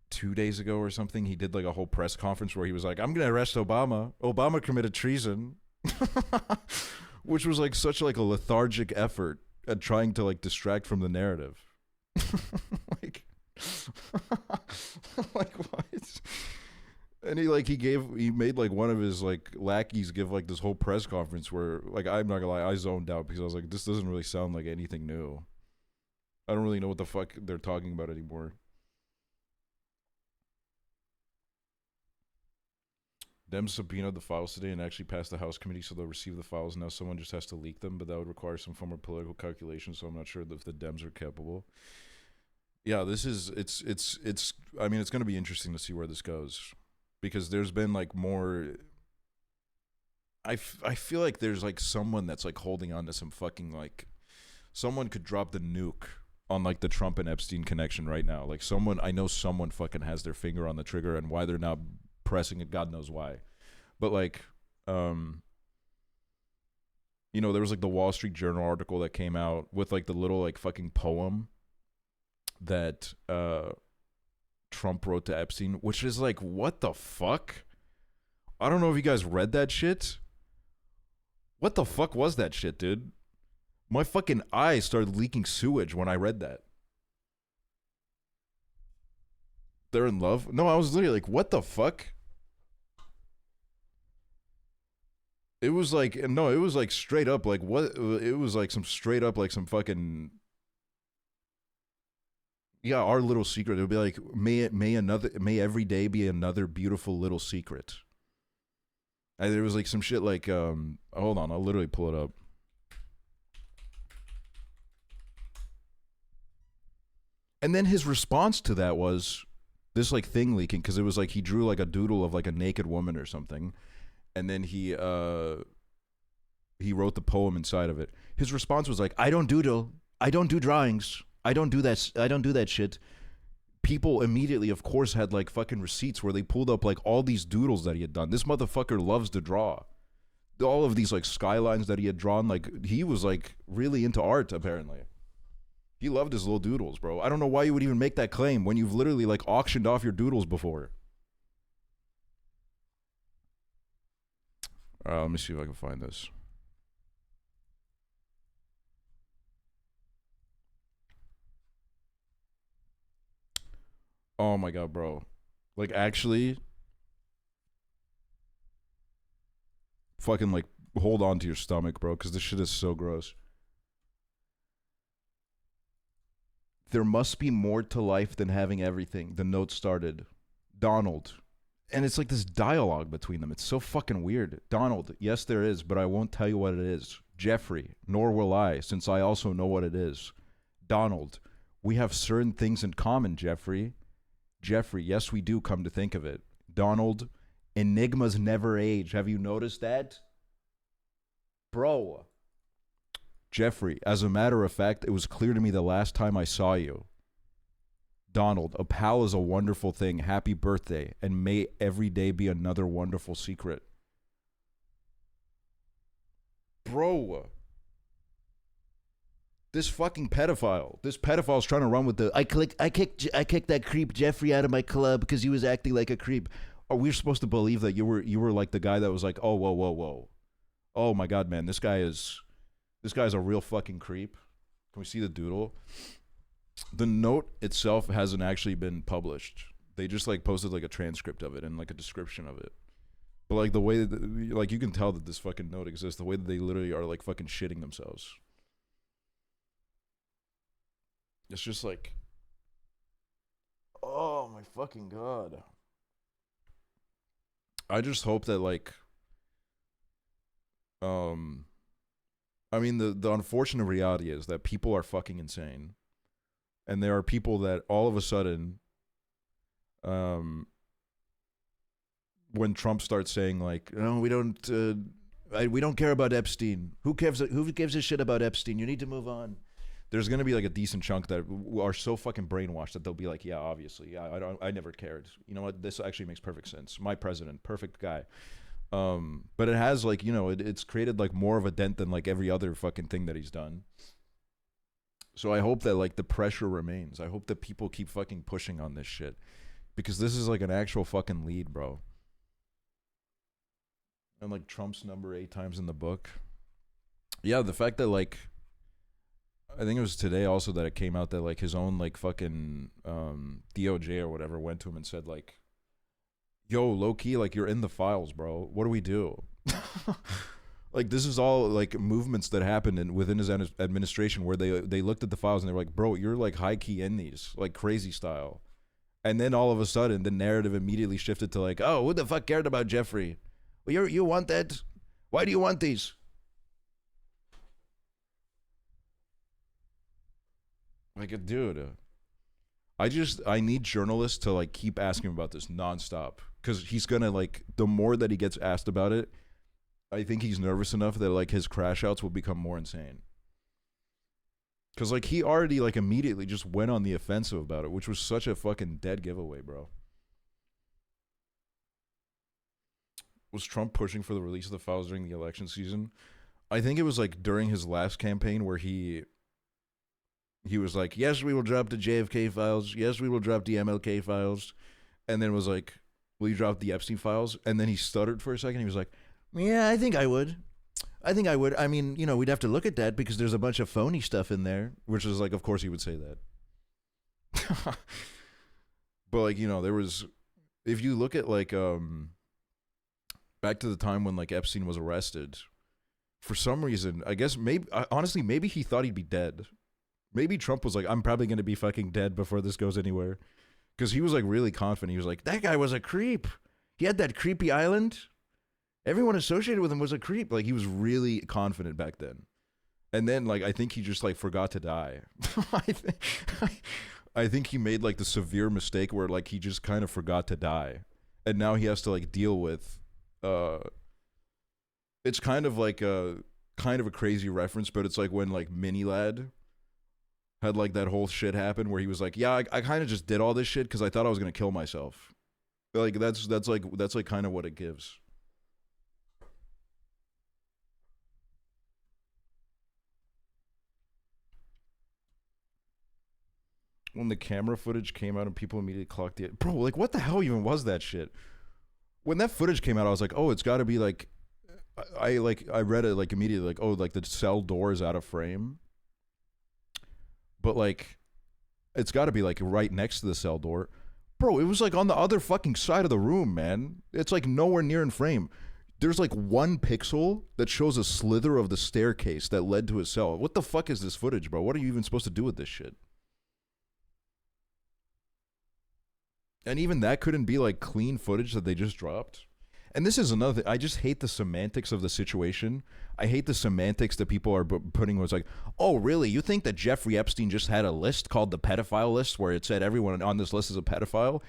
S2: 2 days ago or something, he did like a whole press conference where he was like, "I'm gonna arrest Obama. Obama committed treason," which was like such like a lethargic effort at trying to like distract from the narrative. like like what? And he made like one of his like lackeys give like this whole press conference where like I'm not gonna lie, I zoned out because I was like, this doesn't really sound like anything new. I don't really know what the fuck they're talking about anymore. Dem subpoenaed the files today and actually passed the House committee, so they'll receive the files. Now someone just has to leak them, but that would require some form of political calculation, so I'm not sure if the Dems are capable. Yeah, it's I mean, it's going to be interesting to see where this goes. Because there's been like more, I feel like there's like someone that's like holding on to some fucking like, someone could drop the nuke on like the Trump and Epstein connection right now. Like I know someone fucking has their finger on the trigger, and why they're not pressing it, God knows why. But like, you know, there was like the Wall Street Journal article that came out with like the little like fucking poem that Trump wrote to Epstein, which is like, what the fuck? I don't know if you guys read that shit. What the fuck was that shit, dude? My fucking eyes started leaking sewage when I read that. They're in love? No, I was literally like, what the fuck? It was like, no, it was like straight up, like what? It was like some straight up, like some fucking, yeah, our little secret. It would be like, may every day be another beautiful little secret. And there was like some shit like, hold on, I'll literally pull it up. And then his response to that was this like thing leaking, because it was like he drew like a doodle of like a naked woman or something, and then he wrote the poem inside of it. His response was like, I don't doodle, I don't do drawings, I don't do that shit. People immediately, of course, had like fucking receipts where they pulled up like all these doodles that he had done. This motherfucker loves to draw. All of these like skylines that he had drawn, like he was like really into art apparently. He loved his little doodles, bro. I don't know why you would even make that claim when you've literally like auctioned off your doodles before. Let me see if I can find this. Oh my god, bro. Like actually, fucking like hold on to your stomach, bro, because this shit is so gross. There must be more to life than having everything. The note started. Donald. And it's like this dialogue between them. It's so fucking weird. Donald, yes there is, but I won't tell you what it is. Jeffrey, nor will I, since I also know what it is. Donald, we have certain things in common, Jeffrey. Jeffrey, yes we do, come to think of it. Donald, enigmas never age. Have you noticed that? Bro. Jeffrey, as a matter of fact, it was clear to me the last time I saw you. Donald, a pal is a wonderful thing. Happy birthday, and may every day be another wonderful secret. Bro. This fucking pedophile. This pedophile's trying to run with the I kicked that creep Jeffrey out of my club because he was acting like a creep. Are we supposed to believe that you were like the guy that was like, oh, whoa. oh my god, man, this guy's a real fucking creep. Can we see the doodle? The note itself hasn't actually been published. They just like posted like a transcript of it and like a description of it. But like the way that, like, you can tell that this fucking note exists, the way that they literally are like fucking shitting themselves. It's just like, oh my fucking god. I just hope that like, I mean, the unfortunate reality is that people are fucking insane. And there are people that all of a sudden, when Trump starts saying like, no, we don't care about Epstein. Who gives a shit about Epstein? You need to move on. There's gonna be like a decent chunk that are so fucking brainwashed that they'll be like, yeah, obviously, yeah, I never cared. You know what? This actually makes perfect sense. My president, perfect guy. But it has like, you know, it's created like more of a dent than like every other fucking thing that he's done. So I hope that like the pressure remains. I hope that people keep fucking pushing on this shit, because this is like an actual fucking lead, bro. And like Trump's number 8 times in the book. Yeah, the fact that like, I think it was today also that it came out that like his own like fucking DOJ or whatever went to him and said like, yo, low key, like, you're in the files, bro. What do we do? Like, this is all like movements that happened within his administration where they looked at the files and they were like, bro, you're like high key in these, like crazy style. And then all of a sudden the narrative immediately shifted to like, oh, who the fuck cared about Jeffrey? Well, you want that? Why do you want these? Like, dude, I need journalists to like keep asking him about this nonstop, because he's gonna like, the more that he gets asked about it, I think he's nervous enough that like his crash outs will become more insane. Because like he already like immediately just went on the offensive about it, which was such a fucking dead giveaway, bro. Was Trump pushing for the release of the files during the election season? I think it was like during his last campaign where he was like, yes, we will drop the JFK files. Yes, we will drop the MLK files. And then was like, will you drop the Epstein files? And then he stuttered for a second. He was like, yeah, I think I would. I mean, you know, we'd have to look at that because there's a bunch of phony stuff in there. Which is like, of course he would say that. But like, you know, there was, if you look at like, back to the time when like Epstein was arrested, for some reason, I guess honestly, maybe he thought he'd be dead. Maybe Trump was like, I'm probably going to be fucking dead before this goes anywhere. Because he was like really confident. He was like, that guy was a creep. He had that creepy island. Everyone associated with him was a creep. Like, he was really confident back then. And then, like, I think he just like forgot to die. I think he made like the severe mistake where like he just kind of forgot to die. And now he has to like deal with, it's kind of like a crazy reference, but it's like when like Mini Lad had like that whole shit happen where he was like, yeah, I kind of just did all this shit because I thought I was gonna kill myself. Like that's like kind of what it gives. When the camera footage came out and people immediately clocked it, bro, like what the hell even was that shit? When that footage came out, I was like, oh, it's got to be like, I read it like immediately, like, oh, like the cell door is out of frame. But like, it's got to be like right next to the cell door. Bro, it was like on the other fucking side of the room, man. It's like nowhere near in frame. There's like 1 pixel that shows a slither of the staircase that led to his cell. What the fuck is this footage, bro? What are you even supposed to do with this shit? And even that couldn't be like clean footage that they just dropped. And this is another thing. I just hate the semantics of the situation. I hate the semantics that people are putting where it's like, oh, really? You think that Jeffrey Epstein just had a list called the pedophile list where it said everyone on this list is a pedophile?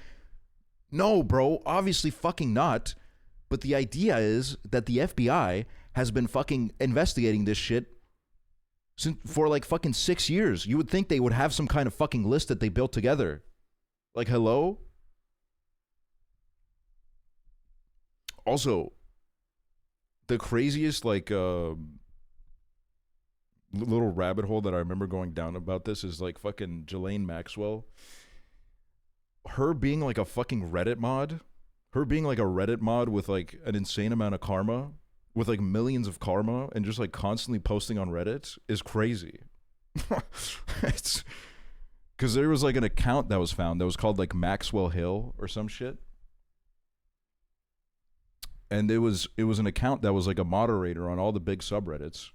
S2: No, bro. Obviously fucking not. But the idea is that the FBI has been fucking investigating this shit for like fucking 6 years. You would think they would have some kind of fucking list that they built together. Like, hello? Also, the craziest, like, little rabbit hole that I remember going down about this is, like, fucking Ghislaine Maxwell. Her being, like, a fucking Reddit mod. Her being, like, a Reddit mod with, like, an insane amount of karma with like millions of karma and just like constantly posting on Reddit is crazy. It's because there was like an account that was found that was called like Maxwell Hill or some shit. And it was an account that was like a moderator on all the big subreddits.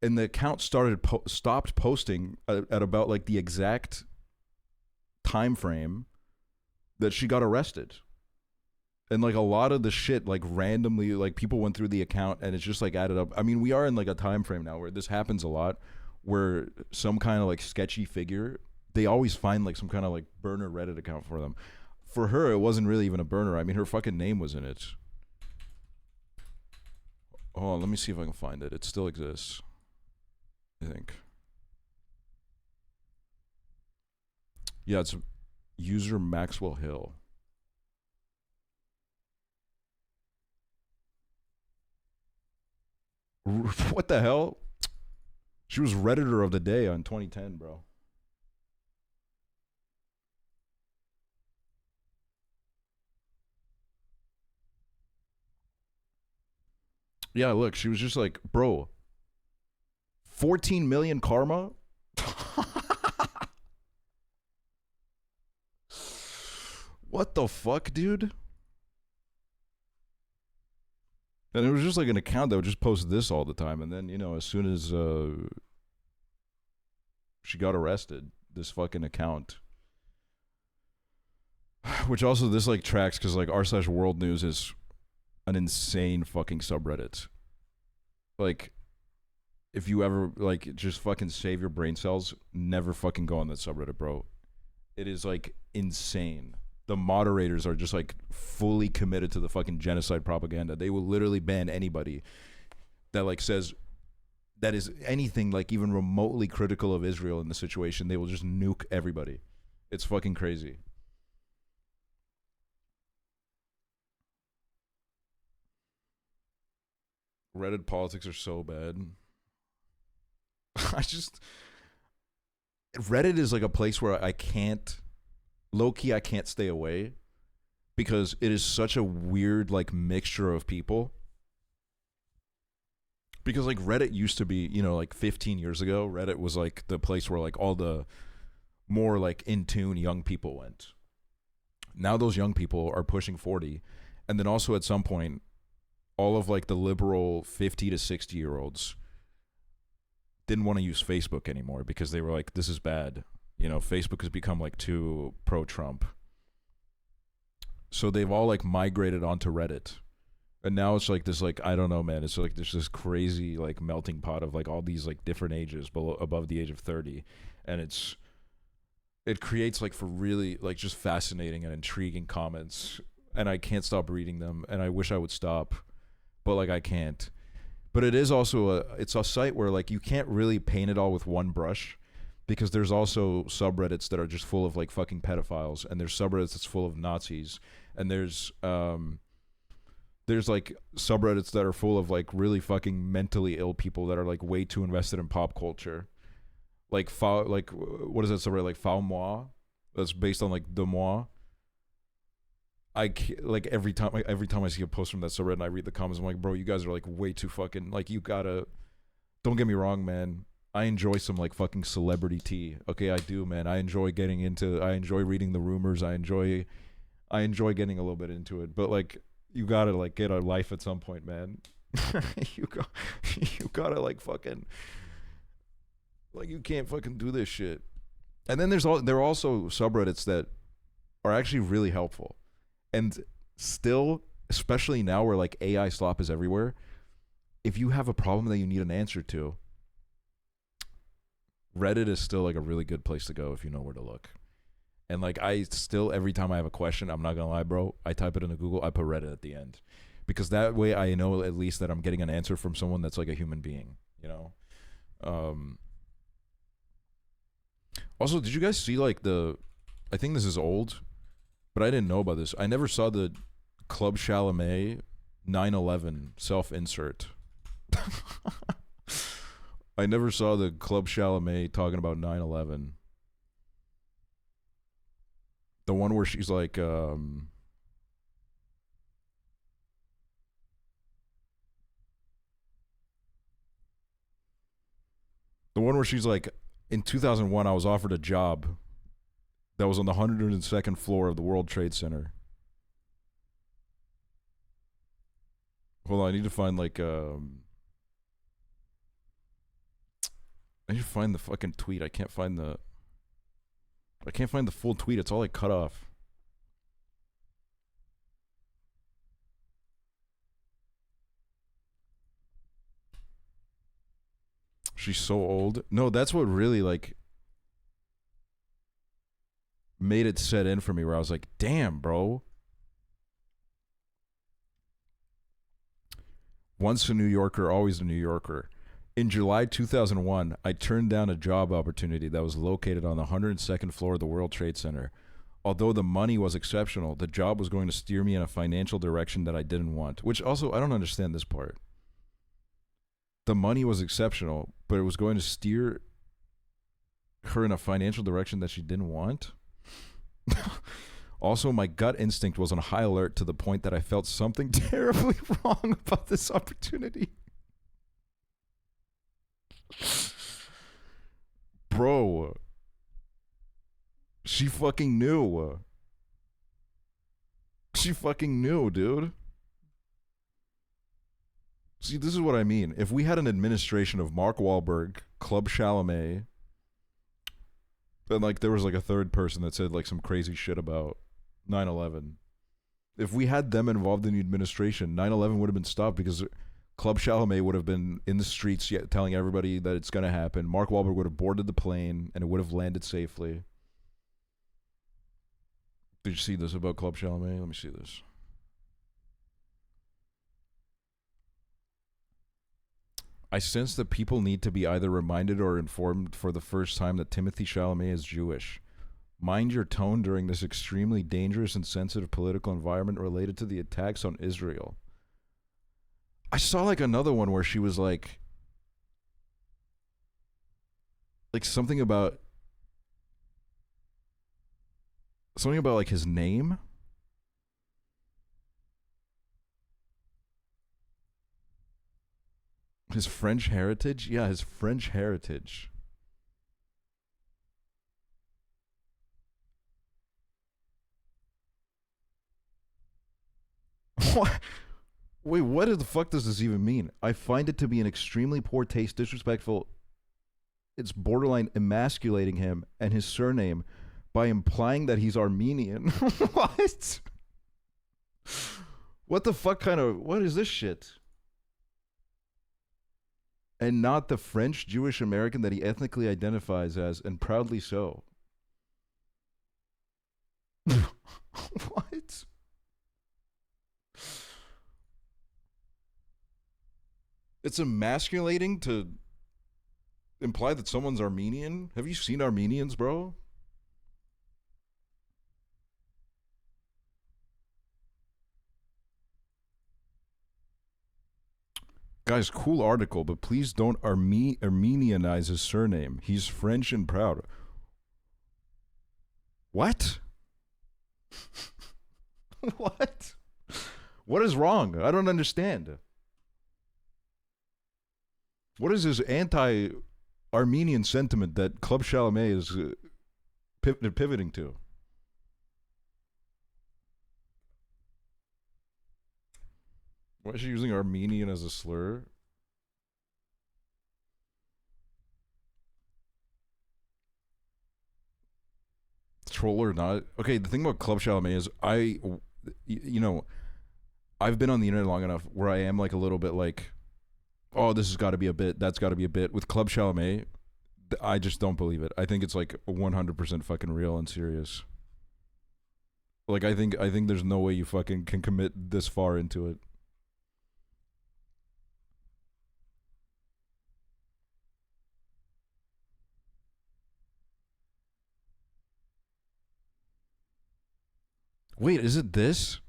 S2: And the account stopped posting at about like the exact time frame that she got arrested. And like a lot of the shit like randomly like people went through the account and it's just like added up. I mean, we are in like a time frame now where this happens a lot, where some kind of like sketchy figure, they always find like some kind of like burner Reddit account for them. For her, it wasn't really even a burner. I mean, her fucking name was in it. Oh, let me see if I can find it. It still exists, I think. Yeah, it's user Maxwell Hill. What the hell? She was Redditor of the day on 2010, bro. Yeah, look, she was just like, bro, 14 million karma? What the fuck, dude? And it was just like an account that would just post this all the time. And then, you know, as soon as she got arrested, this fucking account. Which also, this like tracks because like r/world news is an insane fucking subreddit. Like, if you ever like just fucking save your brain cells, never fucking go on that subreddit, bro. It is like insane. The moderators are just like fully committed to the fucking genocide propaganda. They will literally ban anybody that like says that is anything like even remotely critical of Israel in the situation. They will just nuke everybody. It's fucking crazy. Reddit politics are so bad. Reddit is like a place where I can't, low-key I can't stay away because it is such a weird like mixture of people. Because like Reddit used to be, you know, like 15 years ago, Reddit was like the place where like all the more like in tune young people went. Now those young people are pushing 40. And then also at some point, all of like the liberal 50 to 60 year olds didn't want to use Facebook anymore because they were like, this is bad. You know, Facebook has become like too pro-Trump. So they've all like migrated onto Reddit. And now it's like this, like, I don't know, man. It's like there's this crazy like melting pot of like all these like different ages above the age of 30. And it creates like for really like just fascinating and intriguing comments. And I can't stop reading them. And I wish I would stop, but like I can't. But it is also it's a site where like you can't really paint it all with one brush, because there's also subreddits that are just full of like fucking pedophiles, and there's subreddits that's full of Nazis, and there's like subreddits that are full of like really fucking mentally ill people that are like way too invested in pop culture. Like what is that subreddit, like Foul Moi? That's based on like De Moi. Like every time I see a post from that subreddit and I read the comments, I'm like, bro, you guys are like way too fucking, like, you gotta, don't get me wrong, man. I enjoy some like fucking celebrity tea. Okay, I do, man. I enjoy reading the rumors. I enjoy getting a little bit into it. But like, you gotta like get a life at some point, man. you gotta like fucking, like, you can't fucking do this shit. And then there are also subreddits that are actually really helpful. And still, especially now where like AI slop is everywhere, if you have a problem that you need an answer to, Reddit is still like a really good place to go if you know where to look. And like, I still, every time I have a question, I'm not gonna lie, bro, I type it into Google, I put Reddit at the end, because that way I know at least that I'm getting an answer from someone that's like a human being, you know. Also, did you guys see like I think this is old, but I didn't know about this. I never saw the Club Chalamet 9/11 self-insert. I never saw the Club Chalamet talking about 9/11. The one where she's like, The one where she's like, in 2001, I was offered a job that was on the 102nd floor of the World Trade Center. Hold on, I need to find like I need to find the fucking tweet. I can't find the full tweet. It's all like cut off. She's so old. No, that's what really like made it set in for me, where I was like, damn, bro. Once a New Yorker, always a New Yorker. In July 2001, I turned down a job opportunity that was located on the 102nd floor of the World Trade Center. Although the money was exceptional, the job was going to steer me in a financial direction that I didn't want. Which also, I don't understand this part. The money was exceptional, but it was going to steer her in a financial direction that she didn't want. Also, my gut instinct was on high alert to the point that I felt something terribly wrong about this opportunity. Bro, she fucking knew. She fucking knew, dude. See, this is what I mean. If we had an administration of Mark Wahlberg, Club Chalamet, and like there was like a third person that said like some crazy shit about 9/11. If we had them involved in the administration, 9/11 would have been stopped because Club Chalamet would have been in the streets yet telling everybody that it's going to happen. Mark Wahlberg would have boarded the plane and it would have landed safely. Did you see this about Club Chalamet? Let me see this. I sense that people need to be either reminded or informed for the first time that Timothy Chalamet is Jewish. Mind your tone during this extremely dangerous and sensitive political environment related to the attacks on Israel. I saw like another one where she was like something about like his name. His French heritage? Yeah, his French heritage. What? Wait, what the fuck does this even mean? I find it to be an extremely poor taste, disrespectful. It's borderline emasculating him and his surname by implying that he's Armenian. What? What the fuck kind of... What is this shit? And not the French Jewish American that he ethnically identifies as, and proudly so. What? It's emasculating to imply that someone's Armenian? Have you seen Armenians, bro? Guys, cool article, but please don't Armenianize his surname. He's French and proud. What? What? What is wrong? I don't understand. What is this anti-Armenian sentiment that Club Chalamet is pivoting to? Why is she using Armenian as a slur? Troll or not? Okay, the thing about Club Chalamet is you know, I've been on the internet long enough where I am like a little bit like, oh, this has got to be a bit, that's got to be a bit. With Club Chalamet, I just don't believe it. I think it's like 100% fucking real and serious. Like, I think there's no way you fucking can commit this far into it. Wait, is it this?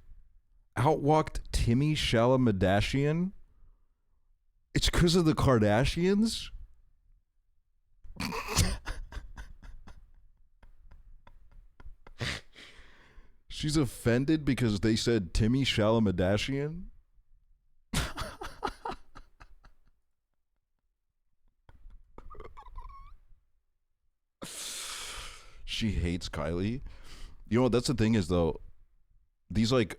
S2: Outwalked Timmy Chalamet? It's because of the Kardashians? She's offended because they said Timmy Chalamet? she hates Kylie. You know what? That's the thing is though. These like,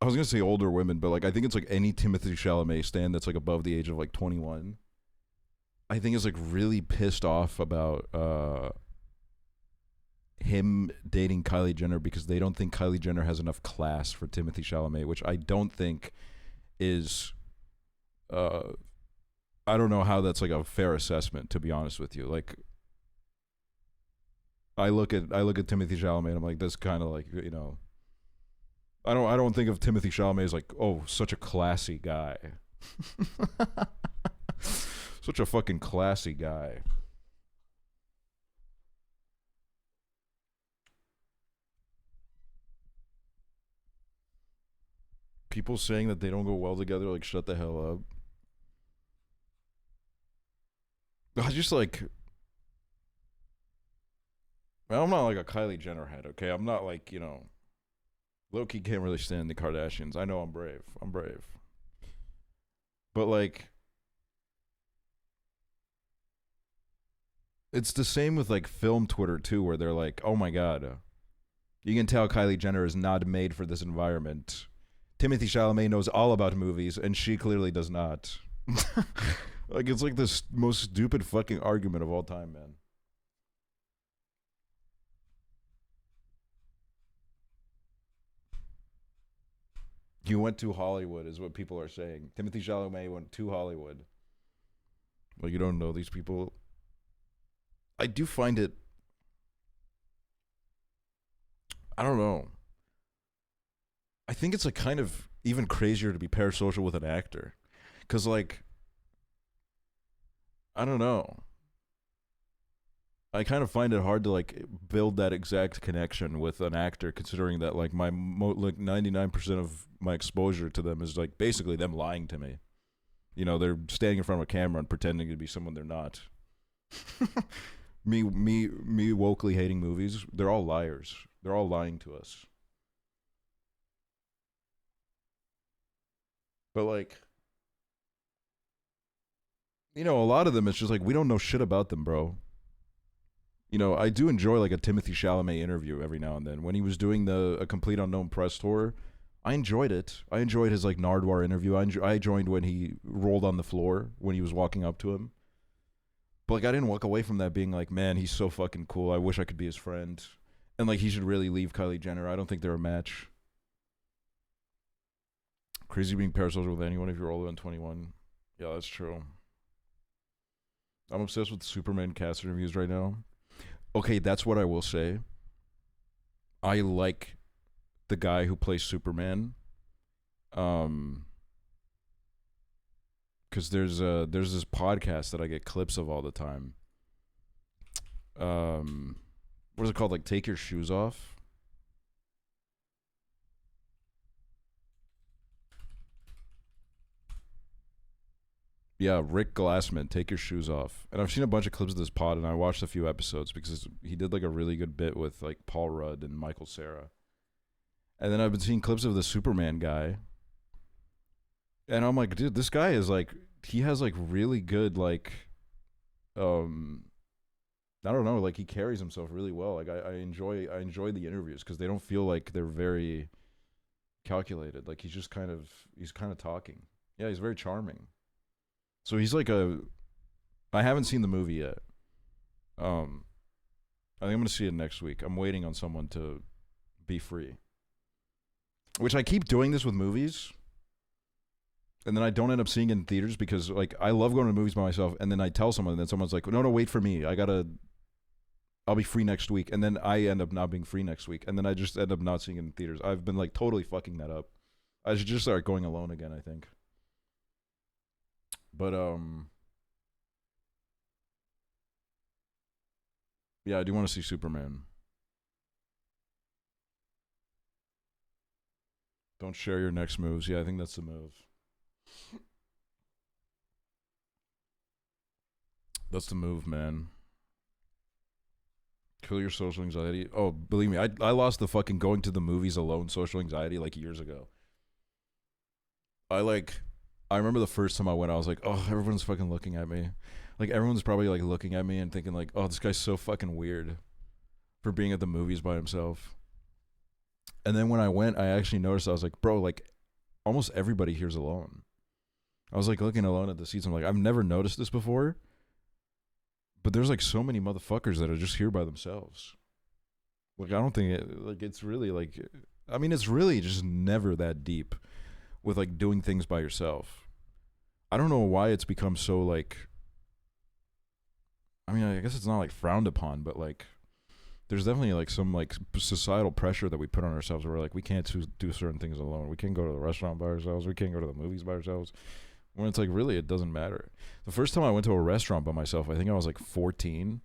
S2: I was gonna say older women, but like I think it's like any Timothée Chalamet stan that's like above the age of like 21. I think is like really pissed off about him dating Kylie Jenner because they don't think Kylie Jenner has enough class for Timothée Chalamet, which I don't think is I don't know how that's like a fair assessment, to be honest with you. Like I look at Timothée Chalamet and I'm like, that's kind of like, you know, I don't think of Timothée Chalamet as like, oh, such a classy guy. Such a fucking classy guy. People saying that they don't go well together, like, shut the hell up. I just like, well, I'm not like a Kylie Jenner head, okay? I'm not like, you know, low-key can't really stand the Kardashians. I know I'm brave. But like, it's the same with like film Twitter too, where they're like, oh my God, you can tell Kylie Jenner is not made for this environment. Timothée Chalamet knows all about movies, and she clearly does not. Like, it's like the most stupid fucking argument of all time, man. You went to Hollywood, is what people are saying. Timothée Chalamet went to Hollywood. Well, you don't know these people. I do find it, I don't know. I think it's like kind of even crazier to be parasocial with an actor. Because like, I don't know. I kind of find it hard to like build that exact connection with an actor, considering that like my like 99% of my exposure to them is like basically them lying to me. You know, they're standing in front of a camera and pretending to be someone they're not. me wokely hating movies. They're all liars. They're all lying to us. But like, you know, a lot of them, it's just like, we don't know shit about them, bro. You know, I do enjoy like a Timothée Chalamet interview every now and then. When he was doing a Complete Unknown press tour, I enjoyed it. I enjoyed his like Nardwuar interview. I joined when he rolled on the floor when he was walking up to him. But like, I didn't walk away from that being like, man, he's so fucking cool. I wish I could be his friend. And like, he should really leave Kylie Jenner. I don't think they're a match. Crazy being parasocial with anyone if you're older than 21. Yeah, that's true. I'm obsessed with Superman cast interviews right now. Okay, that's what I will say. I like the guy who plays Superman. Because there's this podcast that I get clips of all the time. What is it called? Like, Take Your Shoes Off? Yeah, Rick Glassman, Take Your Shoes Off. And I've seen a bunch of clips of this pod, and I watched a few episodes because he did like a really good bit with like Paul Rudd and Michael Cera. And then I've been seeing clips of the Superman guy. And I'm like, dude, this guy is like, he has like really good like, I don't know, like he carries himself really well. Like I enjoy the interviews because they don't feel like they're very calculated. Like he's kind of talking. Yeah, he's very charming. So he's like I haven't seen the movie yet. I think I'm going to see it next week. I'm waiting on someone to be free. Which I keep doing this with movies. And then I don't end up seeing it in theaters because like I love going to movies by myself, and then I tell someone, and then someone's like, no, wait for me. I'll be free next week. And then I end up not being free next week. And then I just end up not seeing it in theaters. I've been like totally fucking that up. I should just start going alone again, I think. But yeah, I do want to see Superman. Don't share your next moves. Yeah, I think that's the move. That's the move, man. Kill your social anxiety. Oh, believe me, I lost the fucking going to the movies alone social anxiety like years ago. I remember the first time I went, I was like, oh, everyone's fucking looking at me. Like everyone's probably like looking at me and thinking like, oh, this guy's so fucking weird for being at the movies by himself. And then when I went, I actually noticed, I was like, bro, like almost everybody here's alone. I was like looking alone at the seats. I'm like, I've never noticed this before. But there's like so many motherfuckers that are just here by themselves. Like, I don't think it, like, it's really like, I mean, it's really just never that deep with like doing things by yourself. I don't know why it's become so like, I mean, I guess it's not like frowned upon, but like, there's definitely like some like societal pressure that we put on ourselves where like we can't do certain things alone. We can't go to the restaurant by ourselves. We can't go to the movies by ourselves. When it's like, really, it doesn't matter. The first time I went to a restaurant by myself, I think I was like 14.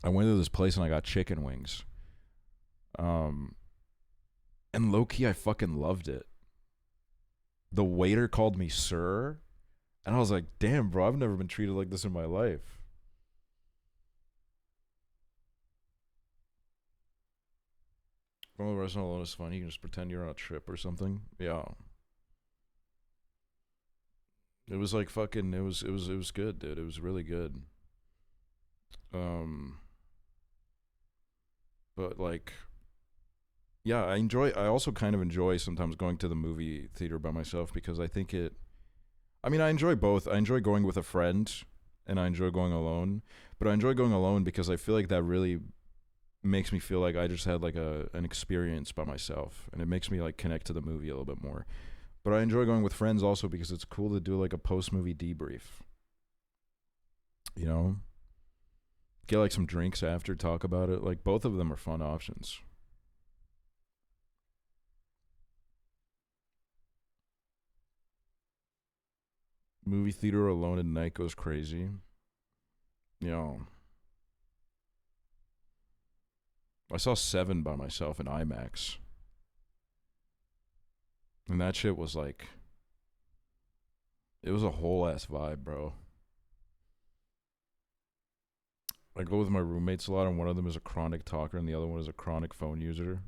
S2: I went to this place and I got chicken wings. And low key, I fucking loved it. The waiter called me sir. And I was like, damn, bro, I've never been treated like this in my life. Going to the restaurant alone is fun. You can just pretend you're on a trip or something. Yeah. It was like fucking, it was good, dude. It was really good. But like, yeah, I also kind of enjoy sometimes going to the movie theater by myself because I think I enjoy both. I enjoy going with a friend and I enjoy going alone, but I enjoy going alone because I feel like that really makes me feel like I just had like an experience by myself and it makes me like connect to the movie a little bit more. But I enjoy going with friends also because it's cool to do like a post-movie debrief. You know? Get like some drinks after, talk about it. Like both of them are fun options. Movie theater alone at night goes crazy. You know. I saw Seven by myself in IMAX. And that shit was like, it was a whole ass vibe, bro. I go with my roommates a lot, and one of them is a chronic talker, and the other one is a chronic phone user.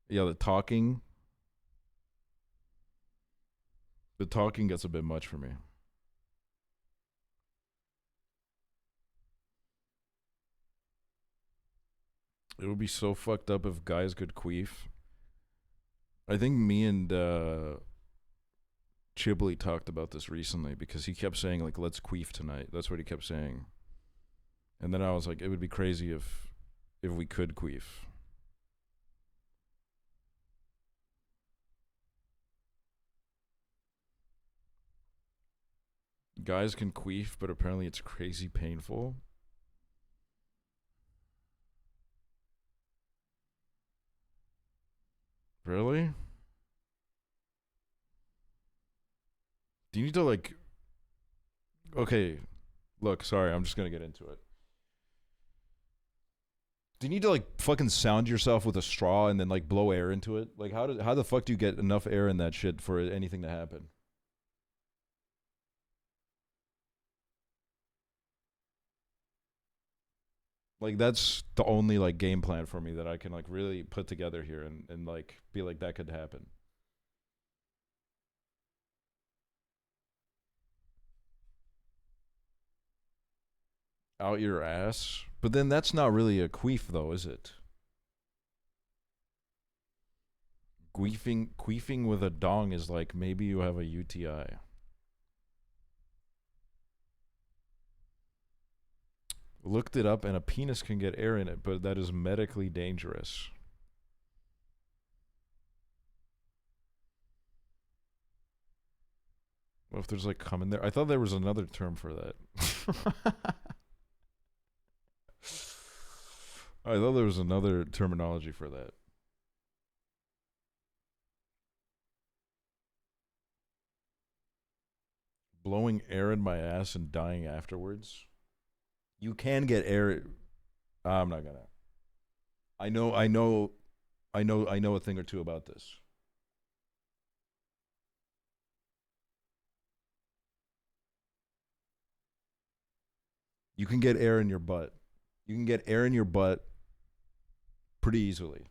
S2: Yeah, the talking gets a bit much for me. It would be so fucked up if guys could queef. I think me and Chibley talked about this recently because he kept saying like, let's queef tonight. That's what he kept saying. And then I was like, it would be crazy if we could queef. Guys can queef, but apparently it's crazy painful. Really? Do you need to like... Okay, look, sorry, I'm just gonna get into it. Do you need to like fucking sound yourself with a straw and then like blow air into it? Like how the fuck do you get enough air in that shit for anything to happen? Like that's the only like game plan for me that I can like really put together here and like be like that could happen. Out your ass? But then that's not really a queef though, is it? Queefing with a dong is like maybe you have a UTI. Looked it up and a penis can get air in it, but that is medically dangerous. What if there's like cum in there? I thought there was another term for that. I thought there was another terminology for that. Blowing air in my ass and dying afterwards. You can get air. I'm not gonna. I know a thing or two about this. You can get air in your butt. You can get air in your butt pretty easily.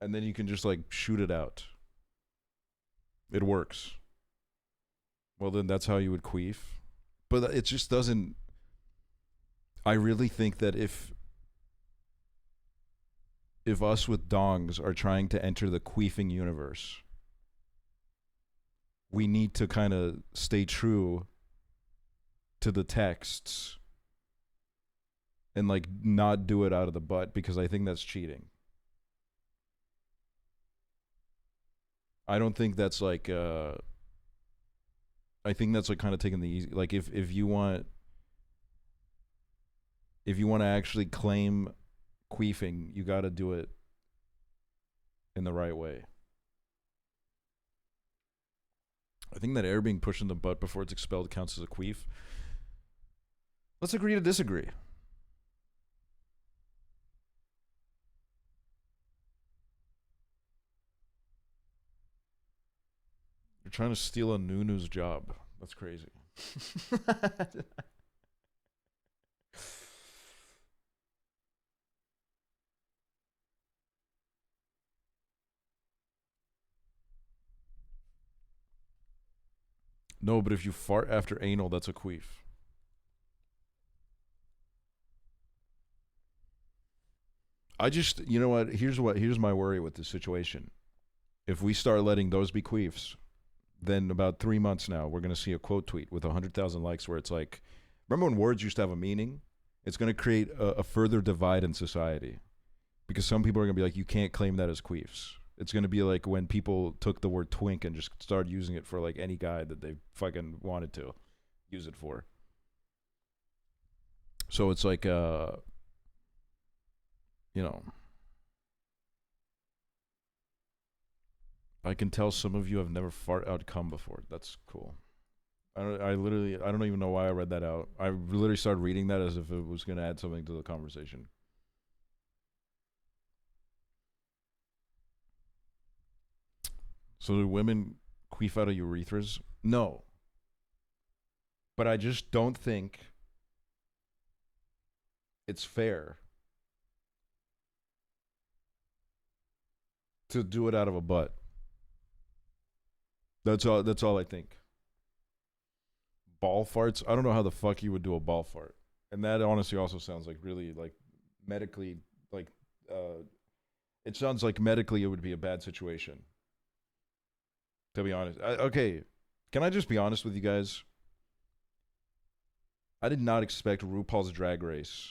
S2: And then you can just like shoot it out. It works. Well, then that's how you would queef. But it just doesn't. I really think that if us with dongs are trying to enter the queefing universe, we need to kind of stay true to the texts and like not do it out of the butt, because I think that's cheating. I don't think that's like I think that's like kind of taking the easy, like if you want to actually claim queefing, you got to do it in the right way. I think that air being pushed in the butt before it's expelled counts as a queef. Let's agree to disagree. You're trying to steal a Nunu's job. That's crazy. No, but if you fart after anal, that's a queef. I just, you know what? Here's my worry with this situation. If we start letting those be queefs, then about 3 months now, we're going to see a quote tweet with 100,000 likes where it's like, remember when words used to have a meaning? It's going to create a further divide in society, because some people are going to be like, you can't claim that as queefs. It's going to be like when people took the word twink and just started using it for like any guy that they fucking wanted to use it for. So it's like, you know, I can tell some of you have never fart out cum before. That's cool. I don't even know why I read that out. I literally started reading that as if it was going to add something to the conversation. So do women queef out of urethras? No. But I just don't think it's fair to do it out of a butt. That's all I think. Ball farts? I don't know how the fuck you would do a ball fart. And that honestly also sounds like really like medically, like it sounds like medically it would be a bad situation. To be honest. Okay, can I just be honest with you guys? I did not expect RuPaul's Drag Race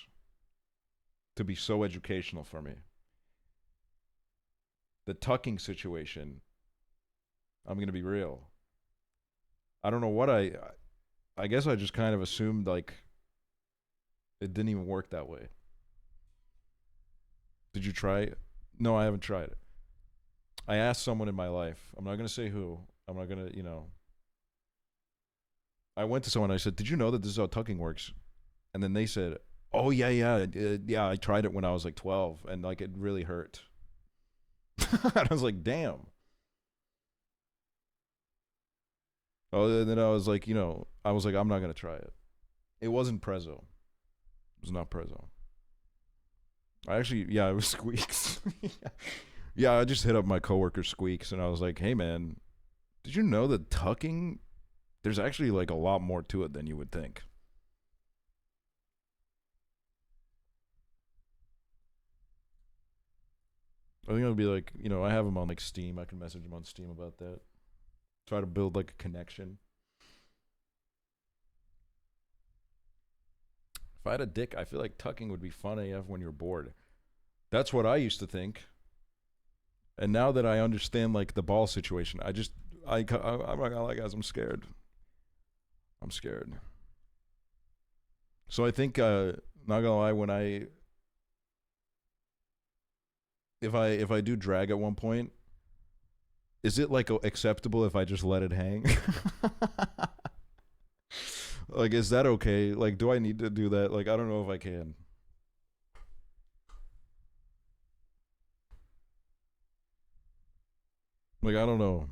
S2: to be so educational for me. The tucking situation, I'm going to be real. I don't know what I guess I just kind of assumed like it didn't even work that way. Did you try it? No, I haven't tried it. I asked someone in my life. I'm not going to say who. I'm not going to, you know. I went to someone. I said, did you know that this is how tucking works? And then they said, oh, yeah. I tried it when I was like 12. And like it really hurt. I was like, damn. Oh, and then I was like, you know, I'm not going to try it. It wasn't Prezzo. It was not Prezzo. It was Squeaks. Yeah, I just hit up my coworker Squeaks and I was like, hey man, did you know that tucking, there's actually like a lot more to it than you would think. I think it'll be like, you know, I have him on like Steam. I can message him on Steam about that. Try to build like a connection. If I had a dick, I feel like tucking would be fun AF when you're bored. That's what I used to think. And now that I understand like the ball situation, I'm not gonna lie, guys, I'm scared. I'm scared. So I think, not gonna lie, if I do drag at one point, is it like acceptable if I just let it hang? Like, is that okay? Like, do I need to do that? Like, I don't know if I can. Like, I don't know.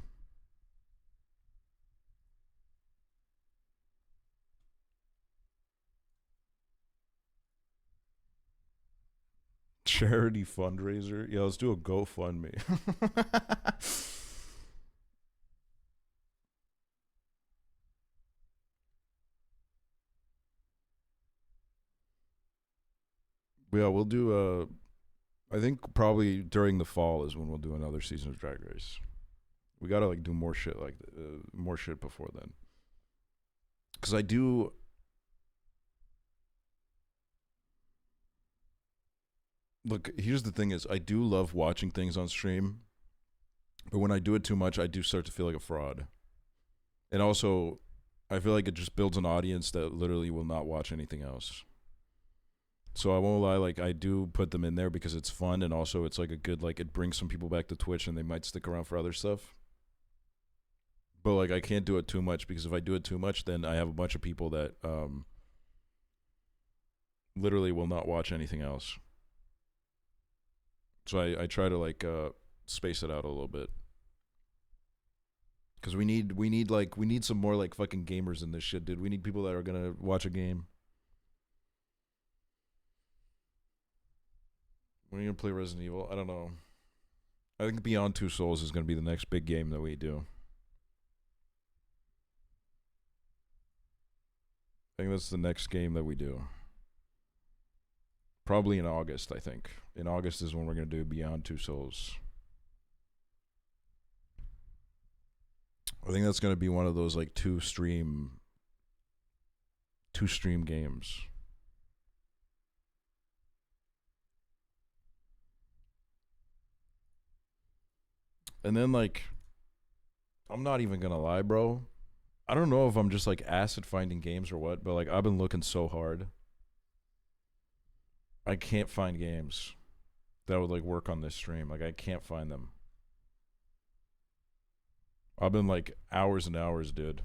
S2: Charity fundraiser? Yeah, let's do a GoFundMe. Yeah, we'll do. I think probably during the fall is when we'll do another season of Drag Race. We gotta like do more shit more shit before then. Cause I do. Look, here's the thing: is I do love watching things on stream, but when I do it too much, I do start to feel like a fraud. And also, I feel like it just builds an audience that literally will not watch anything else. So I won't lie, like I do put them in there because it's fun, and also it's like a good, like it brings some people back to Twitch and they might stick around for other stuff. But like I can't do it too much, because if I do it too much, then I have a bunch of people that literally will not watch anything else. So I try to like space it out a little bit. Cause we need some more like fucking gamers in this shit, dude. We need people that are gonna watch a game. When are you gonna play Resident Evil? I don't know. I think Beyond Two Souls is gonna be the next big game that we do. I think that's the next game that we do. Probably in August, I think. In August is when we're gonna do Beyond Two Souls. I think that's gonna be one of those like two stream games. And then like, I'm not even gonna lie, bro. I don't know if I'm just like ass at finding games or what, but like I've been looking so hard. I can't find games that would like work on this stream. Like I can't find them. I've been like hours and hours, dude.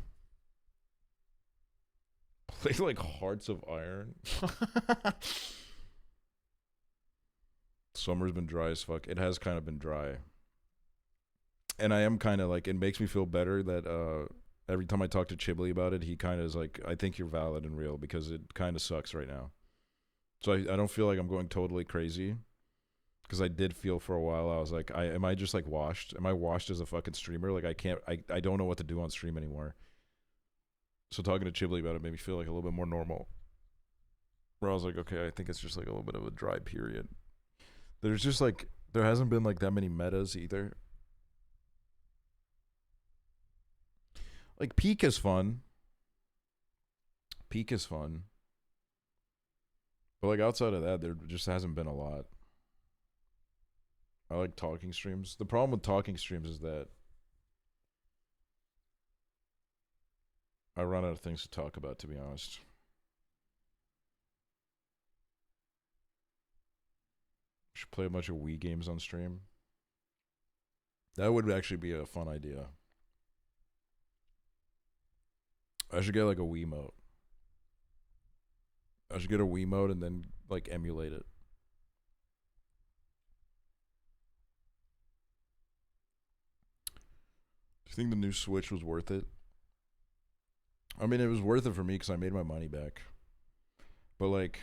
S2: Play like Hearts of Iron. Summer's been dry as fuck. It has kind of been dry. And I am kind of like, it makes me feel better that every time I talk to Chiblee about it, he kind of is like, I think you're valid and real, because it kind of sucks right now. So I don't feel like I'm going totally crazy, because I did feel for a while, I was like, am I just like washed? Am I washed as a fucking streamer? Like I don't know what to do on stream anymore. So talking to Chiblee about it made me feel like a little bit more normal. Where I was like, okay, I think it's just like a little bit of a dry period. There's just like, there hasn't been like that many metas either. Like Peak is fun. Peak is fun. But like outside of that, there just hasn't been a lot. I like talking streams. The problem with talking streams is that I run out of things to talk about, to be honest. Should play a bunch of Wii games on stream. That would actually be a fun idea. I should get like a Wiimote. I should get a Wiimote and then like emulate it. Do you think the new Switch was worth it? I mean, it was worth it for me because I made my money back. But like,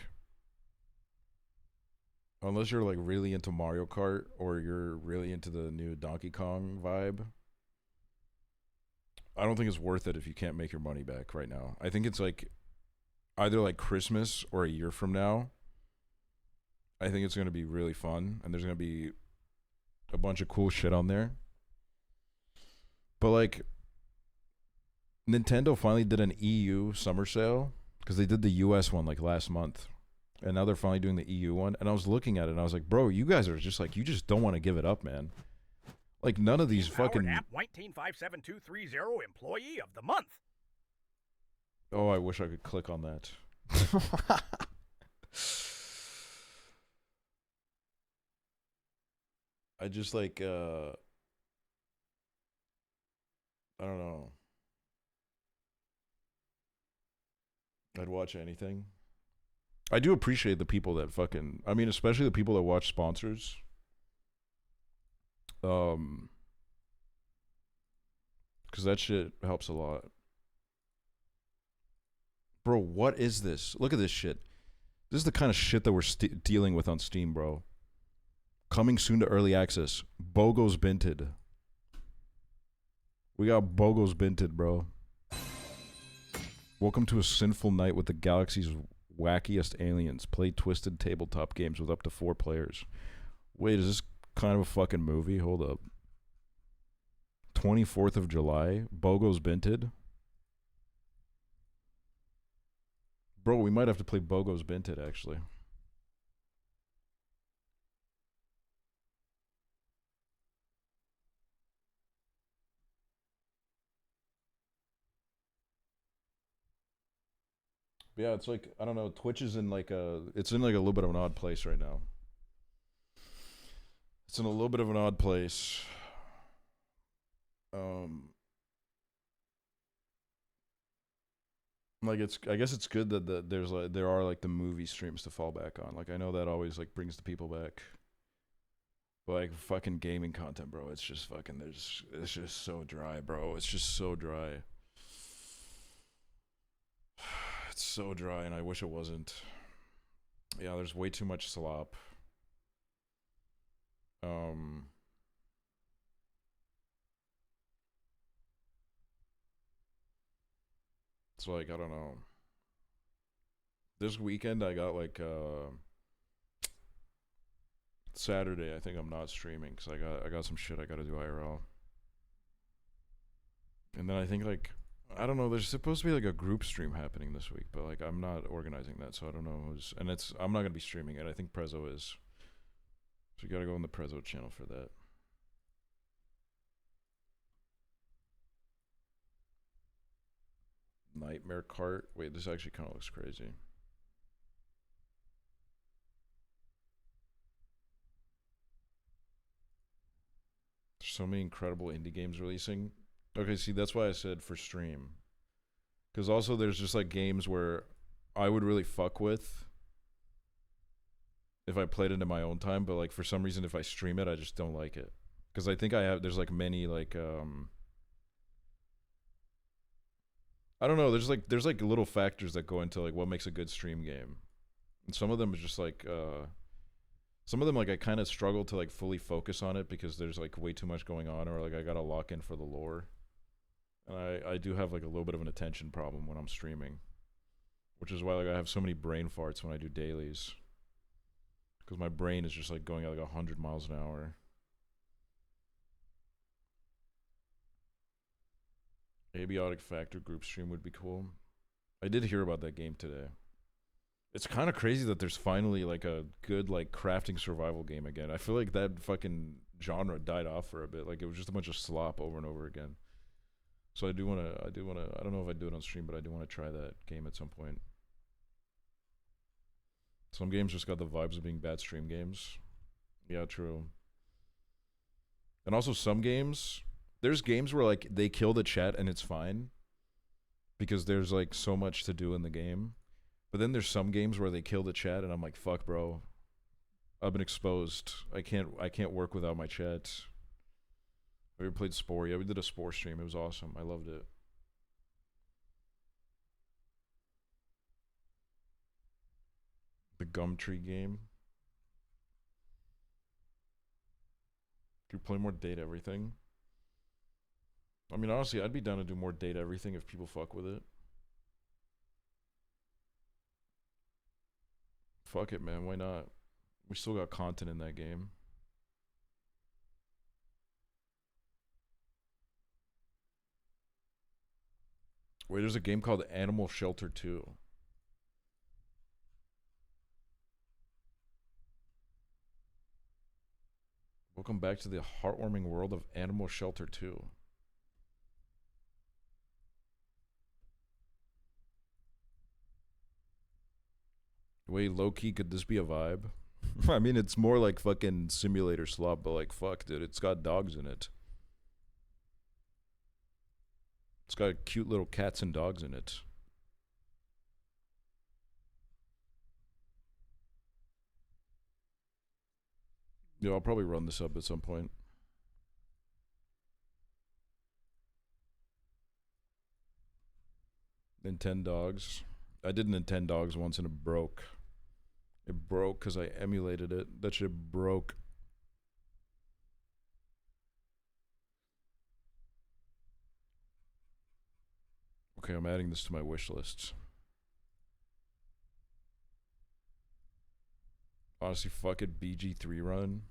S2: unless you're like really into Mario Kart or you're really into the new Donkey Kong vibe, I don't think it's worth it if you can't make your money back right now. I think it's like either like Christmas or a year from now. I think it's going to be really fun, and there's going to be a bunch of cool shit on there. But like, Nintendo finally did an EU summer sale, because they did the US one like last month, and now they're finally doing the EU one. And I was looking at it and I was like, bro, you guys are just like, you just don't want to give it up, man. Like none of these fucking
S6: App 1957230 Employee of the Month.
S2: Oh, I wish I could click on that. I just like I don't know. I'd watch anything. I do appreciate the people that fucking, I mean, especially the people that watch sponsors. Because that shit helps a lot. Bro, what is this? Look at this shit. This is the kind of shit that we're dealing with on Steam, bro. Coming soon to early access. Bogo's Binted. We got Bogo's Binted, bro. Welcome to a sinful night with the galaxy's Wackiest aliens. Play twisted tabletop games with up to 4 players. Wait, is this kind of a fucking movie? Hold up. 24th of July. Bogo's Binted. Bro, we might have to play Bogo's Binted, actually. But yeah, it's like, I don't know, Twitch is in like it's in like a little bit of an odd place right now. It's in a little bit of an odd place. Like I guess it's good that there are like the movie streams to fall back on. Like I know that always like brings the people back. But like fucking gaming content, bro, it's just fucking it's just so dry, bro. It's just so dry. It's so dry, and I wish it wasn't. Yeah, there's way too much slop. It's like, I don't know. This weekend I got like Saturday I think I'm not streaming because I got some shit I gotta do IRL. And then I think like, I don't know, there's supposed to be like a group stream happening this week, but like I'm not organizing that, so I don't know who's, and I'm not gonna be streaming it. I think Prezzo is. So you gotta go on the Prezzo channel for that. Nightmare Cart. Wait, this actually kind of looks crazy. There's so many incredible indie games releasing. Okay, see, that's why I said for stream. Because also there's just like games where I would really fuck with if I played it in my own time, but like for some reason if I stream it, I just don't like it. Because I think there's like many like I don't know, there's like little factors that go into like what makes a good stream game. And some of them is just like some of them like I kind of struggle to like fully focus on it because there's like way too much going on, or like I gotta lock in for the lore. And I do have like a little bit of an attention problem when I'm streaming, which is why like I have so many brain farts when I do dailies, because my brain is just like going at like 100 miles an hour. Abiotic Factor group stream would be cool. I did hear about that game today. It's kind of crazy that there's finally like a good like crafting survival game again. I feel like that fucking genre died off for a bit. Like it was just a bunch of slop over and over again. So I don't know if I do it on stream, but I do want to try that game at some point. Some games just got the vibes of being bad stream games. Yeah, true. And also some games, there's games where like they kill the chat and it's fine because there's like so much to do in the game. But then there's some games where they kill the chat and I'm like, fuck, bro. I've been exposed. I can't work without my chat. We ever played Spore? Yeah, we did a Spore stream. It was awesome. I loved it. The Gumtree game. Could you play more Date Everything? I mean, honestly, I'd be down to do more Date Everything if people fuck with it. Fuck it, man. Why not? We still got content in that game. Wait, there's a game called Animal Shelter 2. Welcome back to the heartwarming world of Animal Shelter 2. Wait, low-key, could this be a vibe? I mean, it's more like fucking simulator slop, but like, fuck, dude, it's got dogs in it. It's got cute little cats and dogs in it. Yeah, I'll probably run this up at some point. Nintendogs. I did Nintendogs once and it broke. It broke because I emulated it. That shit broke. Okay, I'm adding this to my wish list. Honestly, fuck it, BG3 run.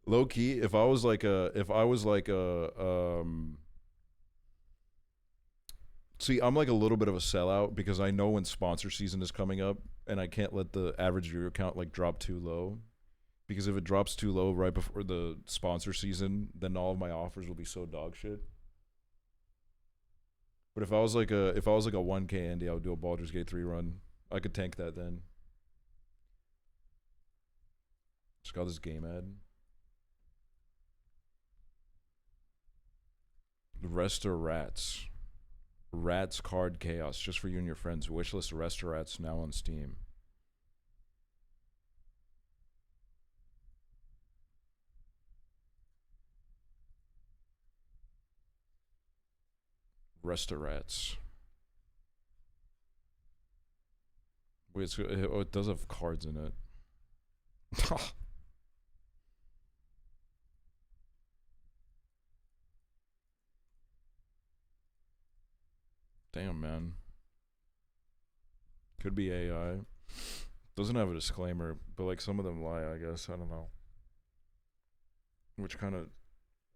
S2: Low key, if I was like see, I'm like a little bit of a sellout because I know when sponsor season is coming up and I can't let the average viewer count like drop too low. Because if it drops too low right before the sponsor season, then all of my offers will be so dog shit. But if I was like a 1K Andy, I would do a Baldur's Gate 3 run. I could tank that then. Just got this game ad. The rest are rats. Rats card chaos just for you and your friends. Wishlist rest are rats now on Steam. Rest of rats. Wait, it does have cards in it. Damn, man. Could be AI. Doesn't have a disclaimer, but like some of them lie, I guess. I don't know. Which kind of,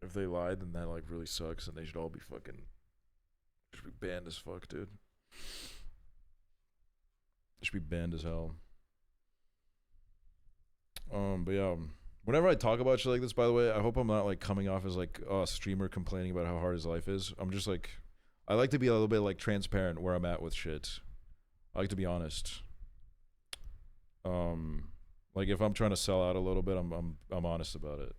S2: if they lied, then that like really sucks, and they should all be fucking, should be banned as fuck, dude. Should be banned as hell. But yeah, whenever I talk about shit like this, by the way, I hope I'm not like coming off as like a streamer complaining about how hard his life is. I'm just like, I like to be a little bit like transparent where I'm at with shit. I like to be honest. Like if I'm trying to sell out a little bit, I'm honest about it.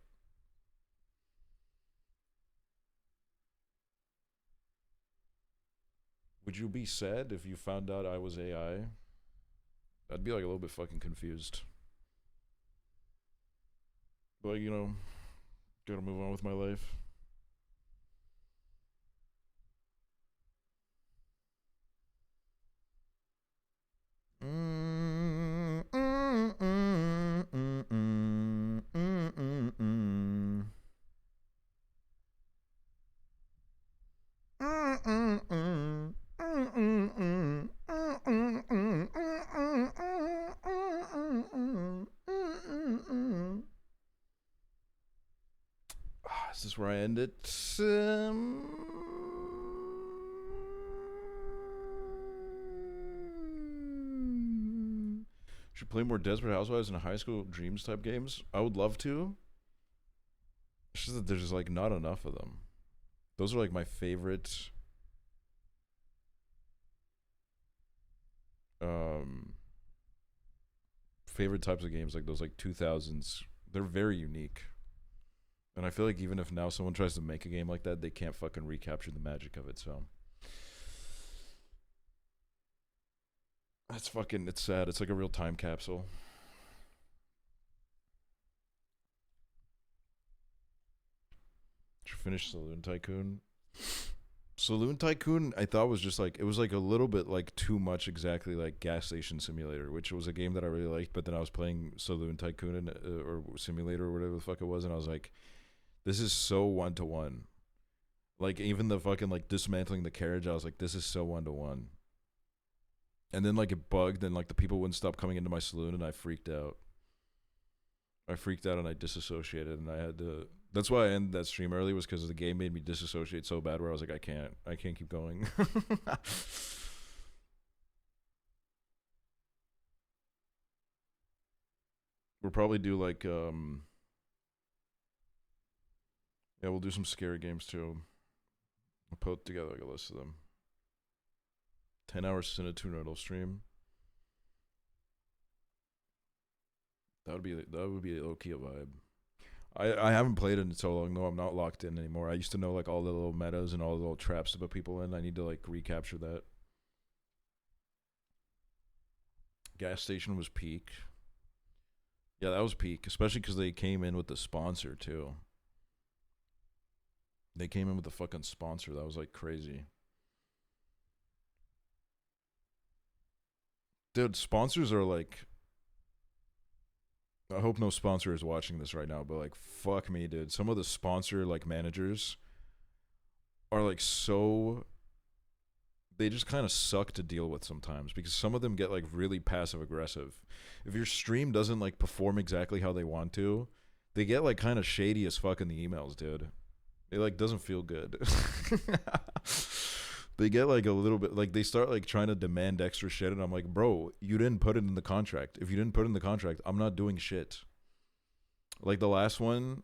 S2: Would you be sad if you found out I was AI? I'd be like a little bit fucking confused. But you know, gotta move on with my life. Is this where I end it? Should play more Desperate Housewives and High School Dreams type games. I would love to. It's just that there's just like not enough of them. Those are like my favorite. Favorite types of games, like those like 2000s. They're very unique. And I feel like even if now someone tries to make a game like that, they can't fucking recapture the magic of it, so. That's fucking, it's sad. It's like a real time capsule. Did you finish Saloon Tycoon? Saloon Tycoon, I thought was just like, it was like a little bit like too much exactly like Gas Station Simulator, which was a game that I really liked, but then I was playing Saloon Tycoon or Simulator or whatever the fuck it was, and I was like, this is so one-to-one. Like, even the fucking, like, dismantling the carriage, I was like, this is so one-to-one. And then, like, it bugged, and, like, the people wouldn't stop coming into my saloon, and I freaked out. I freaked out, and I disassociated, and I had to... That's why I ended that stream early, was because the game made me disassociate so bad, where I was like, I can't keep going. We'll probably do, like, yeah, we'll do some scary games too. I'll put together like a list of them. 10 hours Cinetune stream. That would be low key a vibe. I haven't played it in so long though. I'm not locked in anymore. I used to know like all the little metas and all the little traps to put people in. I need to like recapture that. Gas Station was peak. Yeah, that was peak, especially because they came in with the sponsor too. They came in with the fucking sponsor. That was like crazy. Dude, sponsors are like... I hope no sponsor is watching this right now, but like, fuck me, dude. Some of the sponsor like managers are like so... they just kind of suck to deal with sometimes because some of them get like really passive aggressive. If your stream doesn't like perform exactly how they want to, they get like kind of shady as fuck in the emails, dude. It like doesn't feel good. They get like a little bit like they start like trying to demand extra shit, and I'm like, bro, you didn't put it in the contract. If you didn't put it in the contract, I'm not doing shit. Like the last one,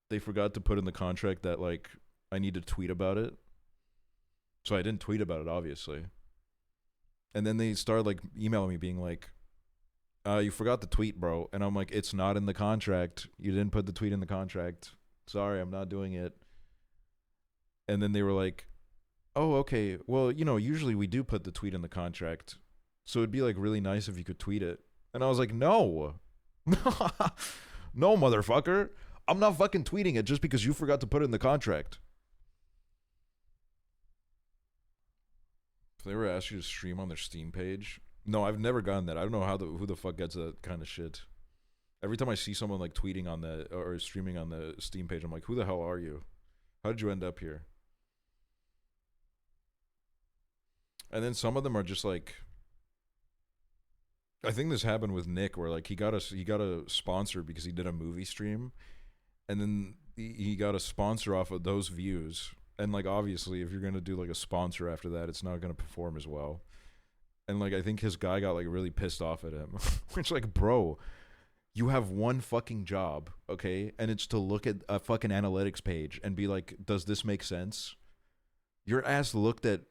S2: they forgot to put in the contract that like I need to tweet about it. So I didn't tweet about it, obviously. And then they started like emailing me being like, you forgot the tweet, bro. And I'm like, it's not in the contract. You didn't put the tweet in the contract. Sorry, I'm not doing it. And then they were like, oh, okay. Well, you know, usually we do put the tweet in the contract. So it'd be like really nice if you could tweet it. And I was like, no. No, motherfucker. I'm not fucking tweeting it just because you forgot to put it in the contract. If they were asked you to stream on their Steam page, no, I've never gotten that. I don't know who the fuck gets that kind of shit. Every time I see someone like tweeting on the or streaming on the Steam page, I'm like, who the hell are you? How did you end up here? And then some of them are just like, I think this happened with Nick, where like he got a sponsor because he did a movie stream, and then he got a sponsor off of those views. And like obviously, if you're gonna do like a sponsor after that, it's not gonna perform as well. And like I think his guy got like really pissed off at him, which like, bro, you have one fucking job, okay, and it's to look at a fucking analytics page and be like, does this make sense? Your ass looked at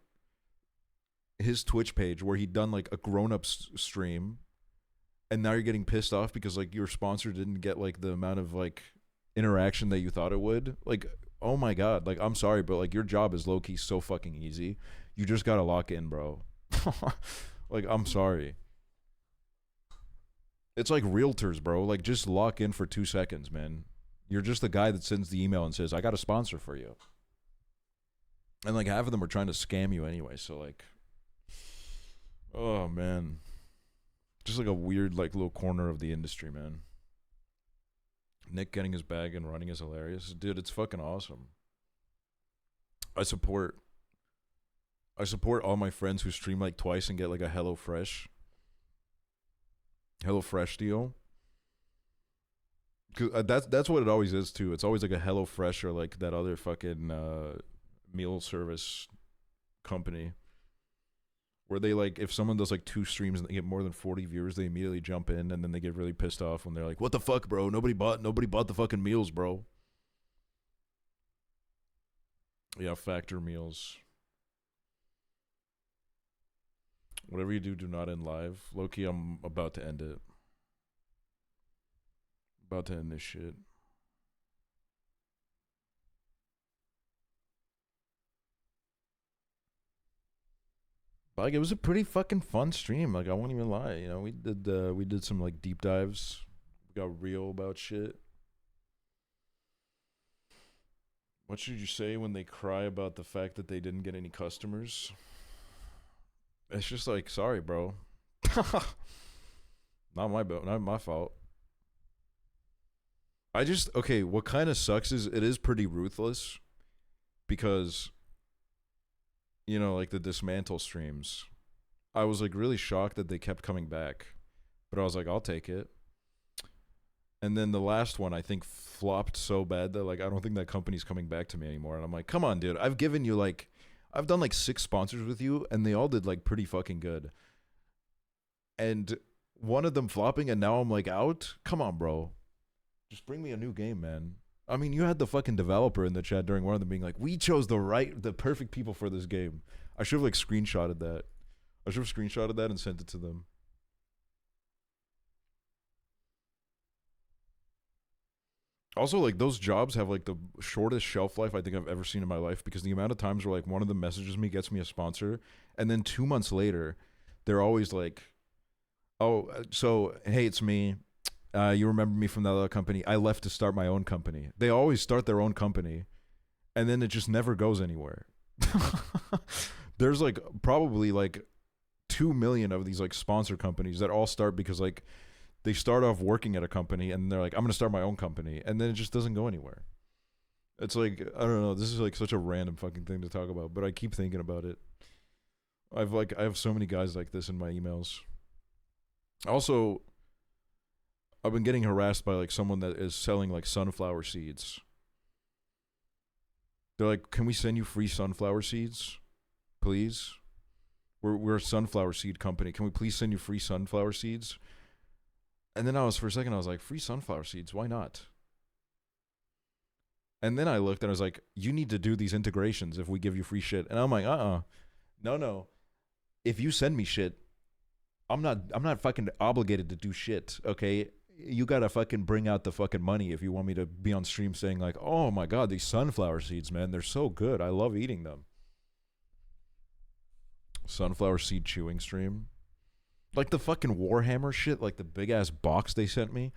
S2: his Twitch page where he'd done like a grown-up stream, and now you're getting pissed off because like your sponsor didn't get like the amount of like interaction that you thought it would. Like, oh my god, like I'm sorry, but like your job is low-key so fucking easy. You just gotta lock in, bro. Like, I'm sorry. It's like realtors, bro. Like, just lock in for 2 seconds, man. You're just the guy that sends the email and says, I got a sponsor for you. And like half of them are trying to scam you anyway, so like, oh man, just like a weird like little corner of the industry, man. Nick getting his bag and running is hilarious, dude. It's fucking awesome. I support all my friends who stream like twice and get like a HelloFresh deal. Cause that's what it always is too. It's always like a HelloFresh or like that other fucking meal service company, where they like, if someone does like 2 streams and they get more than 40 viewers, they immediately jump in, and then they get really pissed off when they're like, what the fuck, bro? Nobody bought the fucking meals, bro. Yeah, factor meals. Whatever you do, do not end live. Low-key, I'm about to end it. About to end this shit. Like, it was a pretty fucking fun stream. Like, I won't even lie. You know, we did some like deep dives. We got real about shit. What should you say when they cry about the fact that they didn't get any customers? It's just like, sorry, bro. Not my fault. Okay, what kind of sucks is it is pretty ruthless, because, you know, like the dismantle streams, I was like really shocked that they kept coming back, but I was like, I'll take it. And then the last one, I think, flopped so bad that like I don't think that company's coming back to me anymore. And I'm like, come on, dude. I've done like 6 sponsors with you, and they all did like pretty fucking good. And one of them flopping, and now I'm like out? Come on, bro. Just bring me a new game, man. I mean, you had the fucking developer in the chat during one of them being like, we chose the perfect people for this game. I should have like screenshotted that. I should have screenshotted that and sent it to them. Also, like, those jobs have like the shortest shelf life I think I've ever seen in my life, because the amount of times where like one of them messages me, gets me a sponsor, and then 2 months later, they're always like, oh, so, hey, it's me. You remember me from that other company. I left to start my own company. They always start their own company, and then it just never goes anywhere. There's like probably like 2 million of these like sponsor companies that all start because like they start off working at a company and they're like, I'm going to start my own company, and then it just doesn't go anywhere. It's like, I don't know, this is like such a random fucking thing to talk about, but I keep thinking about it. I have so many guys like this in my emails. Also, I've been getting harassed by like someone that is selling like sunflower seeds. They're like, "Can we send you free sunflower seeds, please? We're a sunflower seed company. Can we please send you free sunflower seeds?" And then for a second I was like, "Free sunflower seeds? Why not?" And then I looked and I was like, "You need to do these integrations if we give you free shit." And I'm like, no. If you send me shit, I'm not fucking obligated to do shit, okay? You gotta fucking bring out the fucking money if you want me to be on stream saying like, "Oh my god, these sunflower seeds, man, they're so good. I love eating them." Sunflower seed chewing stream. Like the fucking Warhammer shit, like the big ass box they sent me.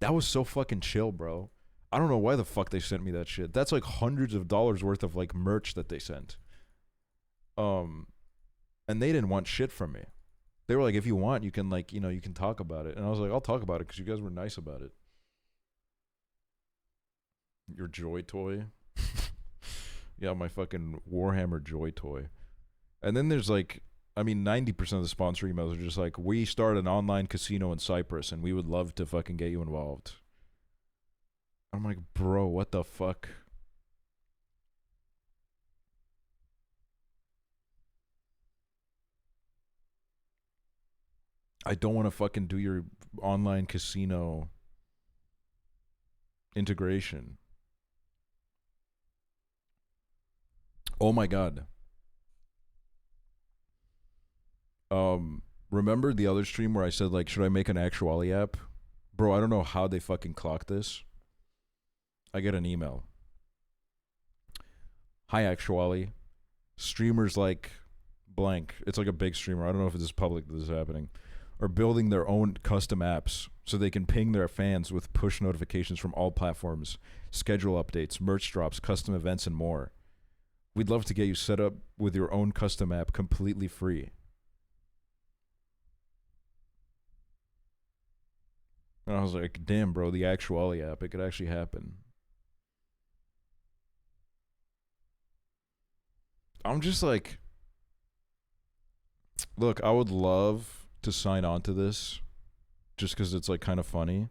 S2: That was so fucking chill, bro. I don't know why the fuck they sent me that shit. That's like hundreds of dollars worth of like merch that they sent. And they didn't want shit from me. They were like, "If you want, you can like, you can talk about it." And I was like, "I'll talk about it because you guys were nice about it." Your joy toy. Yeah, my fucking Warhammer joy toy. And then there's like, 90% of the sponsor emails are just like, "We start an online casino in Cyprus and we would love to fucking get you involved." I'm like, bro, what the fuck? I don't want to fucking do your online casino integration. Oh my god. Remember the other stream where I said like, should I make an Aksually app? Bro, I don't know how they fucking clocked this. I get an email. "Hi Aksually. Streamers like blank." It's like a big streamer. I don't know if it's public that this is happening. "Are building their own custom apps so they can ping their fans with push notifications from all platforms, schedule updates, merch drops, custom events, and more. We'd love to get you set up with your own custom app completely free." And I was like, damn, bro, the Aksually app, it could actually happen. I'm just like, look, I would love to sign on to this just because it's like kind of funny.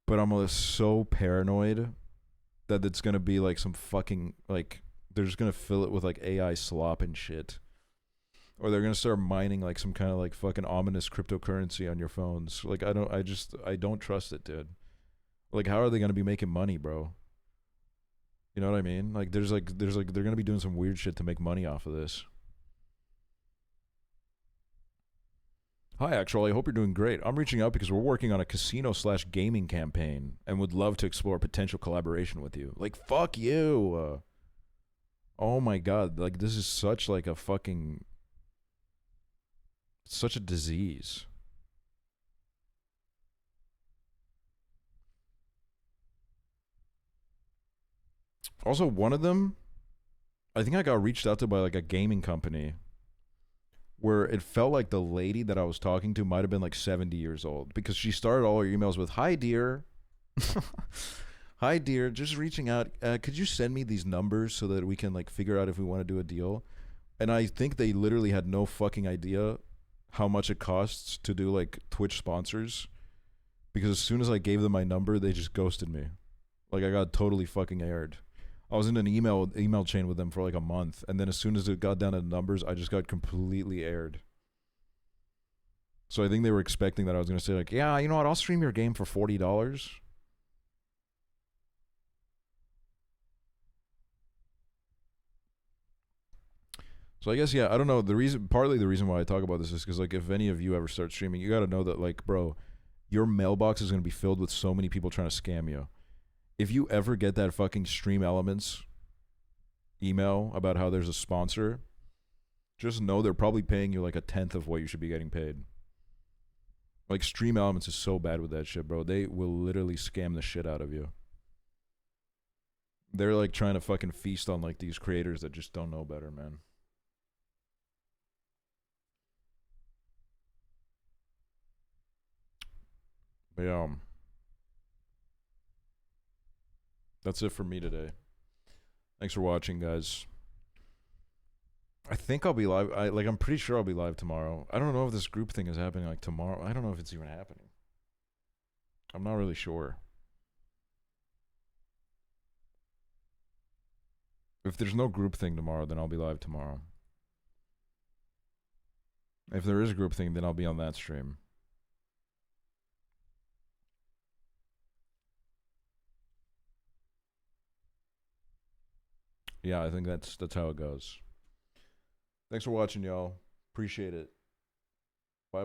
S2: But I'm so paranoid that it's going to be like some fucking, like, they're just going to fill it with like AI slop and shit. Or they're going to start mining like some kind of like fucking ominous cryptocurrency on your phones. Like, I don't trust it, dude. Like, how are they going to be making money, bro? You know what I mean? Like, they're going to be doing some weird shit to make money off of this. "Hi, Aksually, I hope you're doing great. I'm reaching out because we're working on a casino/gaming campaign and would love to explore potential collaboration with you." Like, fuck you. Oh my god. Like, this is such like a fucking... such a disease. Also, one of them, I think I got reached out to by like a gaming company where it felt like the lady that I was talking to might have been like 70 years old because she started all her emails with, "Hi, dear." "Hi, dear, just reaching out. Could you send me these numbers so that we can like figure out if we want to do a deal?" And I think they literally had no fucking idea how much it costs to do like Twitch sponsors, because as soon as I gave them my number, they just ghosted me. Like, I got totally fucking aired. I was in an email chain with them for like a month, and then as soon as it got down to numbers, I just got completely aired. So I think they were expecting that I was going to say like, "Yeah, you know what, I'll stream your game for $40. So I guess, yeah, I don't know. Partly the reason why I talk about this is because like, if any of you ever start streaming, you got to know that like, bro, your mailbox is going to be filled with so many people trying to scam you. If you ever get that fucking Stream Elements email about how there's a sponsor, just know they're probably paying you like a tenth of what you should be getting paid. Like, Stream Elements is so bad with that shit, bro. They will literally scam the shit out of you. They're like trying to fucking feast on like these creators that just don't know better, man. But yeah, that's it for me today. Thanks for watching, guys. I think I'll be live. I'm pretty sure I'll be live tomorrow. I don't know if this group thing is happening like tomorrow. I don't know if it's even happening. I'm not really sure. If there's no group thing tomorrow, then I'll be live tomorrow. If there is a group thing, then I'll be on that stream. Yeah, I think that's how it goes. Thanks for watching, y'all. Appreciate it.